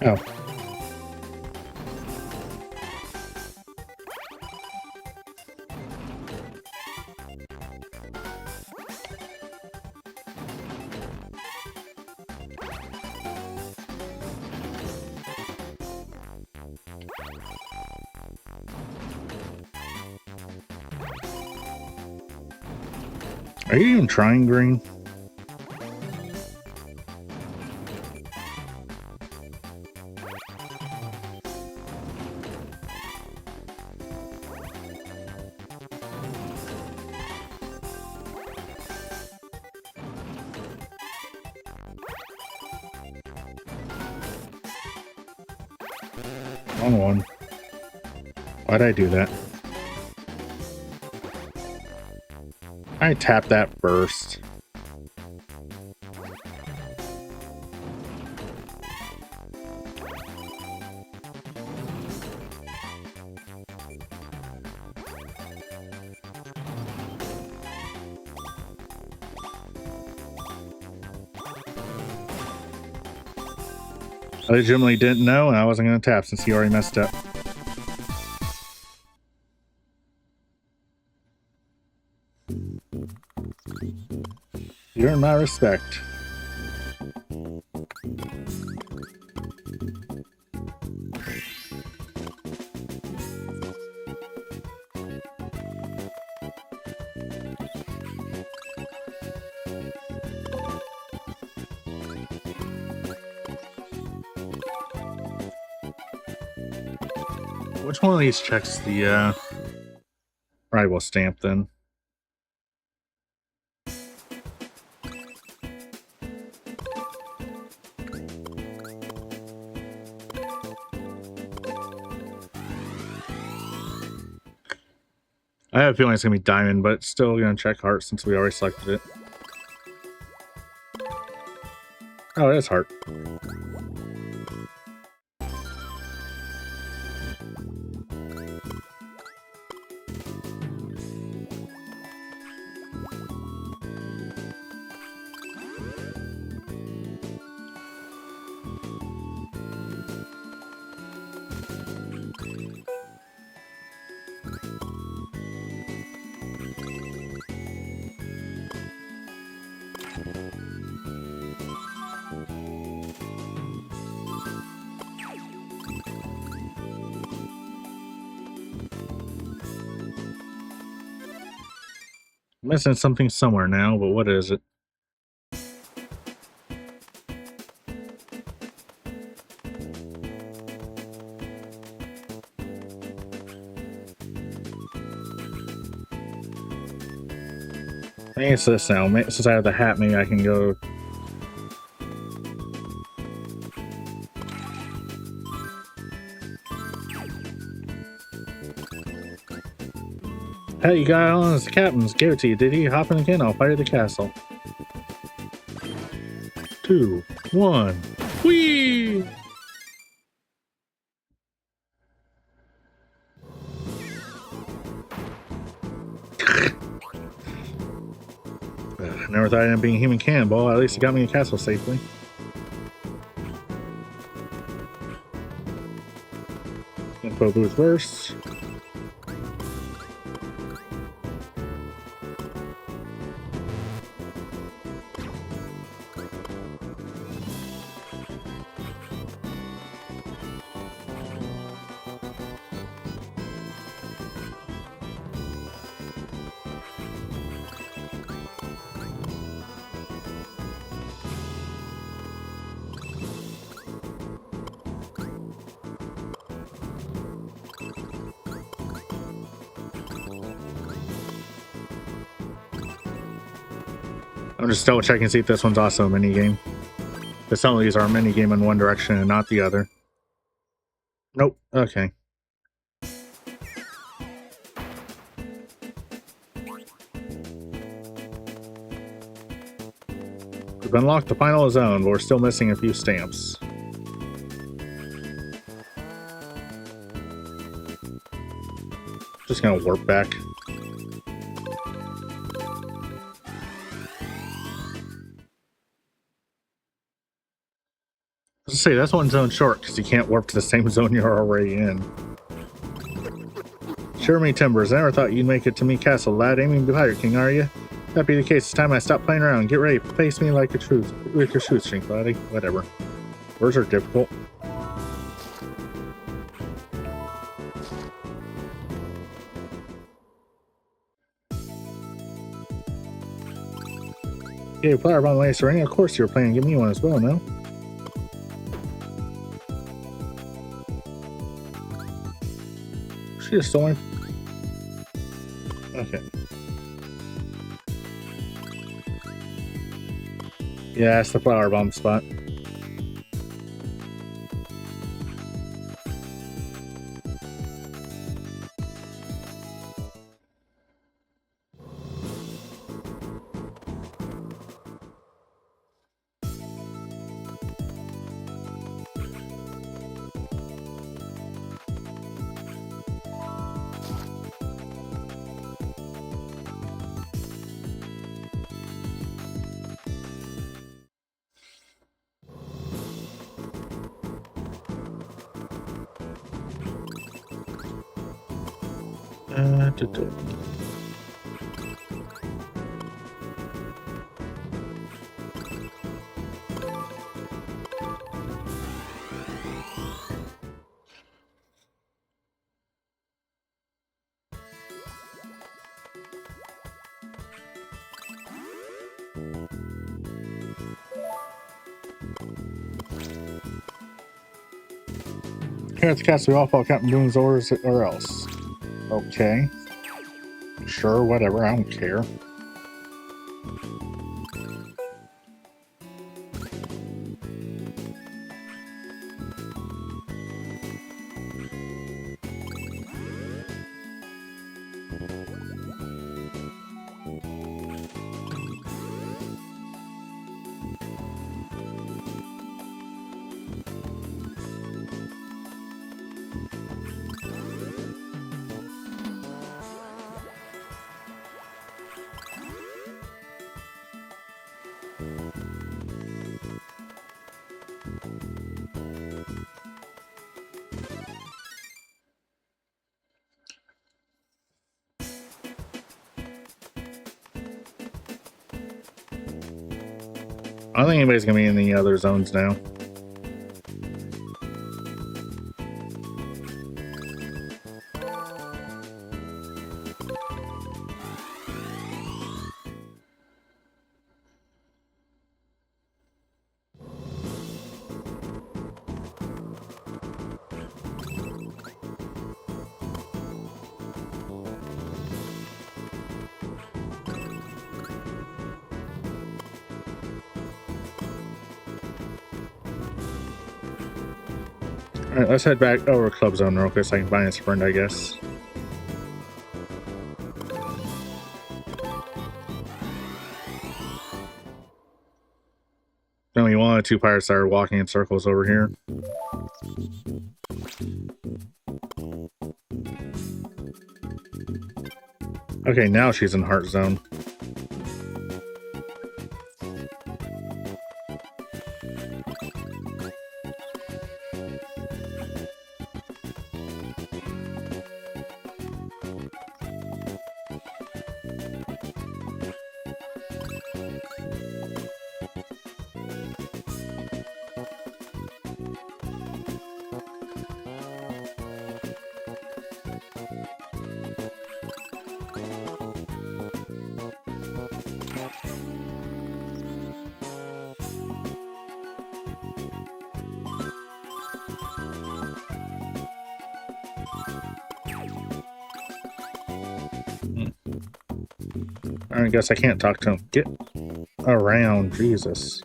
Oh. Are you even trying, Green? Wrong one. Why'd I do that? I tapped that first. I legitimately didn't know, and I wasn't going to tap since he already messed up. You earn my respect. Which one of these checks the rival stamp then? I have a feeling it's gonna be diamond, but still gonna check heart since we already selected it. Oh, it is heart. I'm missing something somewhere now, but what is it? I think it's this now. Since I have the hat, maybe I can go. Hey, you got on as the captain's. Give it to you. Did he hop in again? I'll fire the castle. 2, 1. Whee! Never thought I'd be a human cannonball. At least it got me a castle safely. Info booth first. I'm just double checking to see if this one's also a mini game. Because some of these are a mini game in one direction and not the other. Nope. Okay. We've unlocked the final zone, but we're still missing a few stamps. Just gonna warp back. Let's say that's one zone short because you can't warp to the same zone you're already in. Sure me timbers, I never thought you'd make it to me castle, lad. Aiming to be Pirate King, are you? That be the case, it's time I stop playing around. Get ready, face me like a truth with your shoestring, laddie. Whatever. Words are difficult. Yeah, flower bomb lace ring. Of course you're planning to give me one as well, no? She just stole it. Okay. Yeah, it's the flower bomb spot. Duh, duh. Here at the castle, we all follow Captain Boom's orders or else. Okay. Sure, whatever, I don't care. I don't think anybody's gonna be in any other zones now. Alright, let's head back over Club Zone real quick so I can find a sprint, I guess. Only one of two pirates that are walking in circles over here. Okay, now she's in Heart Zone. I guess I can't talk to him. Get around, Jesus.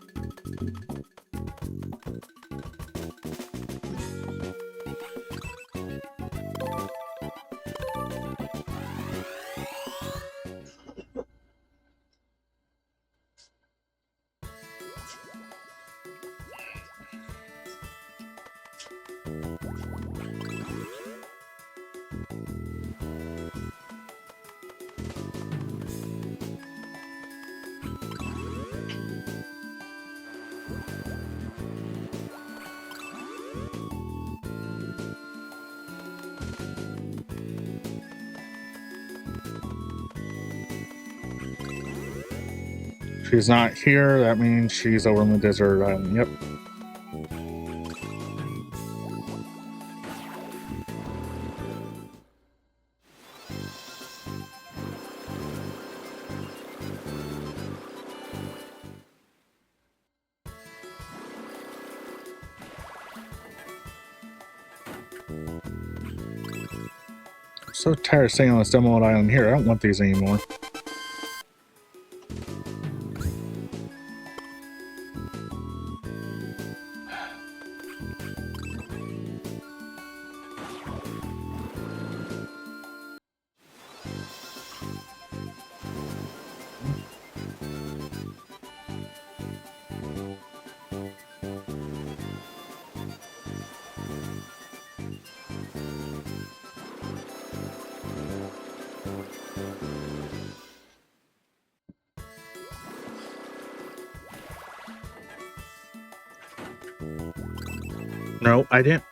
She's not here, that means she's over in the desert island. Yep. so tired of staying on this demo island here. I don't want these anymore. No, I didn't.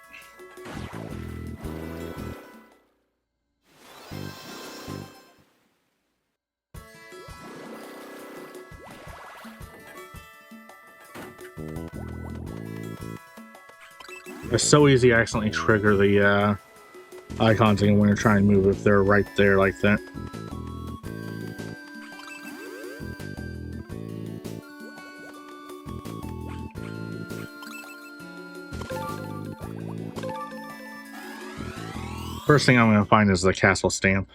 It's so easy to accidentally trigger the icons when you're trying to move if they're right there like that. First thing I'm going to find is the castle stamp.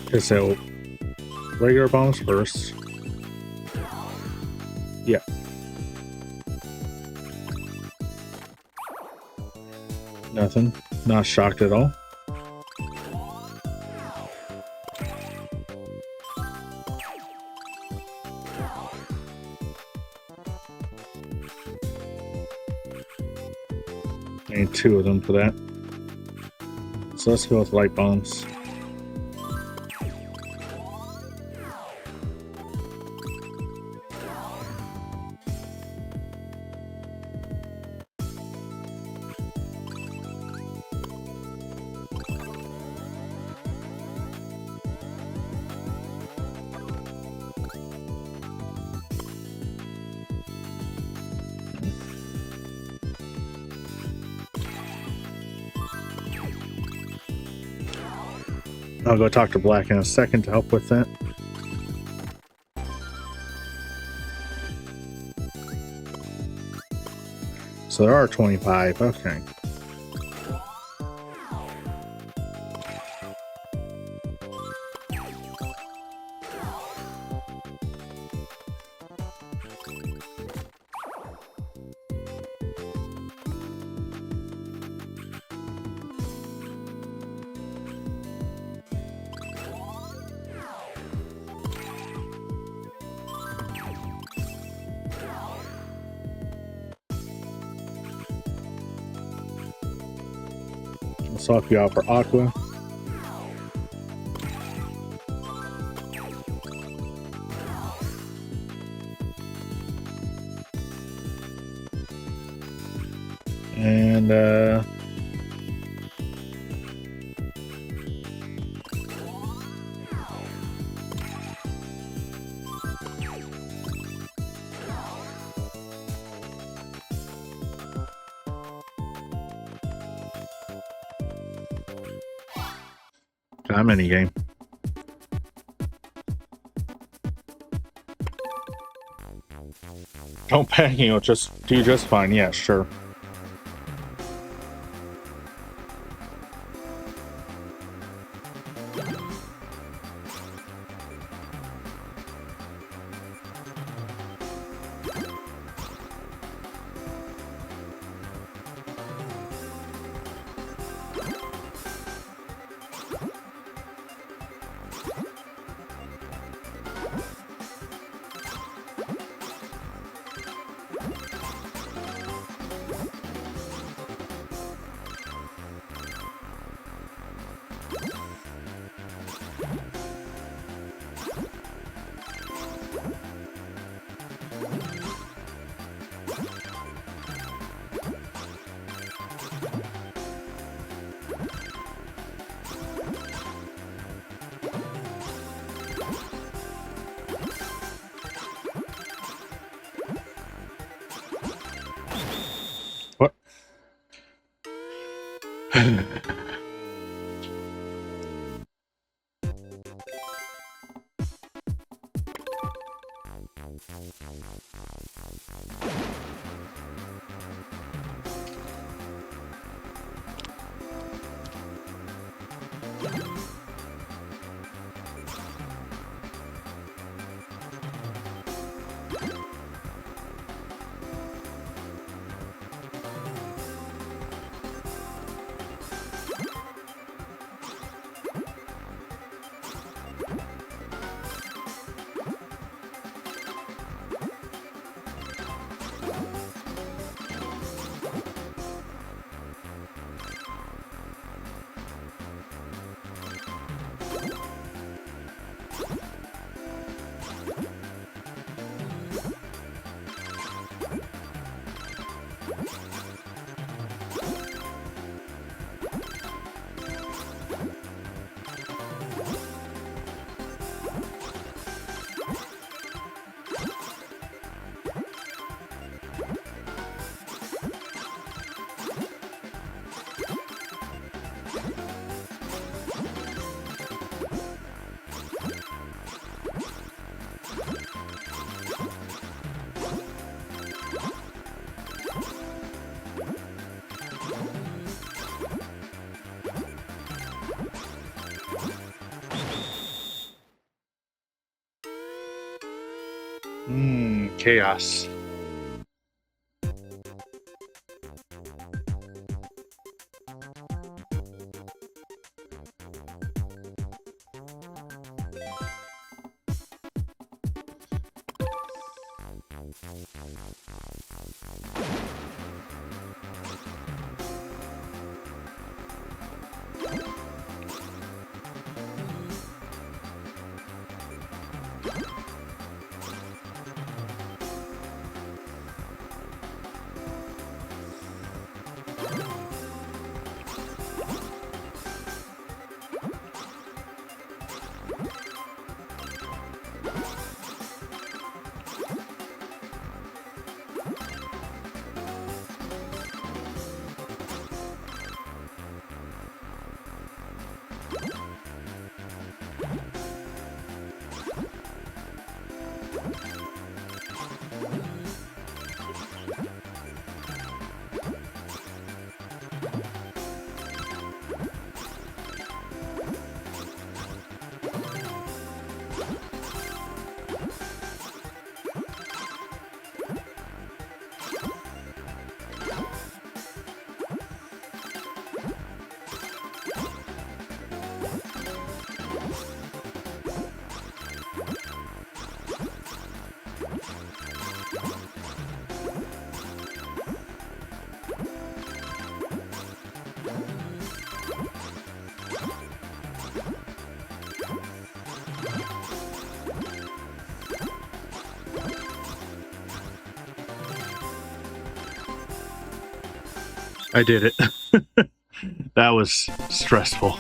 Okay, so regular bombs first. Yeah. Nothing. Not shocked at all. I need 2 of them for that. So let's go with light bombs. I'll go talk to Black in a second to help with that. So there are 25, okay. I'll swap you out for Aqua. And I'm in the game. Don't panic, you'll just do just fine. Yeah, sure. Chaos. I did it. That was stressful.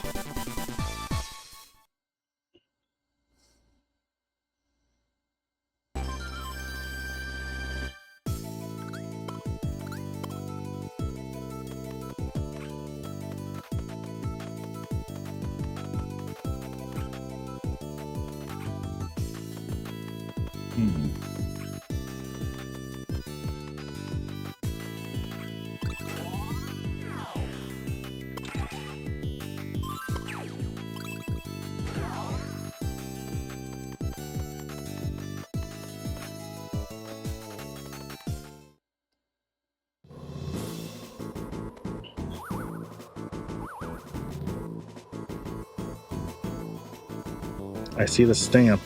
I see the stamp.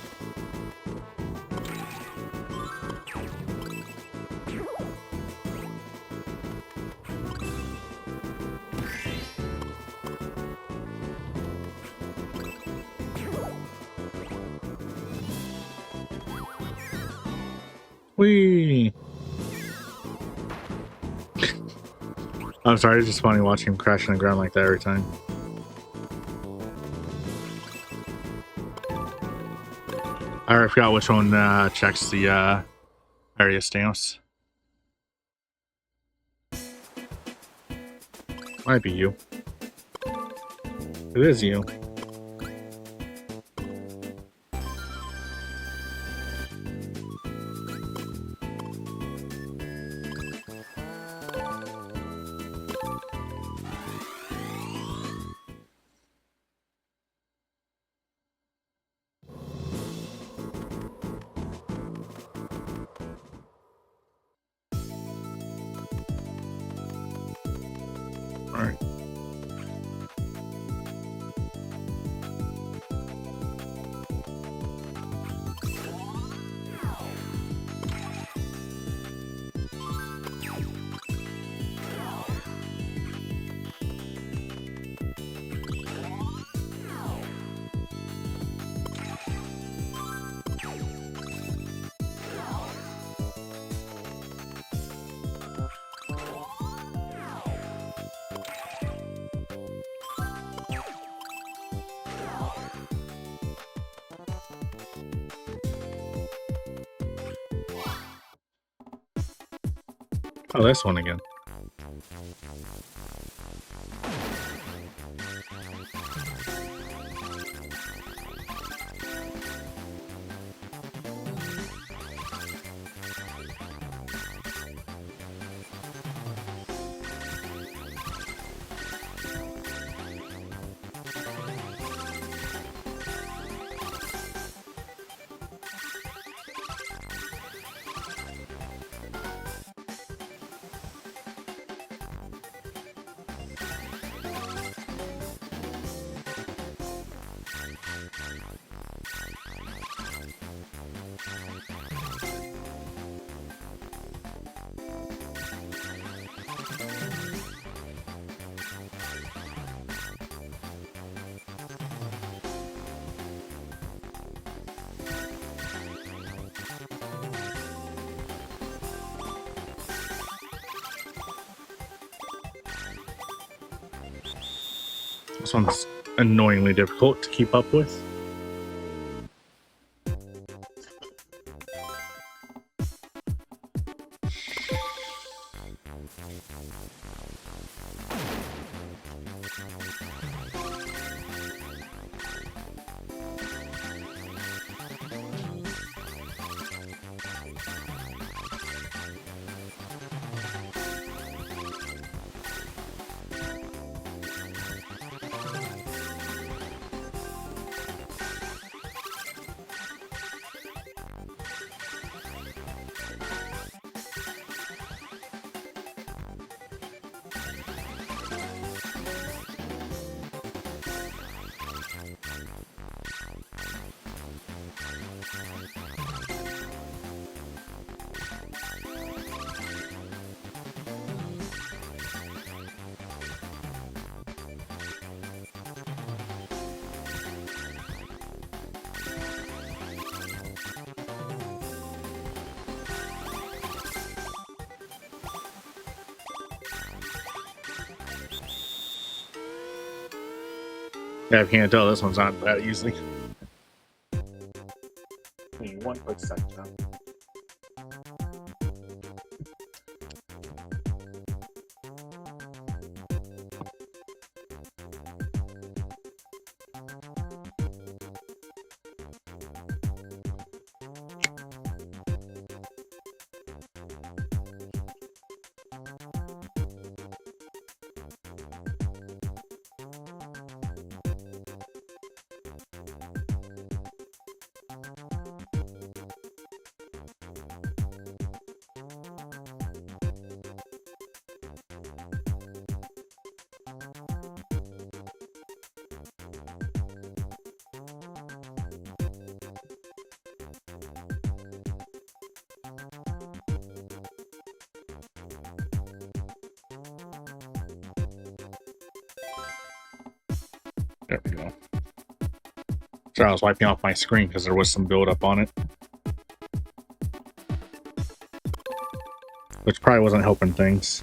Whee! I'm sorry, it's just funny watching him crash on the ground like that every time. I forgot which one checks the area stamps. Might be you. It is you. All right. Oh, this one again. This one's annoyingly difficult to keep up with. Yeah, I can't tell this one's not that easy. One quick second. There we go. So I was wiping off my screen because there was some buildup on it, which probably wasn't helping things.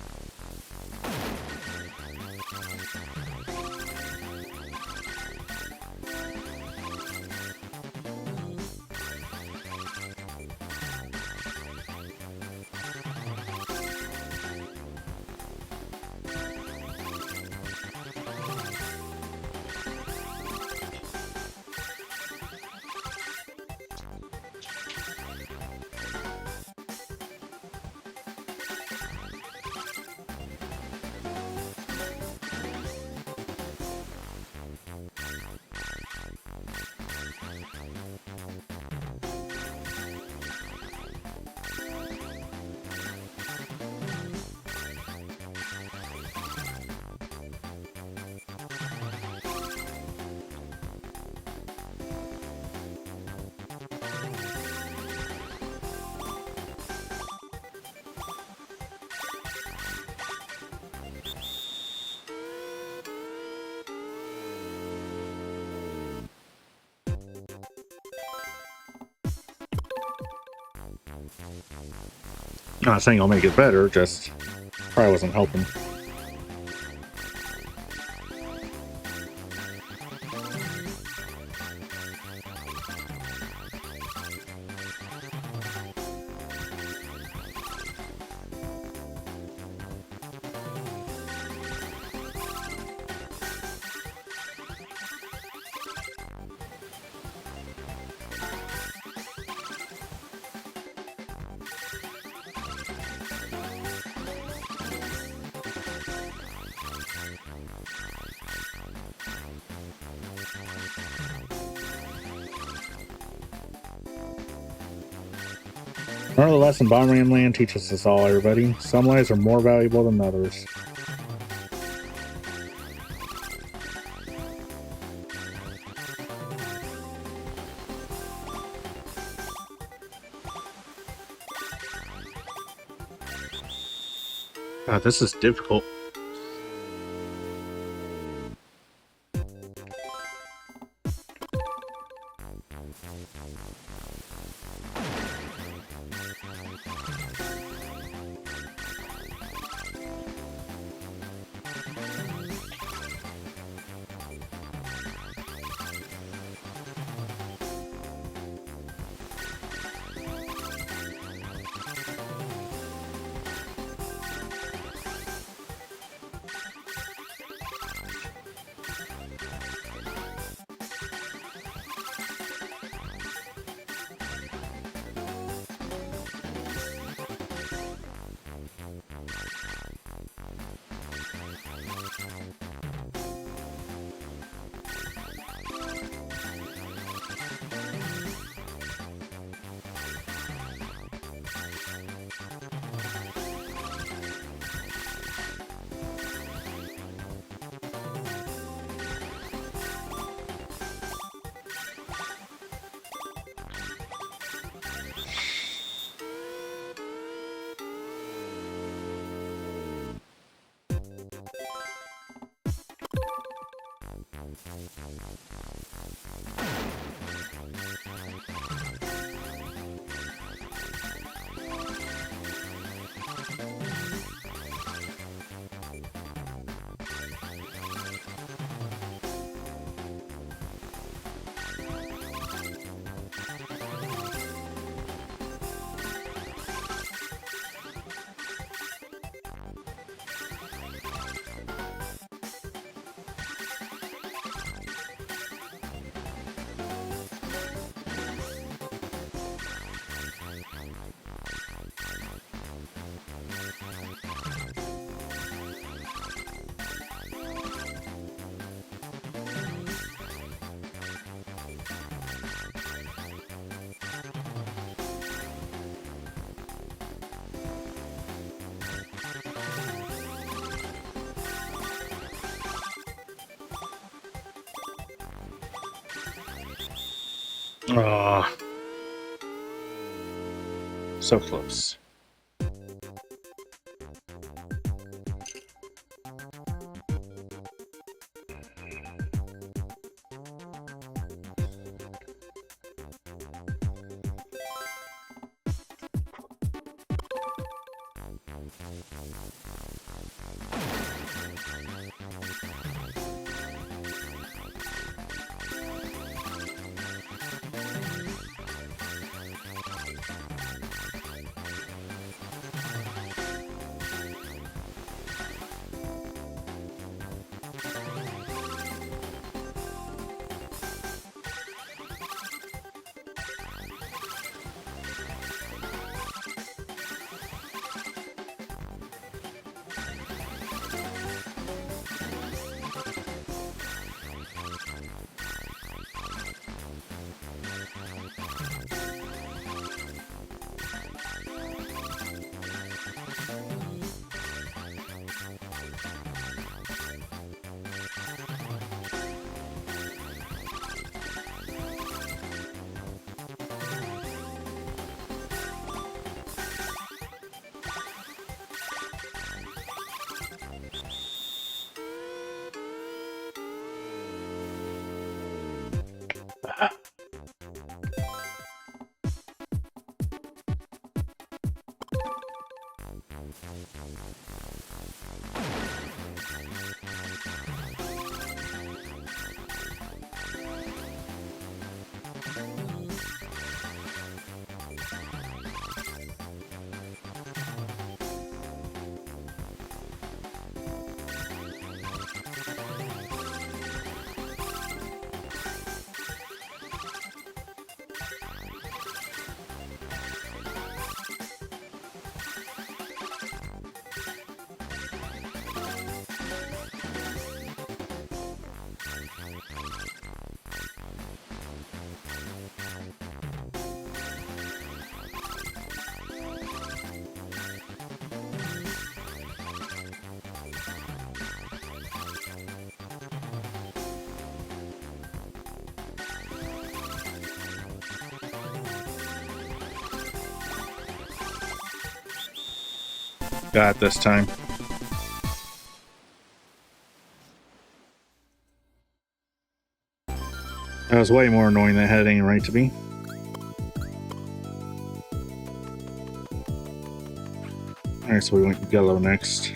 Not saying I'll make it better, just probably wasn't helping. Learn the lesson Bomberman Land teaches us all, everybody. Some lives are more valuable than others. God, this is difficult. Ah, so close. Got it this time. That was way more annoying than it had any right to be. Alright, so we went yellow next.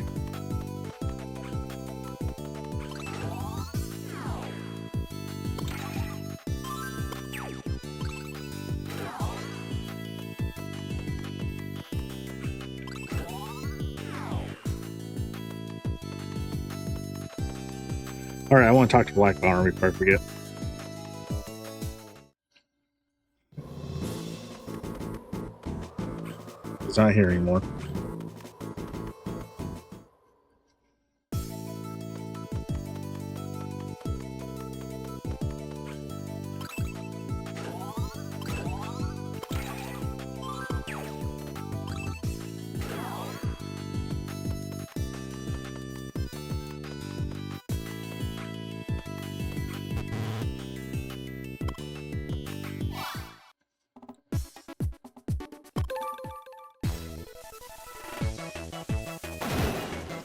Alright, I want to talk to Black Bomber before I forget. He's not here anymore.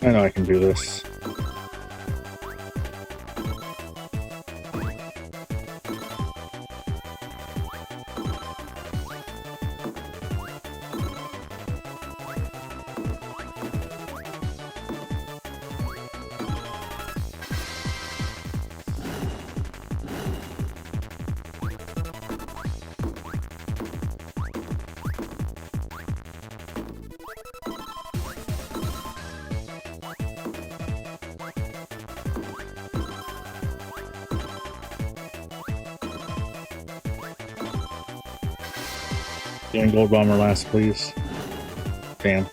I know I can do this. Damn, Gold Bomber last, please. Damn.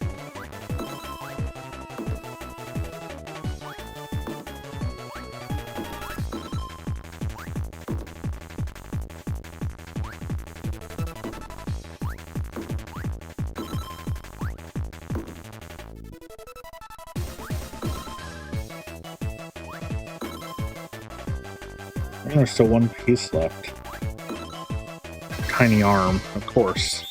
And there's still one piece left. Tiny arm, of course.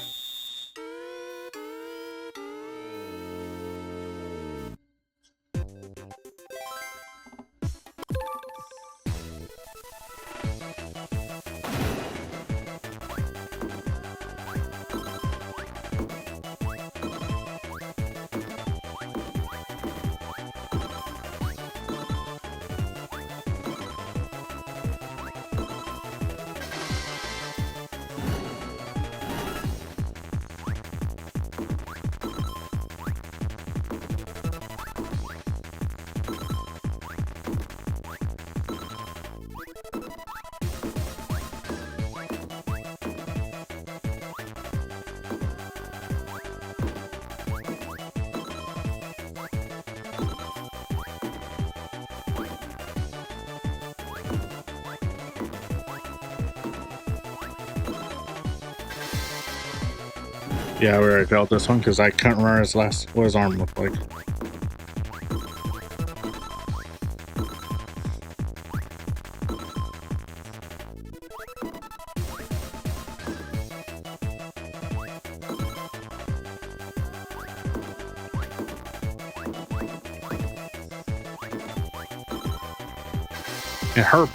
Yeah, we already felt this one because I couldn't remember what his arm looked like. And her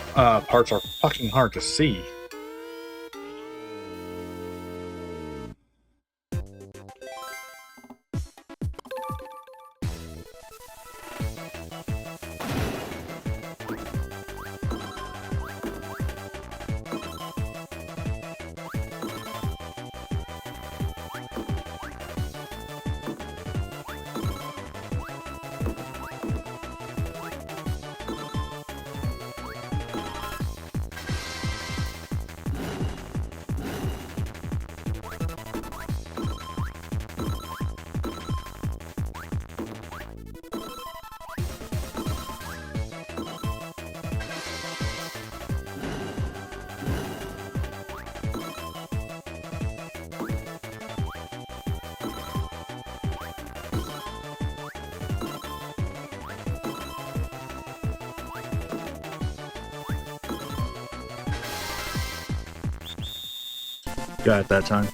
parts are fucking hard to see. Got it that time.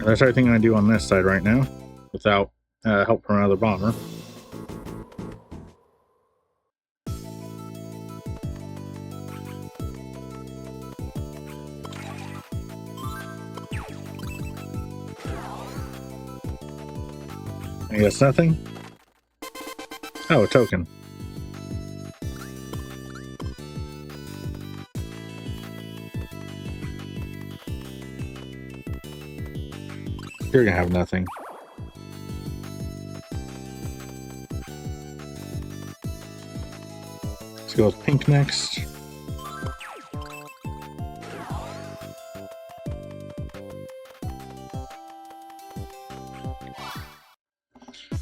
That's everything I do on this side right now, without help from another bomber. I guess nothing. Oh, a token. You're gonna have nothing. Let's go with pink next.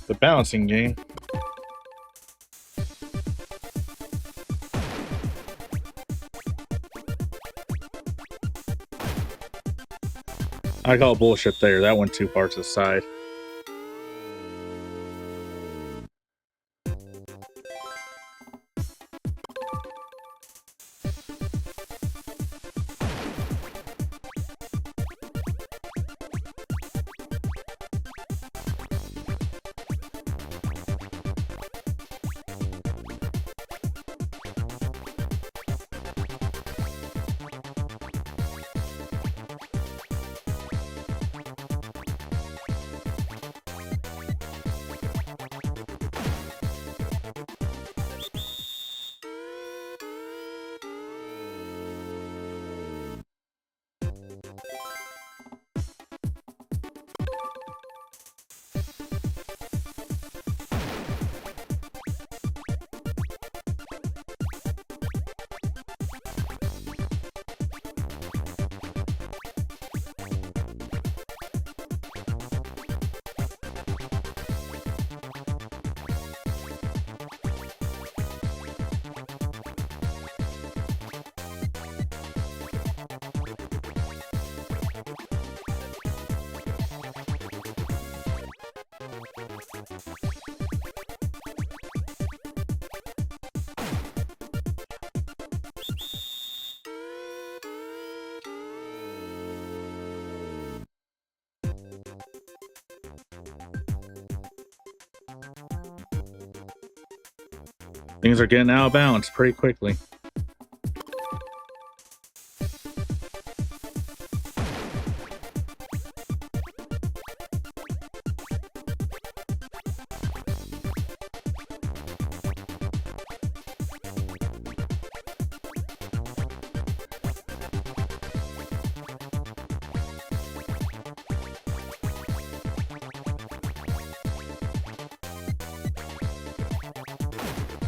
The balancing game. I call bullshit there. That went too far to the side. Things are getting out of balance pretty quickly.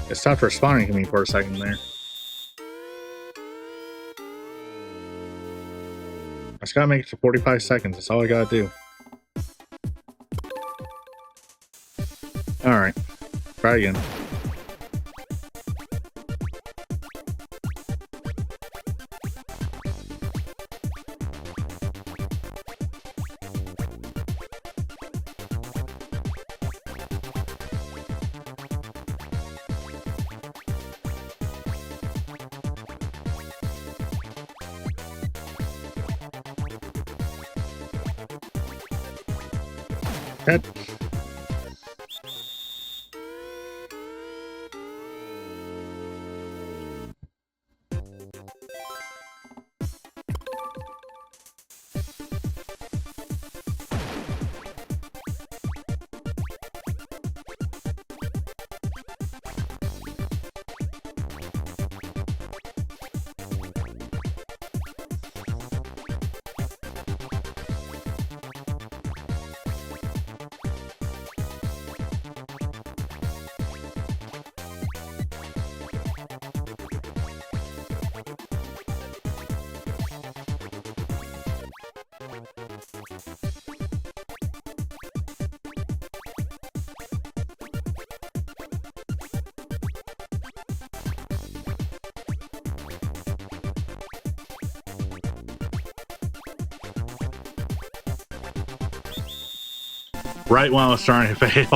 It stopped responding to me for a second there. I just gotta make it to 45 seconds. That's all I gotta do. Alright. Try again. Head. Right when I was starting to fail.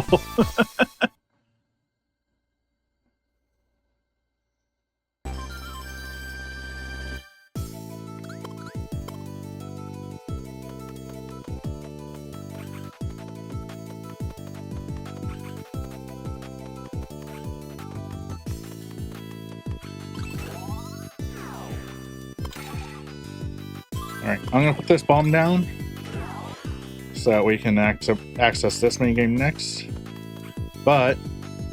Alright, I'm gonna put this bomb down so that we can access this minigame next. But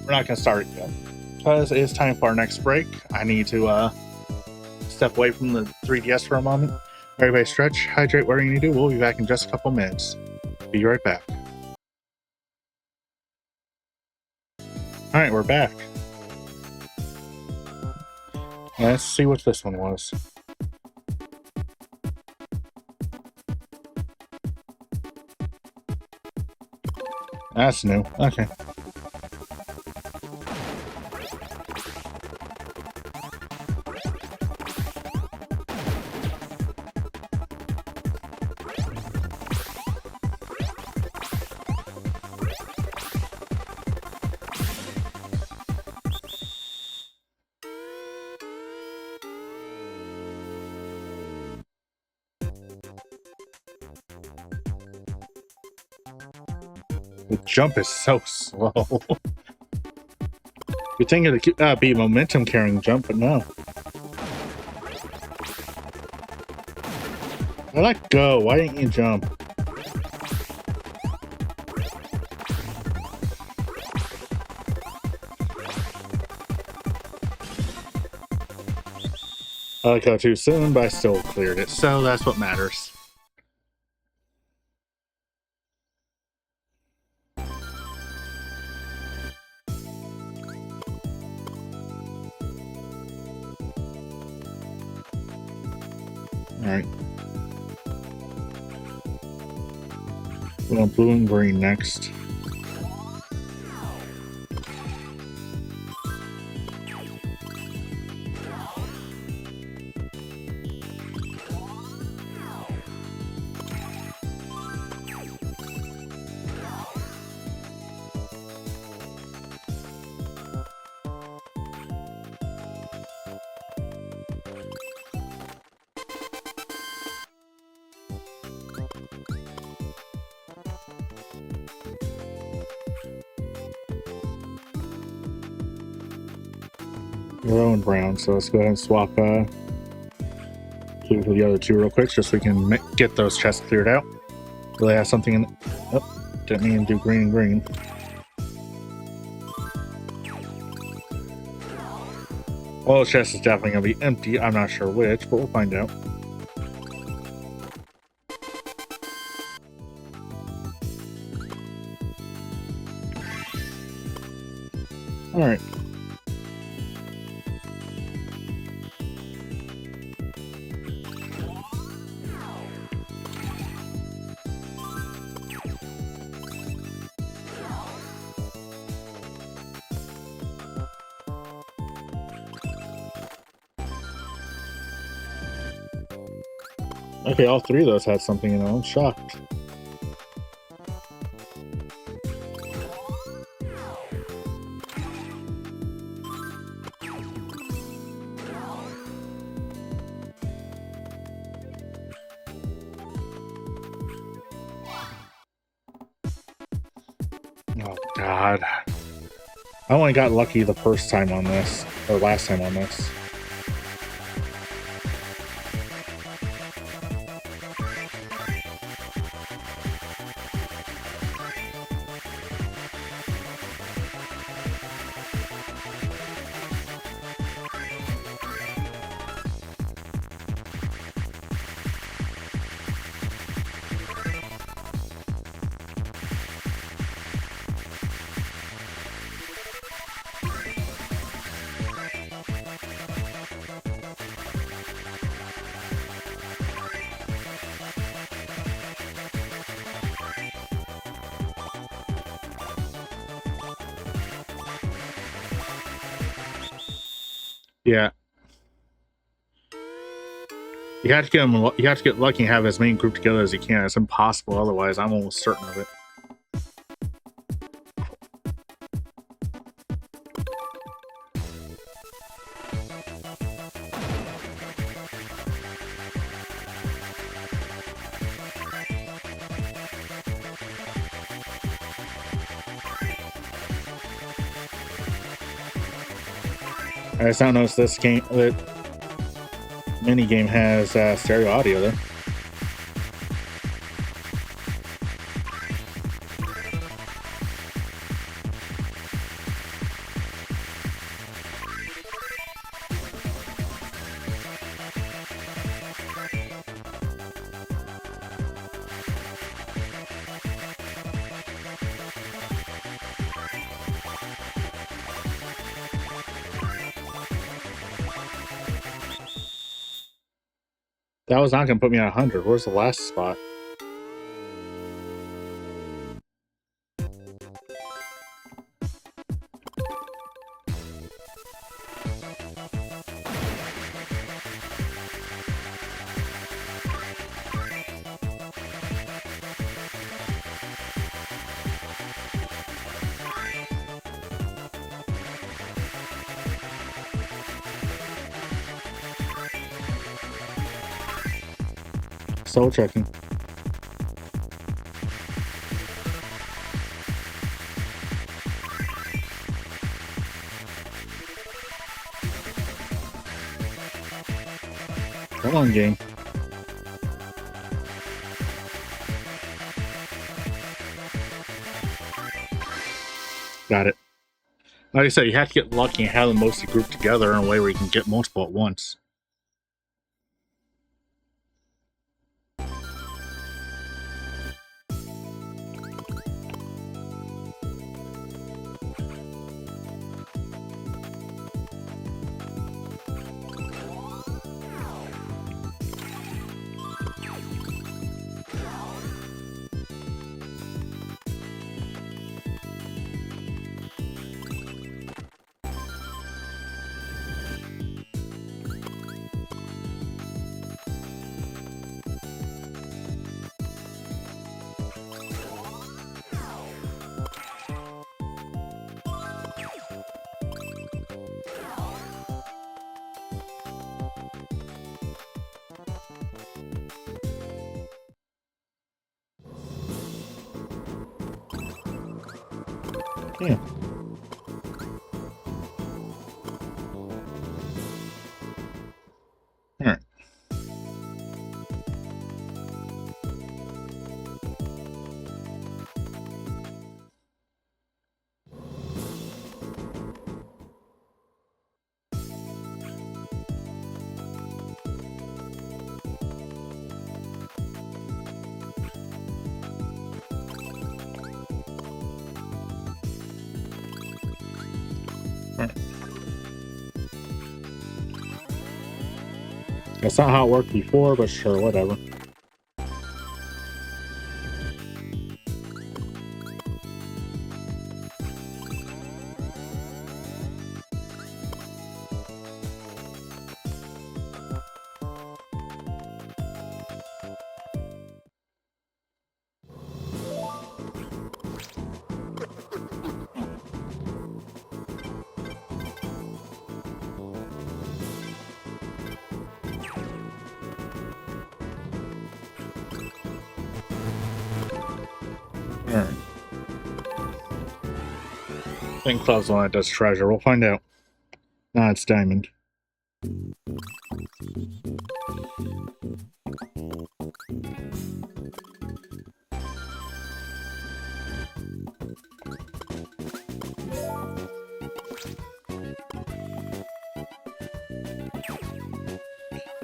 we're not gonna start it yet because it's time for our next break. I need to step away from the 3DS for a moment. Everybody stretch, hydrate, whatever you need to do. We'll be back in just a couple minutes. Be right back. Alright, we're back. Let's see what this one was. That's new. Okay. The jump is so slow. You'd think it'd be a momentum carrying jump, but no. I let go. Why didn't you jump? I let go too soon, but I still cleared it, so that's what matters. Alright. We're on blue and green next. Yellow and brown, so let's go ahead and swap blue for the other two real quick, just so we can get those chests cleared out. Really have something in. Oh, didn't mean to do green and green. Well, the chest is definitely going to be empty. I'm not sure which, but we'll find out. Alright. Okay, all three of those had something in them. I'm shocked. Oh, God. I only got lucky the first time on this, or last time on this. Yeah. You have to get him. You have to get lucky and have as many grouped together as you can. It's impossible otherwise. I'm almost certain of it. I just don't notice this game, that mini game has stereo audio though. That was not going to put me at 100. Where's the last spot? Soul checking. Come on, game. Got it. Like I said, you have to get lucky and have them mostly grouped together in a way where you can get multiple at once. Yeah. All right. That's not how it worked before, but sure, whatever. Alright. I think Cloud's the one that does treasure. We'll find out. Nah, it's diamond.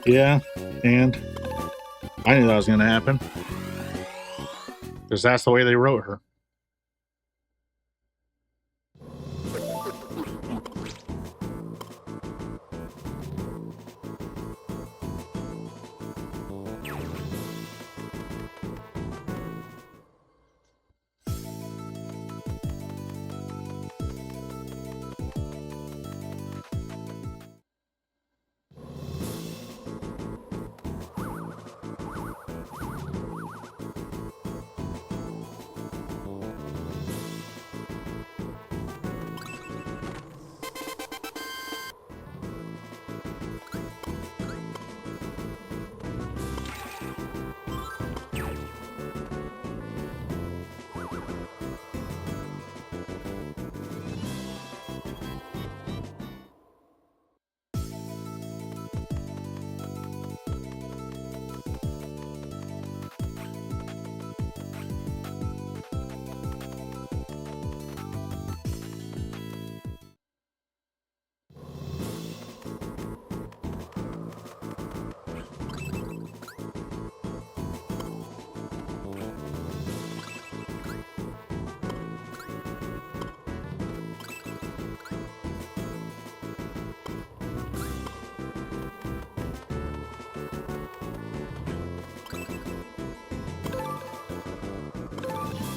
Yeah, and I knew that was going to happen. Because that's the way they wrote her.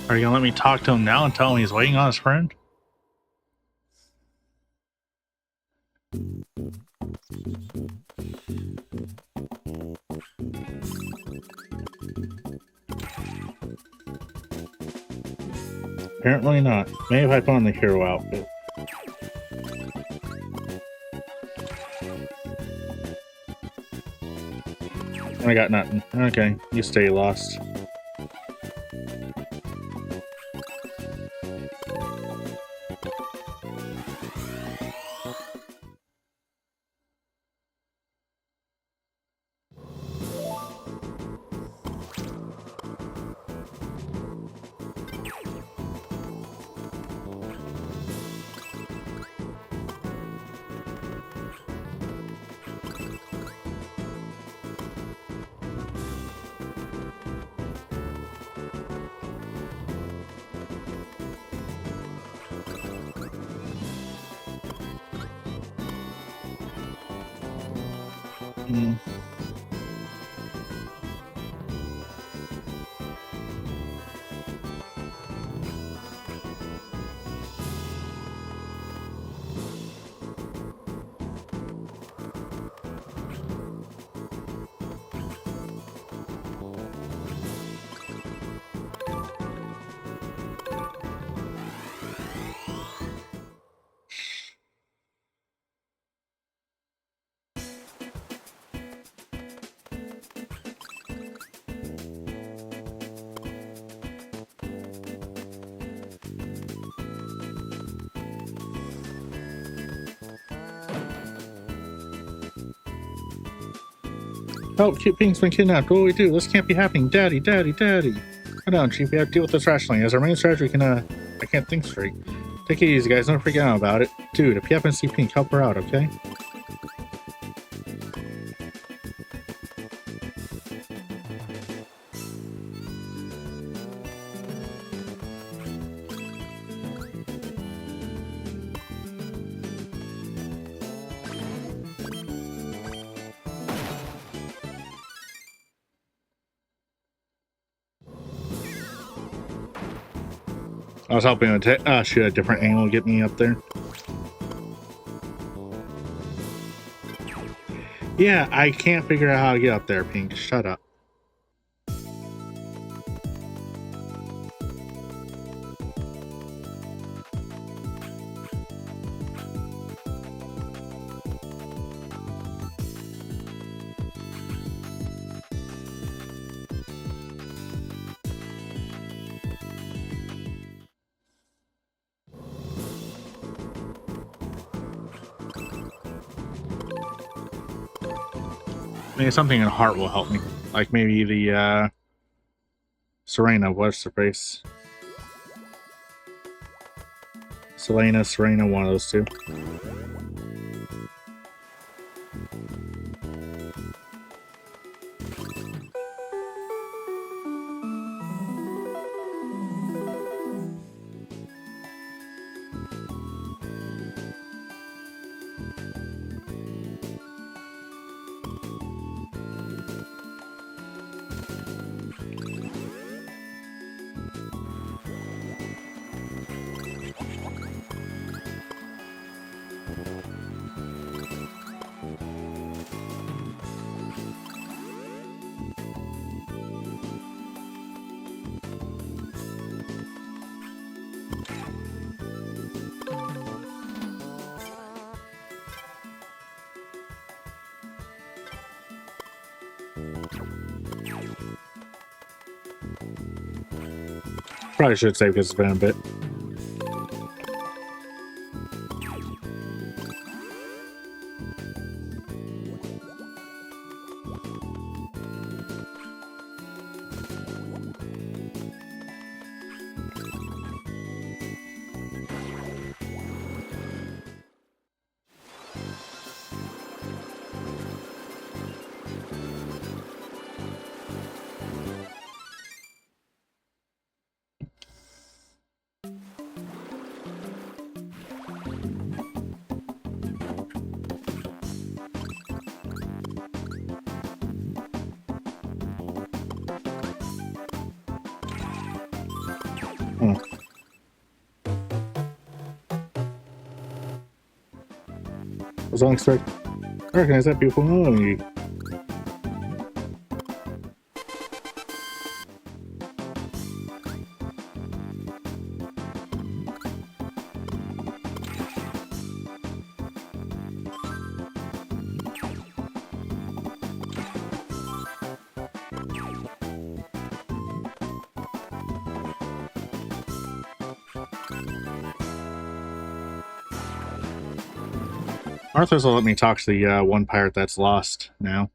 Are you gonna let me talk to him now and tell him he's waiting on his friend? Apparently not. Maybe if I put on the hero outfit. I got nothing. Okay, you stay lost. Mm. Oh, cute Pink's been kidnapped. What do we do? This can't be happening. Daddy, daddy, daddy. Hold on, Chief. We have to deal with this rationally. As our main strategy, we can, I can't think straight. Take it easy, guys. Don't freak out about it. Dude, if you happen to see Pink, help her out, okay? I was hoping to shoot a different angle to get me up there. Yeah, I can't figure out how to get up there, Pink. Shut up. Maybe something in heart will help me. Like maybe the, Serena, what's the face? Serena, one of those two. Probably should save because it's been a bit. As long as I recognize that beautiful melody. Arthur's will let me talk to the one pirate that's lost now.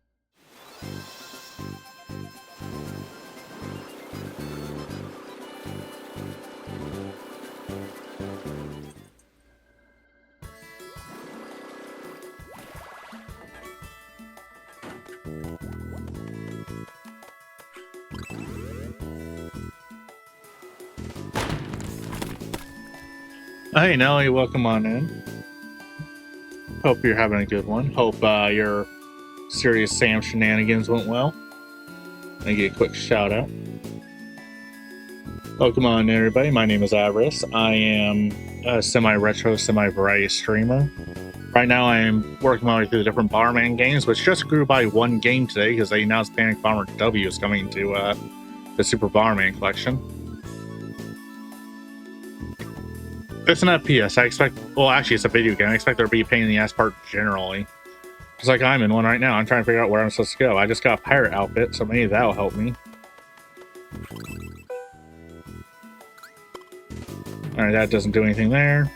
Hey Nelly, welcome on in. Hope you're having a good one. Hope your Serious Sam shenanigans went well. I get a quick shout out. Welcome on in, everybody. My name is Avarice. I am a semi-retro, semi-variety streamer. Right now I am working my way through the different Bomberman games, which just grew by one game today because they announced Panic Bomber W is coming to the Super Bomberman collection. It's an FPS. I expect, well, actually, it's a video game. I expect there to be a pain in the ass part generally. Just like I'm in one right now. I'm trying to figure out where I'm supposed to go. I just got a pirate outfit, so maybe that'll help me. Alright, that doesn't do anything there.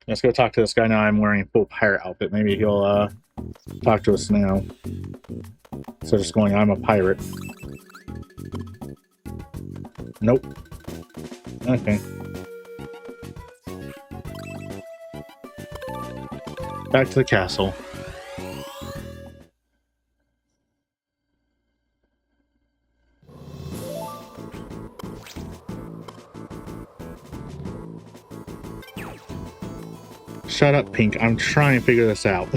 Let's go talk to this guy now. I'm wearing a full pirate outfit. Maybe he'll talk to us now. So just going, I'm a pirate. Nope. Okay. Back to the castle. Shut up, Pink. I'm trying to figure this out.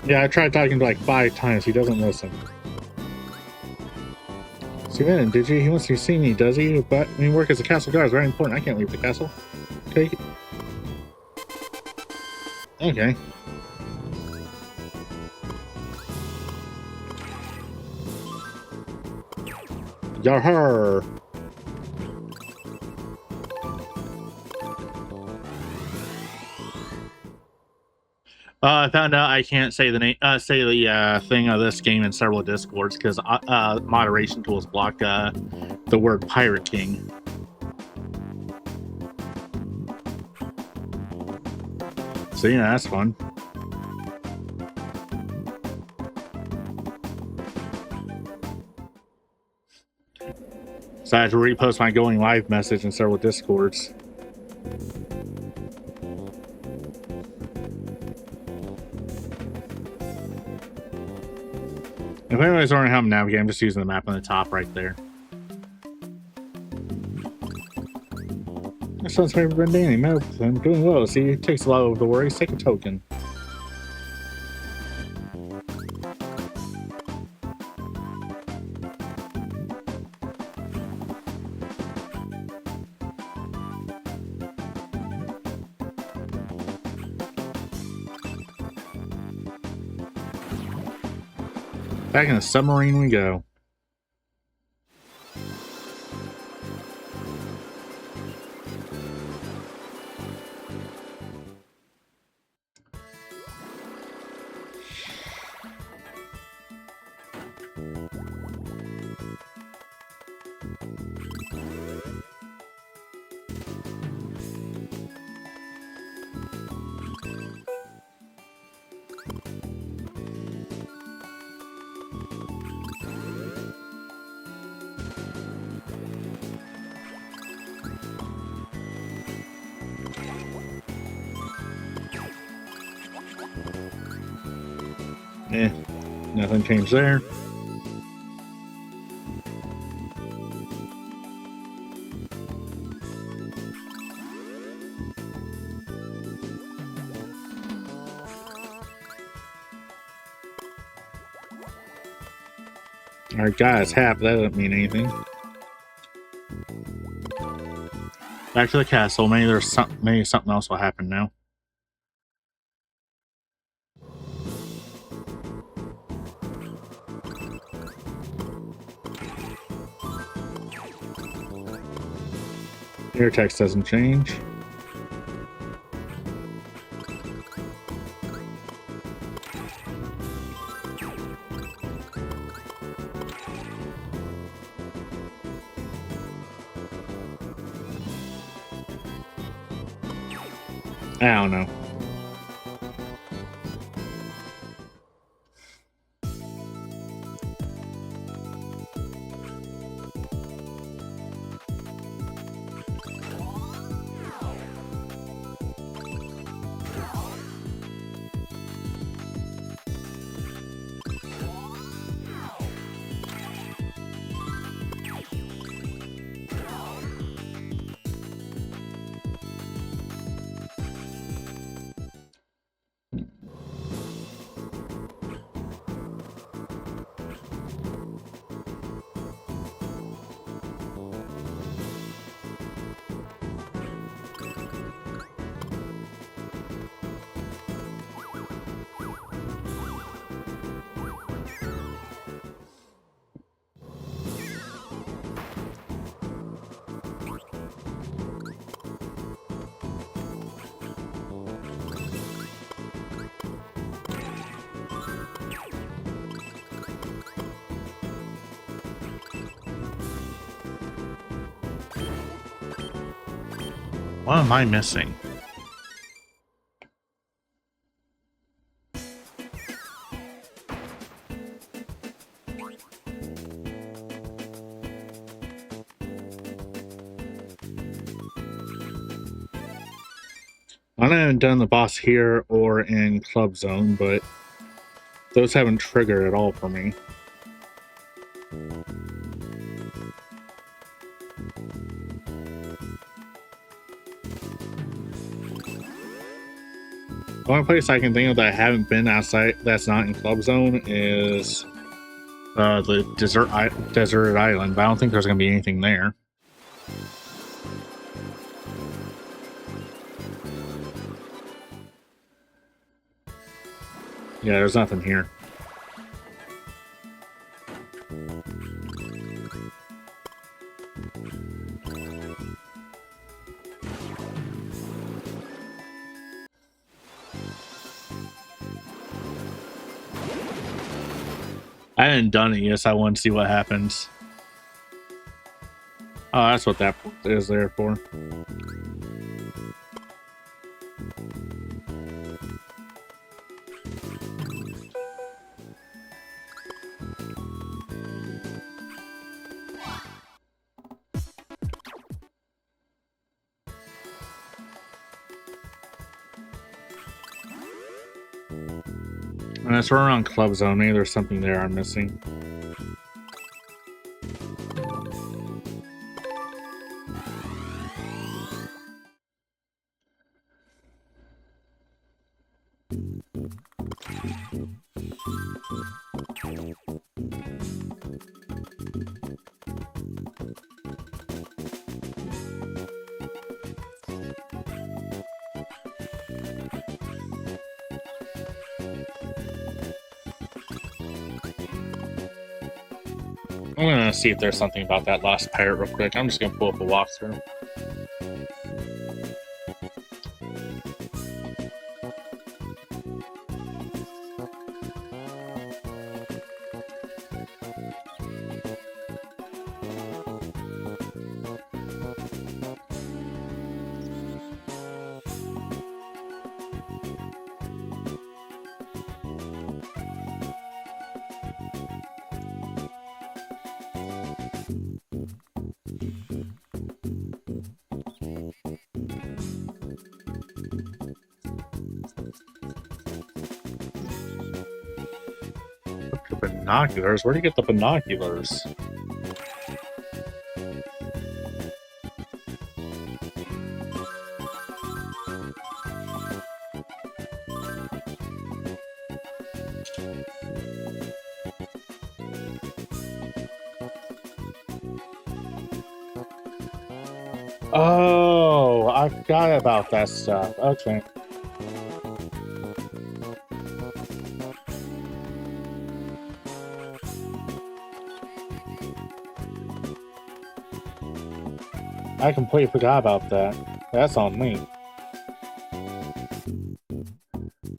Yeah, I tried talking to like 5 times. He doesn't listen. Steven, did you? He wants to see me, does he? But I mean, work as a castle guard is very important. I can't leave the castle. Okay. Okay. Yarhar! I found out I can't say the name, say the thing of this game in several discords because moderation tools block the word Pirate King. So yeah, that's fun. So I had to repost my going live message in several discords. If anybody's wondering how I'm navigating, I'm just using the map on the top right there. That sounds favorite than Danny. I'm doing well. See, it takes a lot of the worries. Take a token. Back in the submarine we go. Nothing changed there. Our guy's half, that doesn't mean anything. Back to the castle. Maybe something else will happen now. Your text doesn't change. I don't know. What am I missing? I haven't done the boss here or in Club Zone, but those haven't triggered at all for me. The only place I can think of that I haven't been outside that's not in Club Zone is the desert island, but I don't think there's going to be anything there. Yeah, there's nothing here. I hadn't done it yet, so I want to see what happens. Oh, that's what that is there for. Unless we're around Club Zone, maybe there's something there I'm missing. I'm gonna see if there's something about that lost pirate real quick. I'm just gonna pull up a walkthrough. Binoculars? Where do you get the binoculars? Oh, I forgot about that stuff. Okay. I completely forgot about that. That's on me.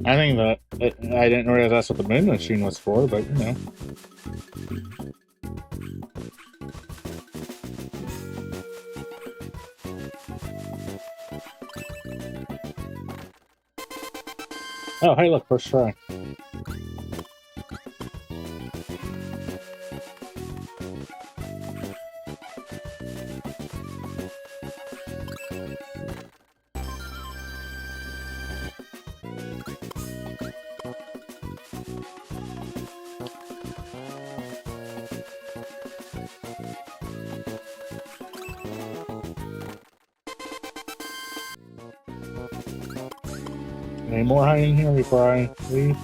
I think that I didn't realize that's what the moon machine was for, but you know. Oh, hey, look, first try. Any more hiding here before I leave?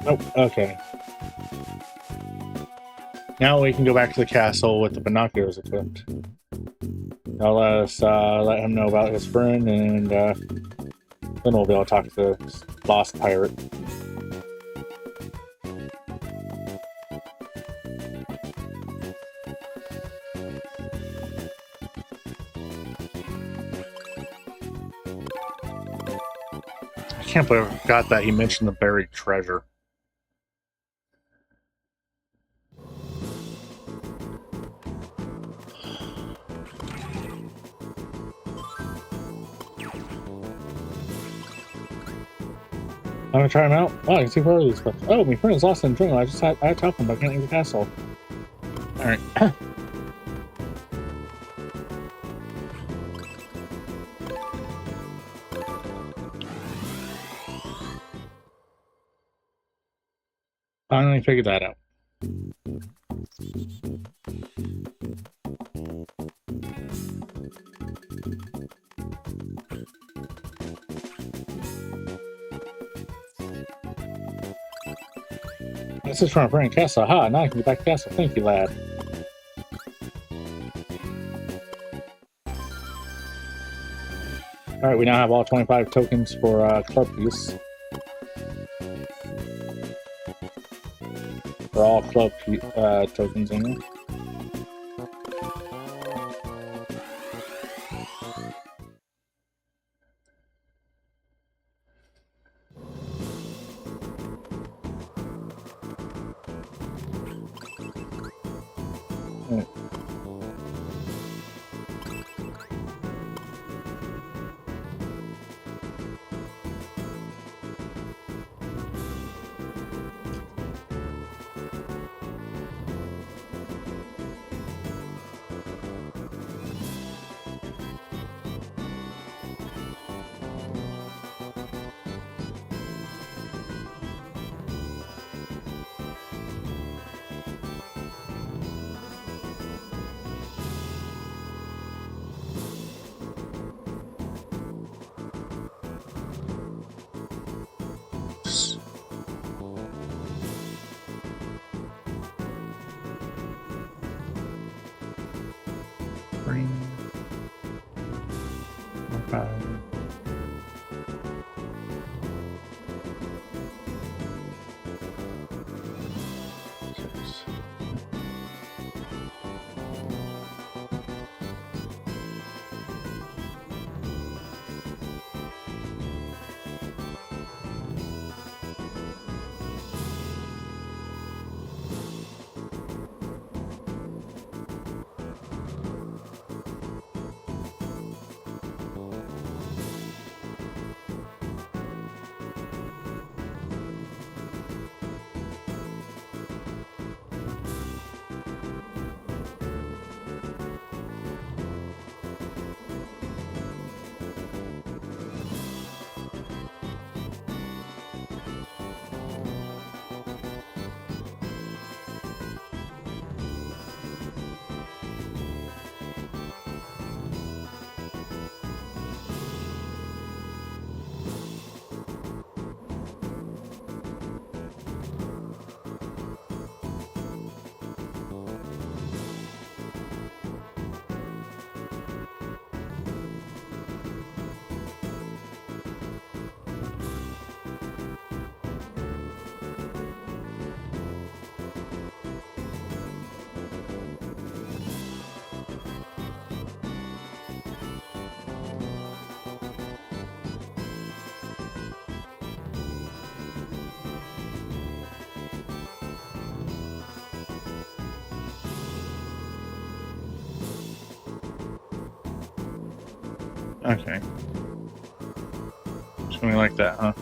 Nope, okay. Now we can go back to the castle with the binoculars equipped. I'll let him know about his friend, and then we'll be able to talk to the lost pirate. I can't believe I forgot that he mentioned the buried treasure. I'm gonna try him out. Oh, I can see where these stuff. Oh, my friend is lost in the jungle. I had to help him, but I can't leave the castle. Alright. Finally figured that out. This is from a friend castle. Aha, now I can get back to castle. Thank you, lad. Alright, we now have all 25 tokens for club piece. For all club tokens in here. Okay. Something like that, huh?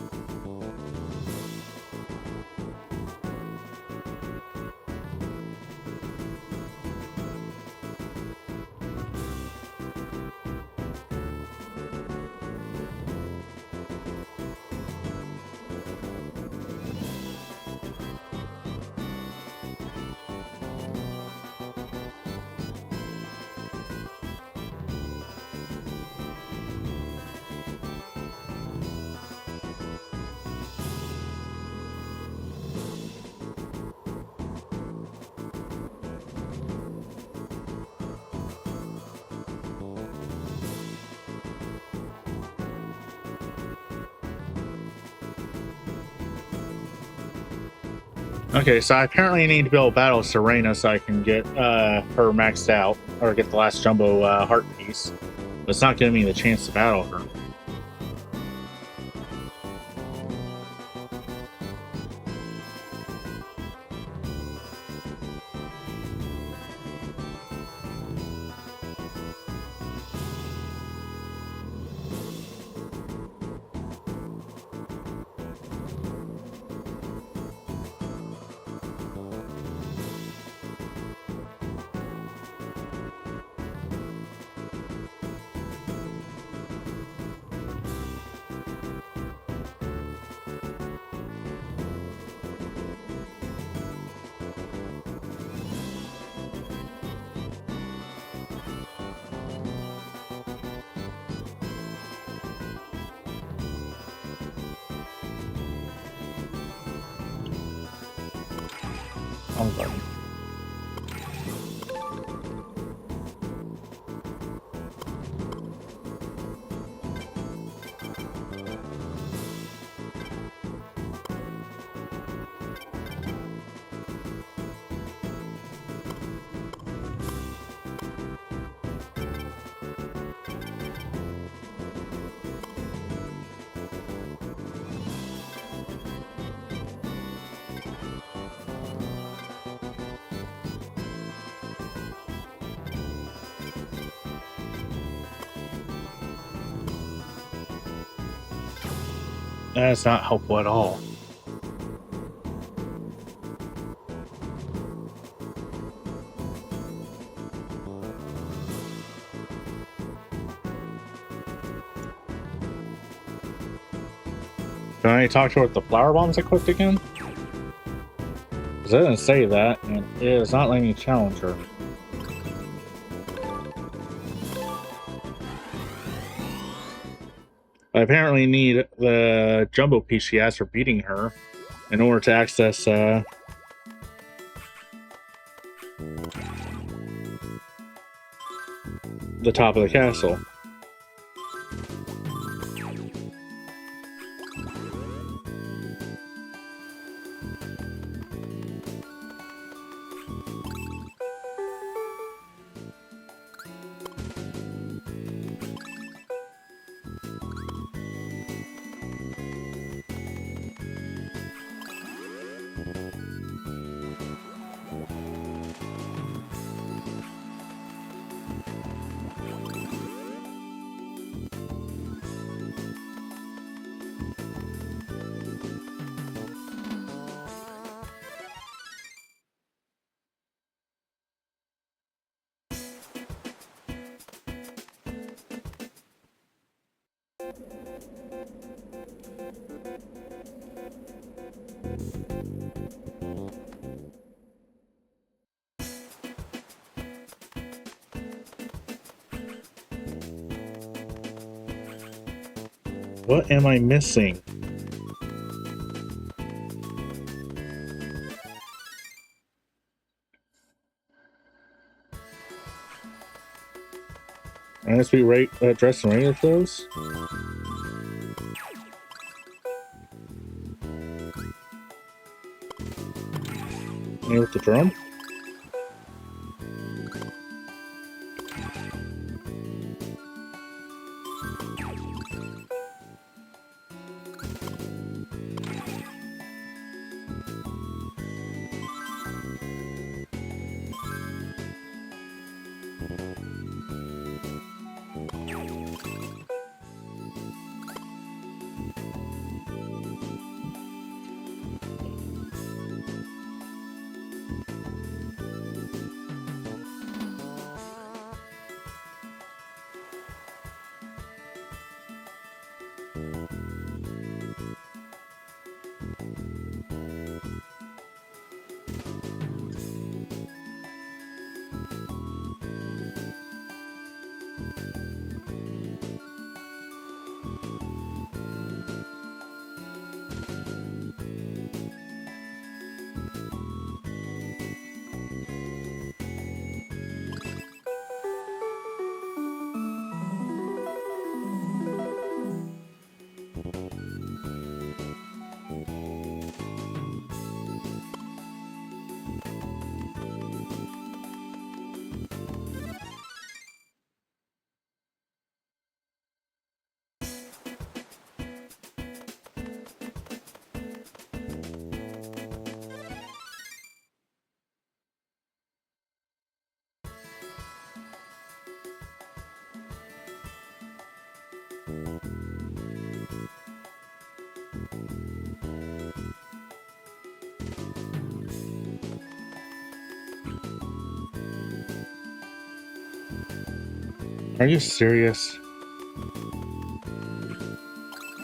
Okay, so I apparently need to be able to battle Serena so I can get her maxed out, or get the last jumbo heart piece. But it's not giving me the chance to battle her. I'm learning. That's not helpful at all. Can I talk to her with the flower bombs equipped again? Because I didn't say that, and it is not letting me challenge her. I apparently need the jumbo piece she has for beating her in order to access the top of the castle. What am I missing? I guess we dressed in regular clothes. Me with the drum. Are you serious?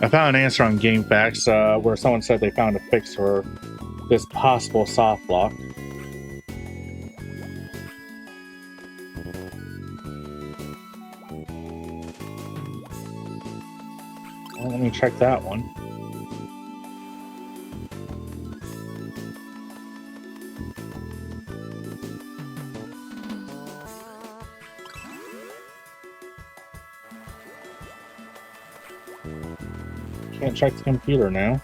I found an answer on GameFAQs where someone said they found a fix for this possible soft lock. Well, let me check that one. Can't check the computer now.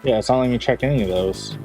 Yeah, it's not letting me check any of those.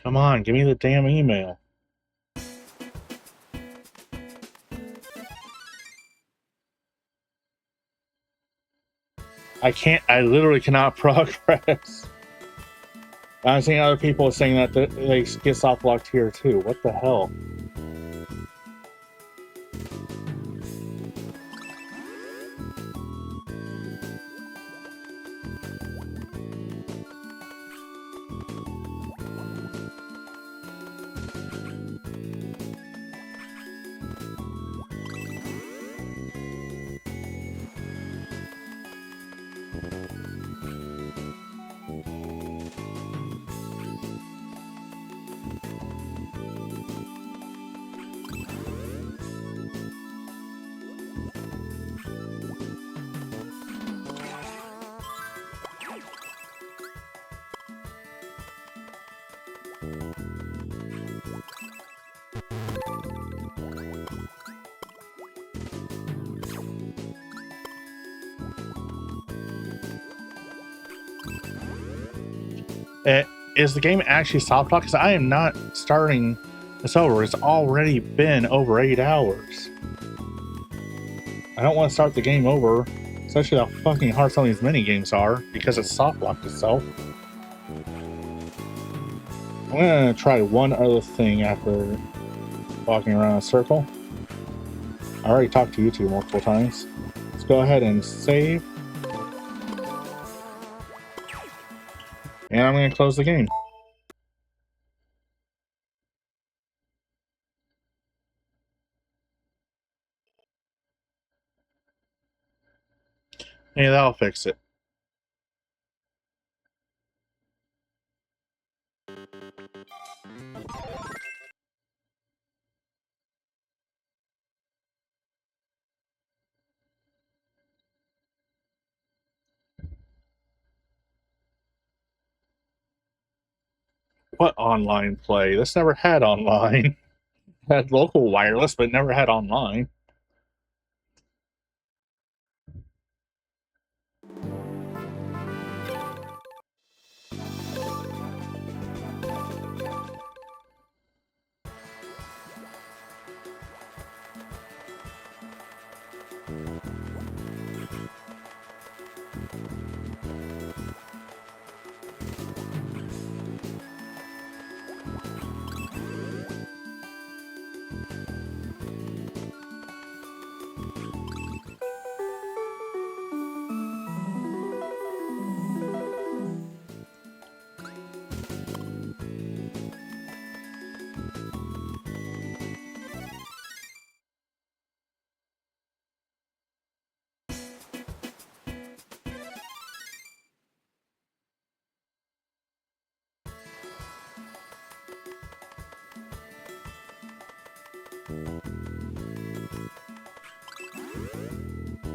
Come on, give me the damn email. I literally cannot progress. I'm seeing other people saying that they get soft locked here too. What the hell? Is the game actually soft locked? Because I am not starting this over. It's already been over 8 hours. I don't want to start the game over, especially how fucking hard some of these mini games are, because it's soft locked itself. I'm gonna try one other thing after walking around a circle. I already talked to you two multiple times. Let's go ahead and save. And I'm going to close the game. Hey, that'll fix it. What online play? This never had online. Had local wireless, but never had online.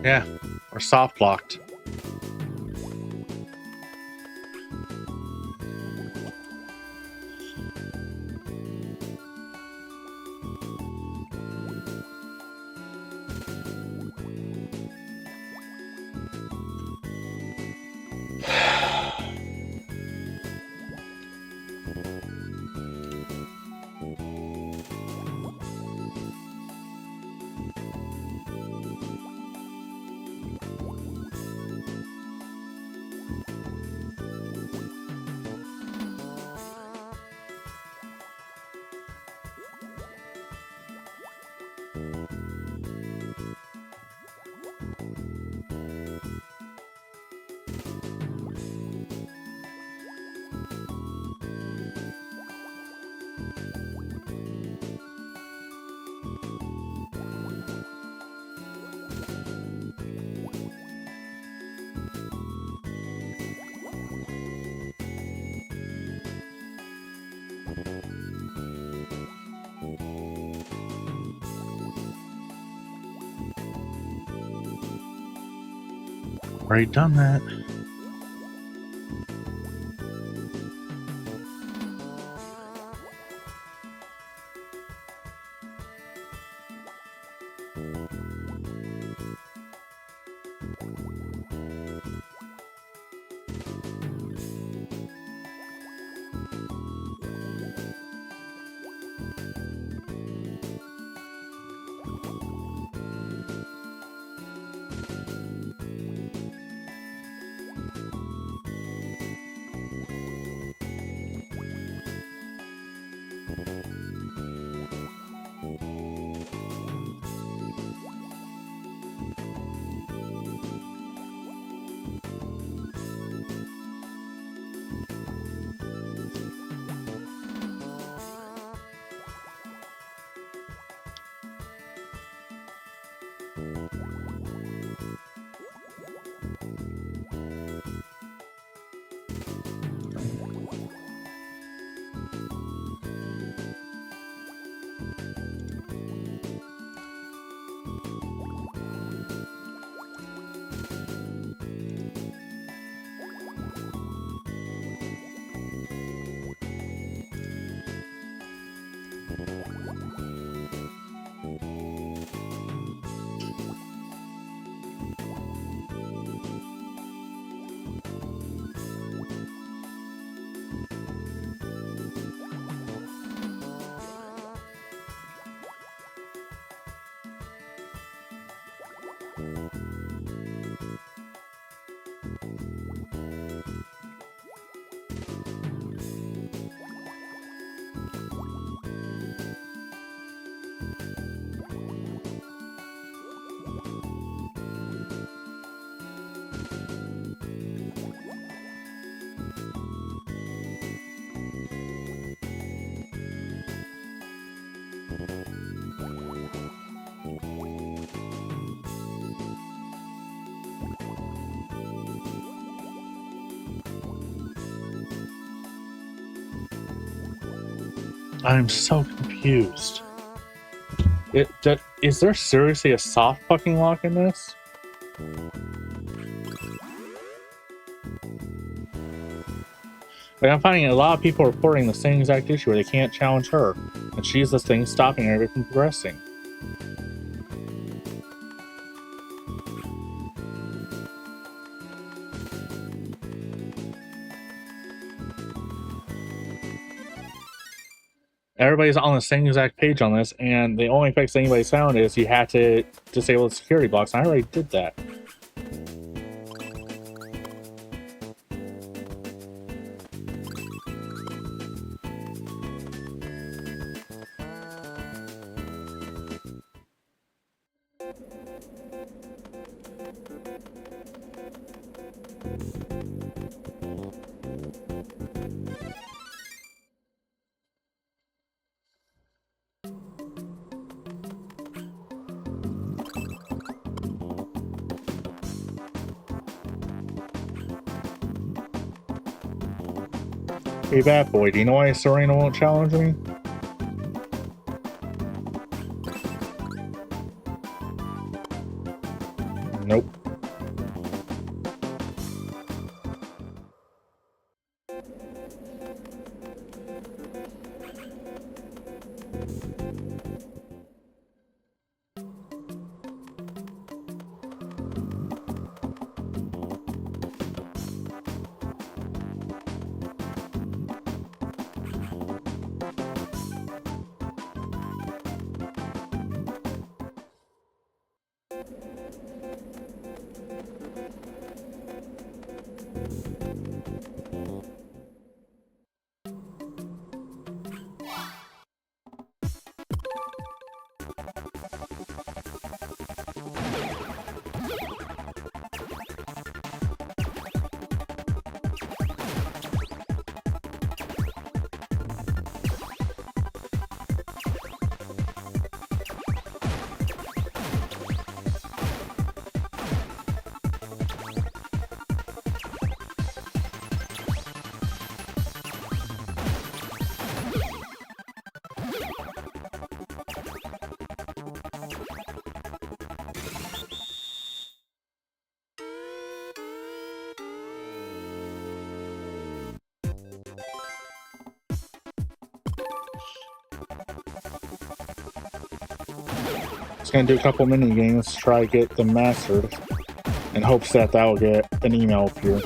Yeah, we're soft locked. Already done that. I'm so confused. Is there seriously a soft fucking lock in this? Like, I'm finding a lot of people reporting the same exact issue where they can't challenge her, and she's the thing stopping everybody from progressing. Everybody's on the same exact page on this, and the only fix anybody's found is you have to disable the security blocks, and I already did that. Hey, bad boy, do you know why Serena won't challenge me? Nope. Just gonna do a couple mini games, try to get them mastered, in hopes that that'll get an email appear.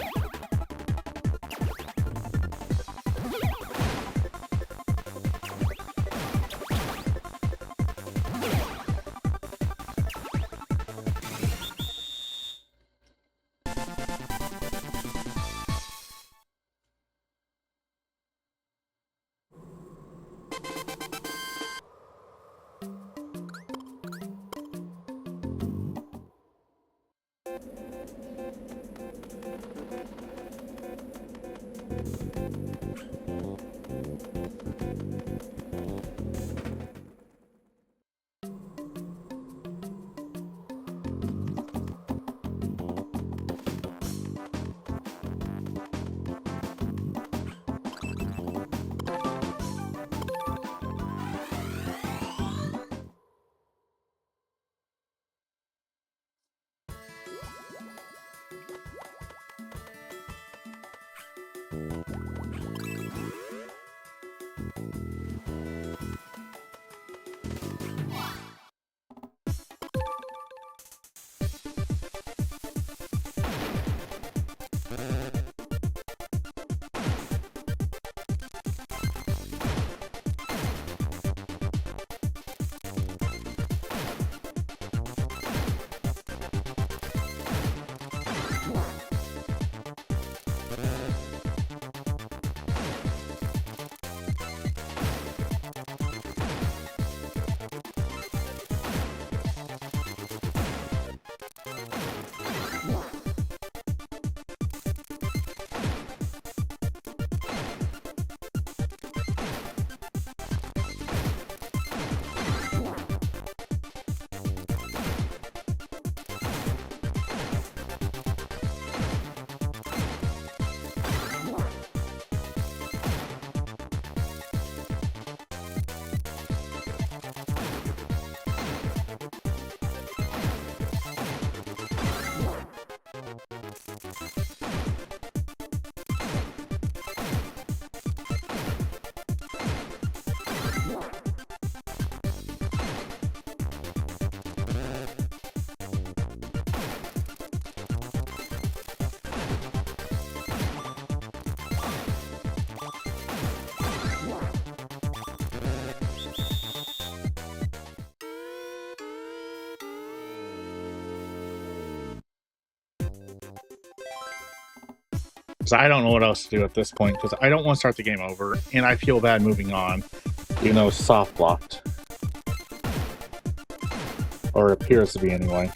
Because I don't know what else to do at this point, because I don't want to start the game over, and I feel bad moving on, even though it's soft blocked. Or it appears to be anyway.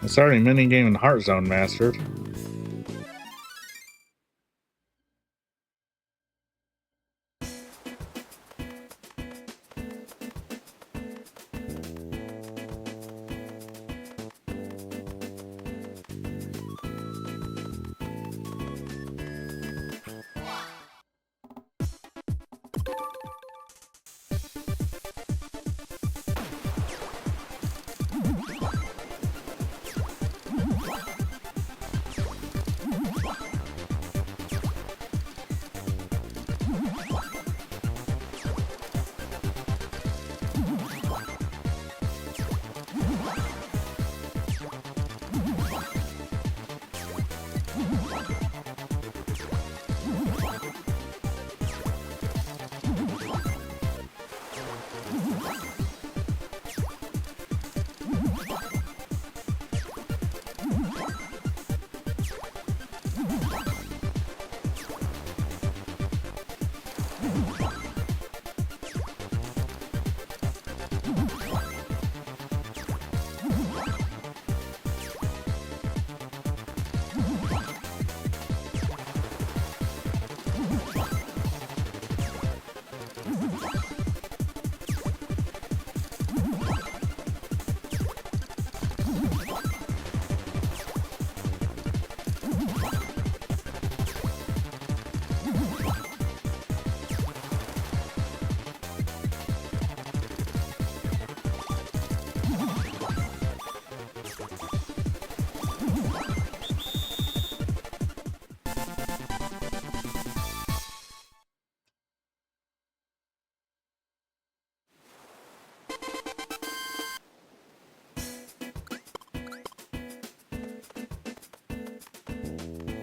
It's already minigame and Heart Zone mastered.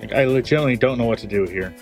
Like, I legitimately don't know what to do here.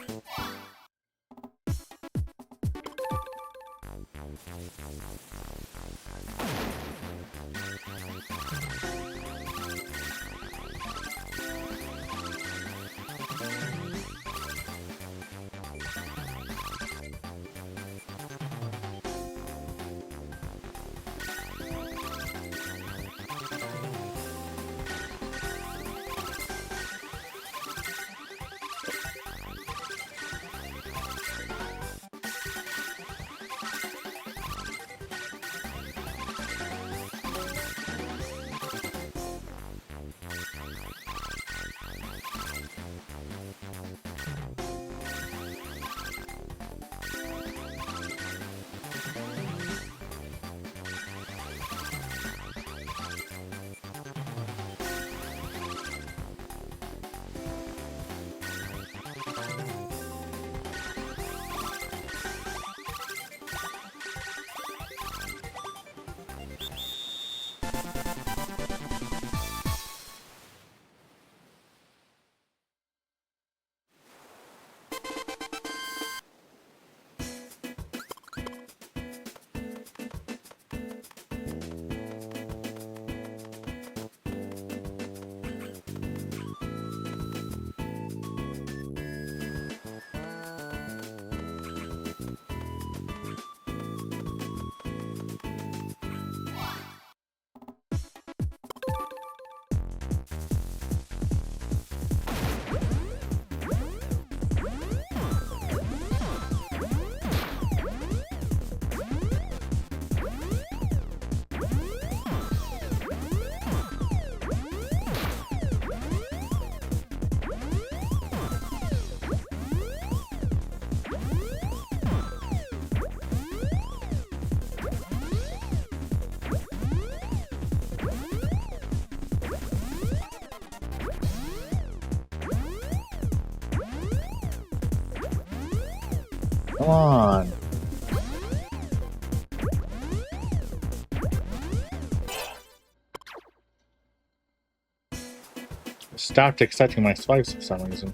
Come on. Stopped accepting my swipes for some reason.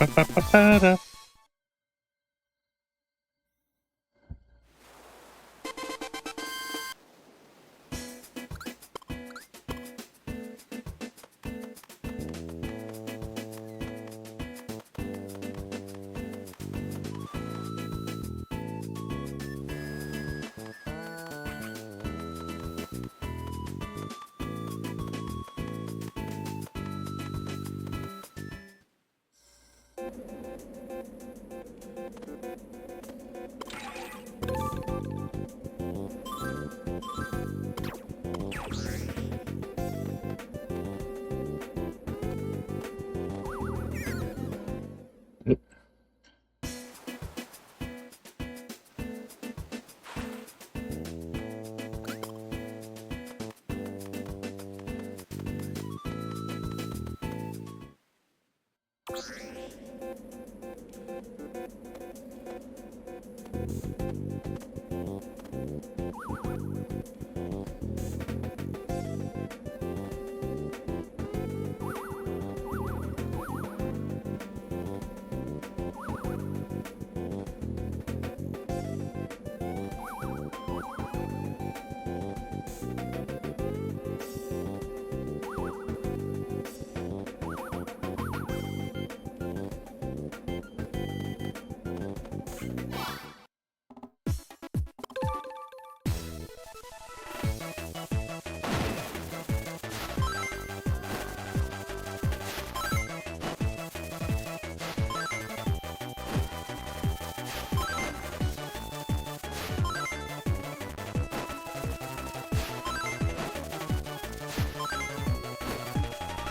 Ba-ba-ba-ba-da.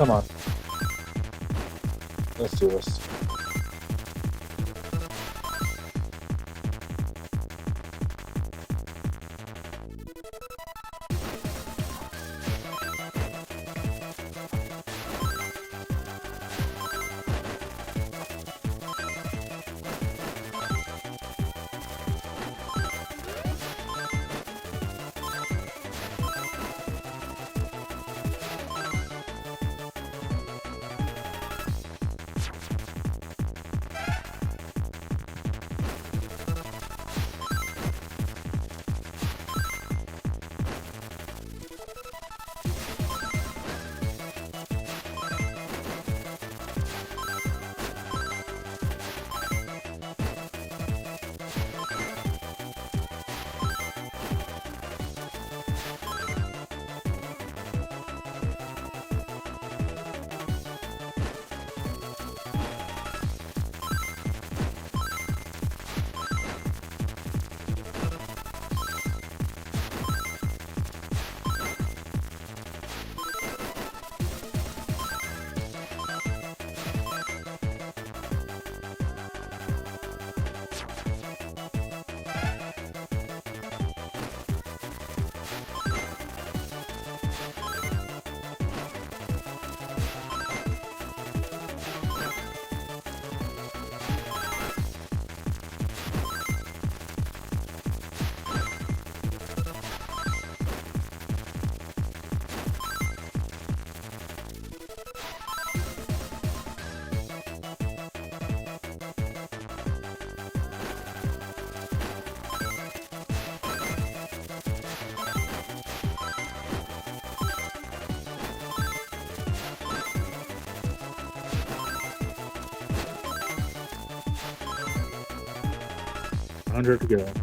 Come on. Let's do this. $100 to go.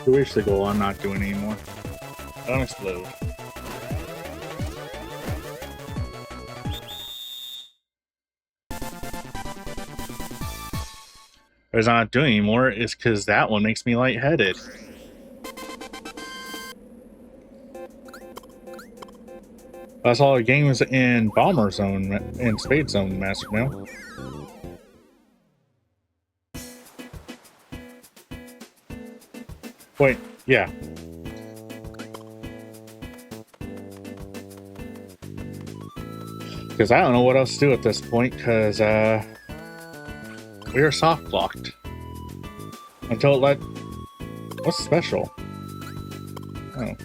To reach the goal, I'm not doing anymore. Don't explode. The reason I'm not doing anymore is because that one makes me lightheaded. That's all the games in Bomber Zone and Spade Zone Master now. Wait, yeah. Because I don't know what else to do at this point, because we are soft locked. Until it let... What's special? Oh.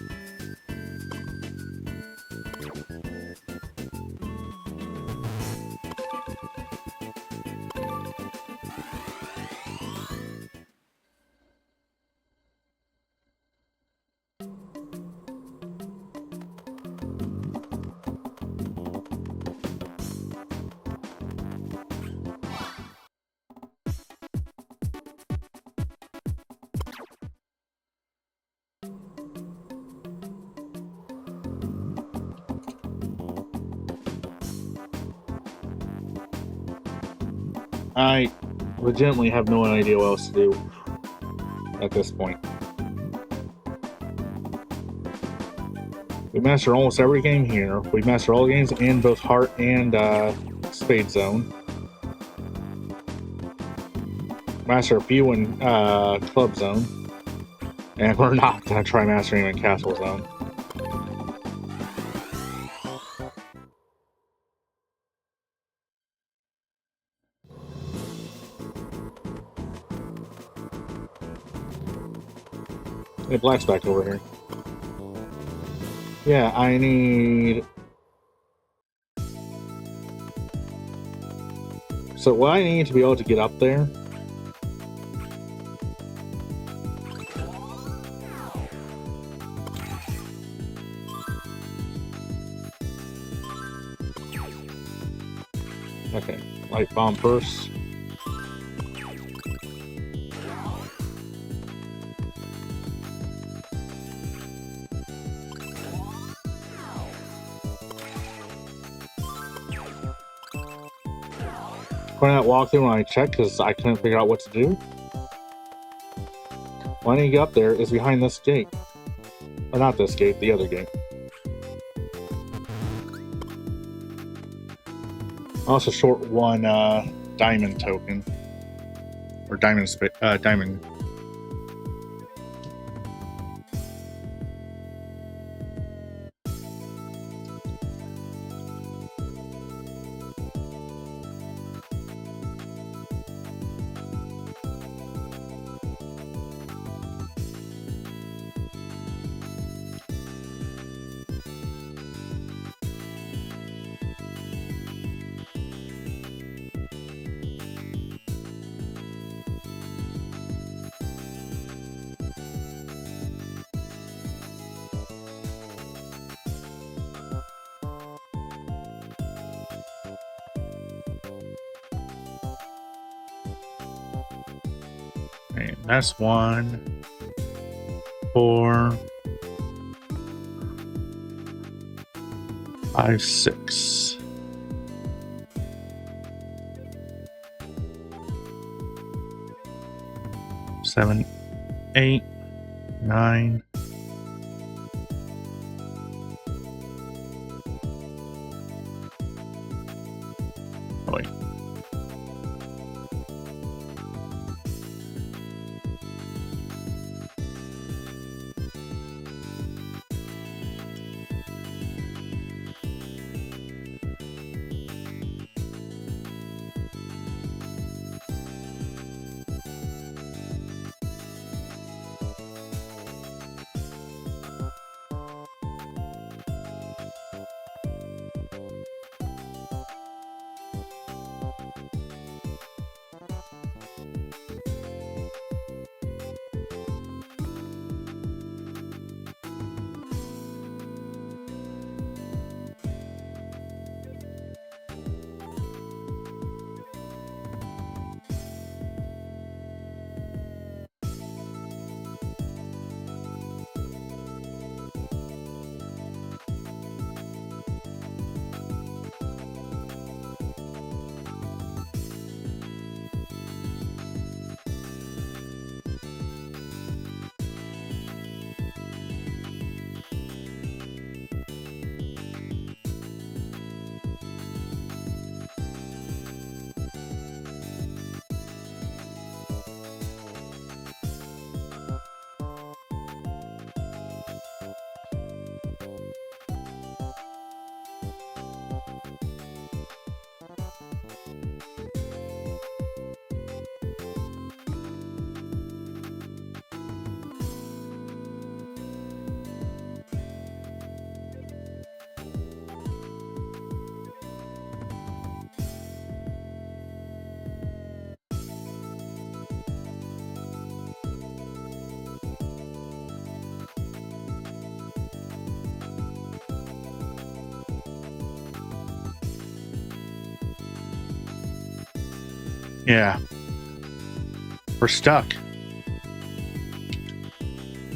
I legitimately have no idea what else to do at this point. We master almost every game here. We master all games in both Heart and Spade Zone. Master a few in Club Zone. And we're not going to try mastering in Castle Zone. Hey, Black's back over here. Yeah, I need... So what I need to be able to get up there... Okay, light bomb first. Point out walkthrough when I checked because I couldn't figure out what to do. What I need to get up there is behind this gate. Or not this gate, the other gate. Also short one diamond token. Or diamond diamond. Okay, that's 1, 4, 5, 6. Seven, 8, 9. Oh, wait. Yeah. We're stuck.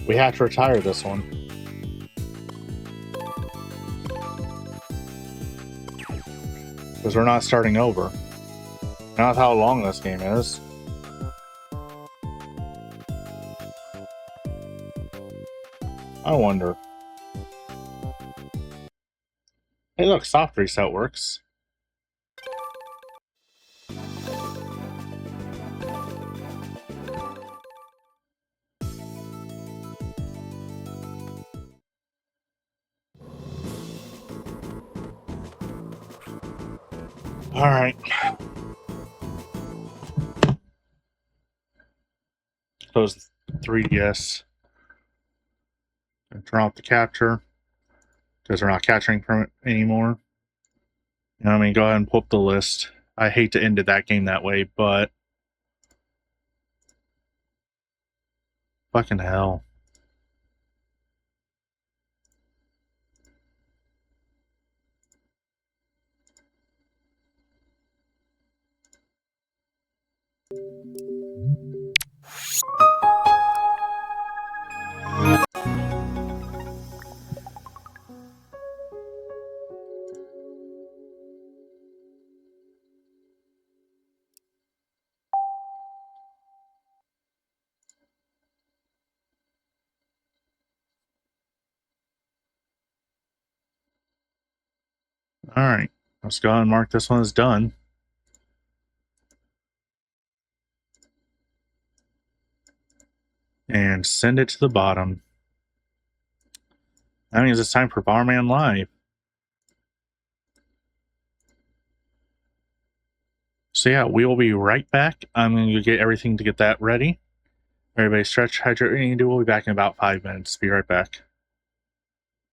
We have to retire this one. Because we're not starting over. Not how long this game is. I wonder. Hey look, soft reset works. Alright. Close the 3DS. And turn off the capture. Because we're not capturing from it anymore. You know what I mean? Go ahead and pull up the list. I hate to end that game that way, but fucking hell. Alright. Let's go ahead and mark this one as done. And send it to the bottom. That means it's time for Bomberman Live. So yeah, we will be right back. I'm going to get everything to get that ready. Everybody stretch, hydrate, what you need to do. We'll be back in about 5 minutes. Be right back.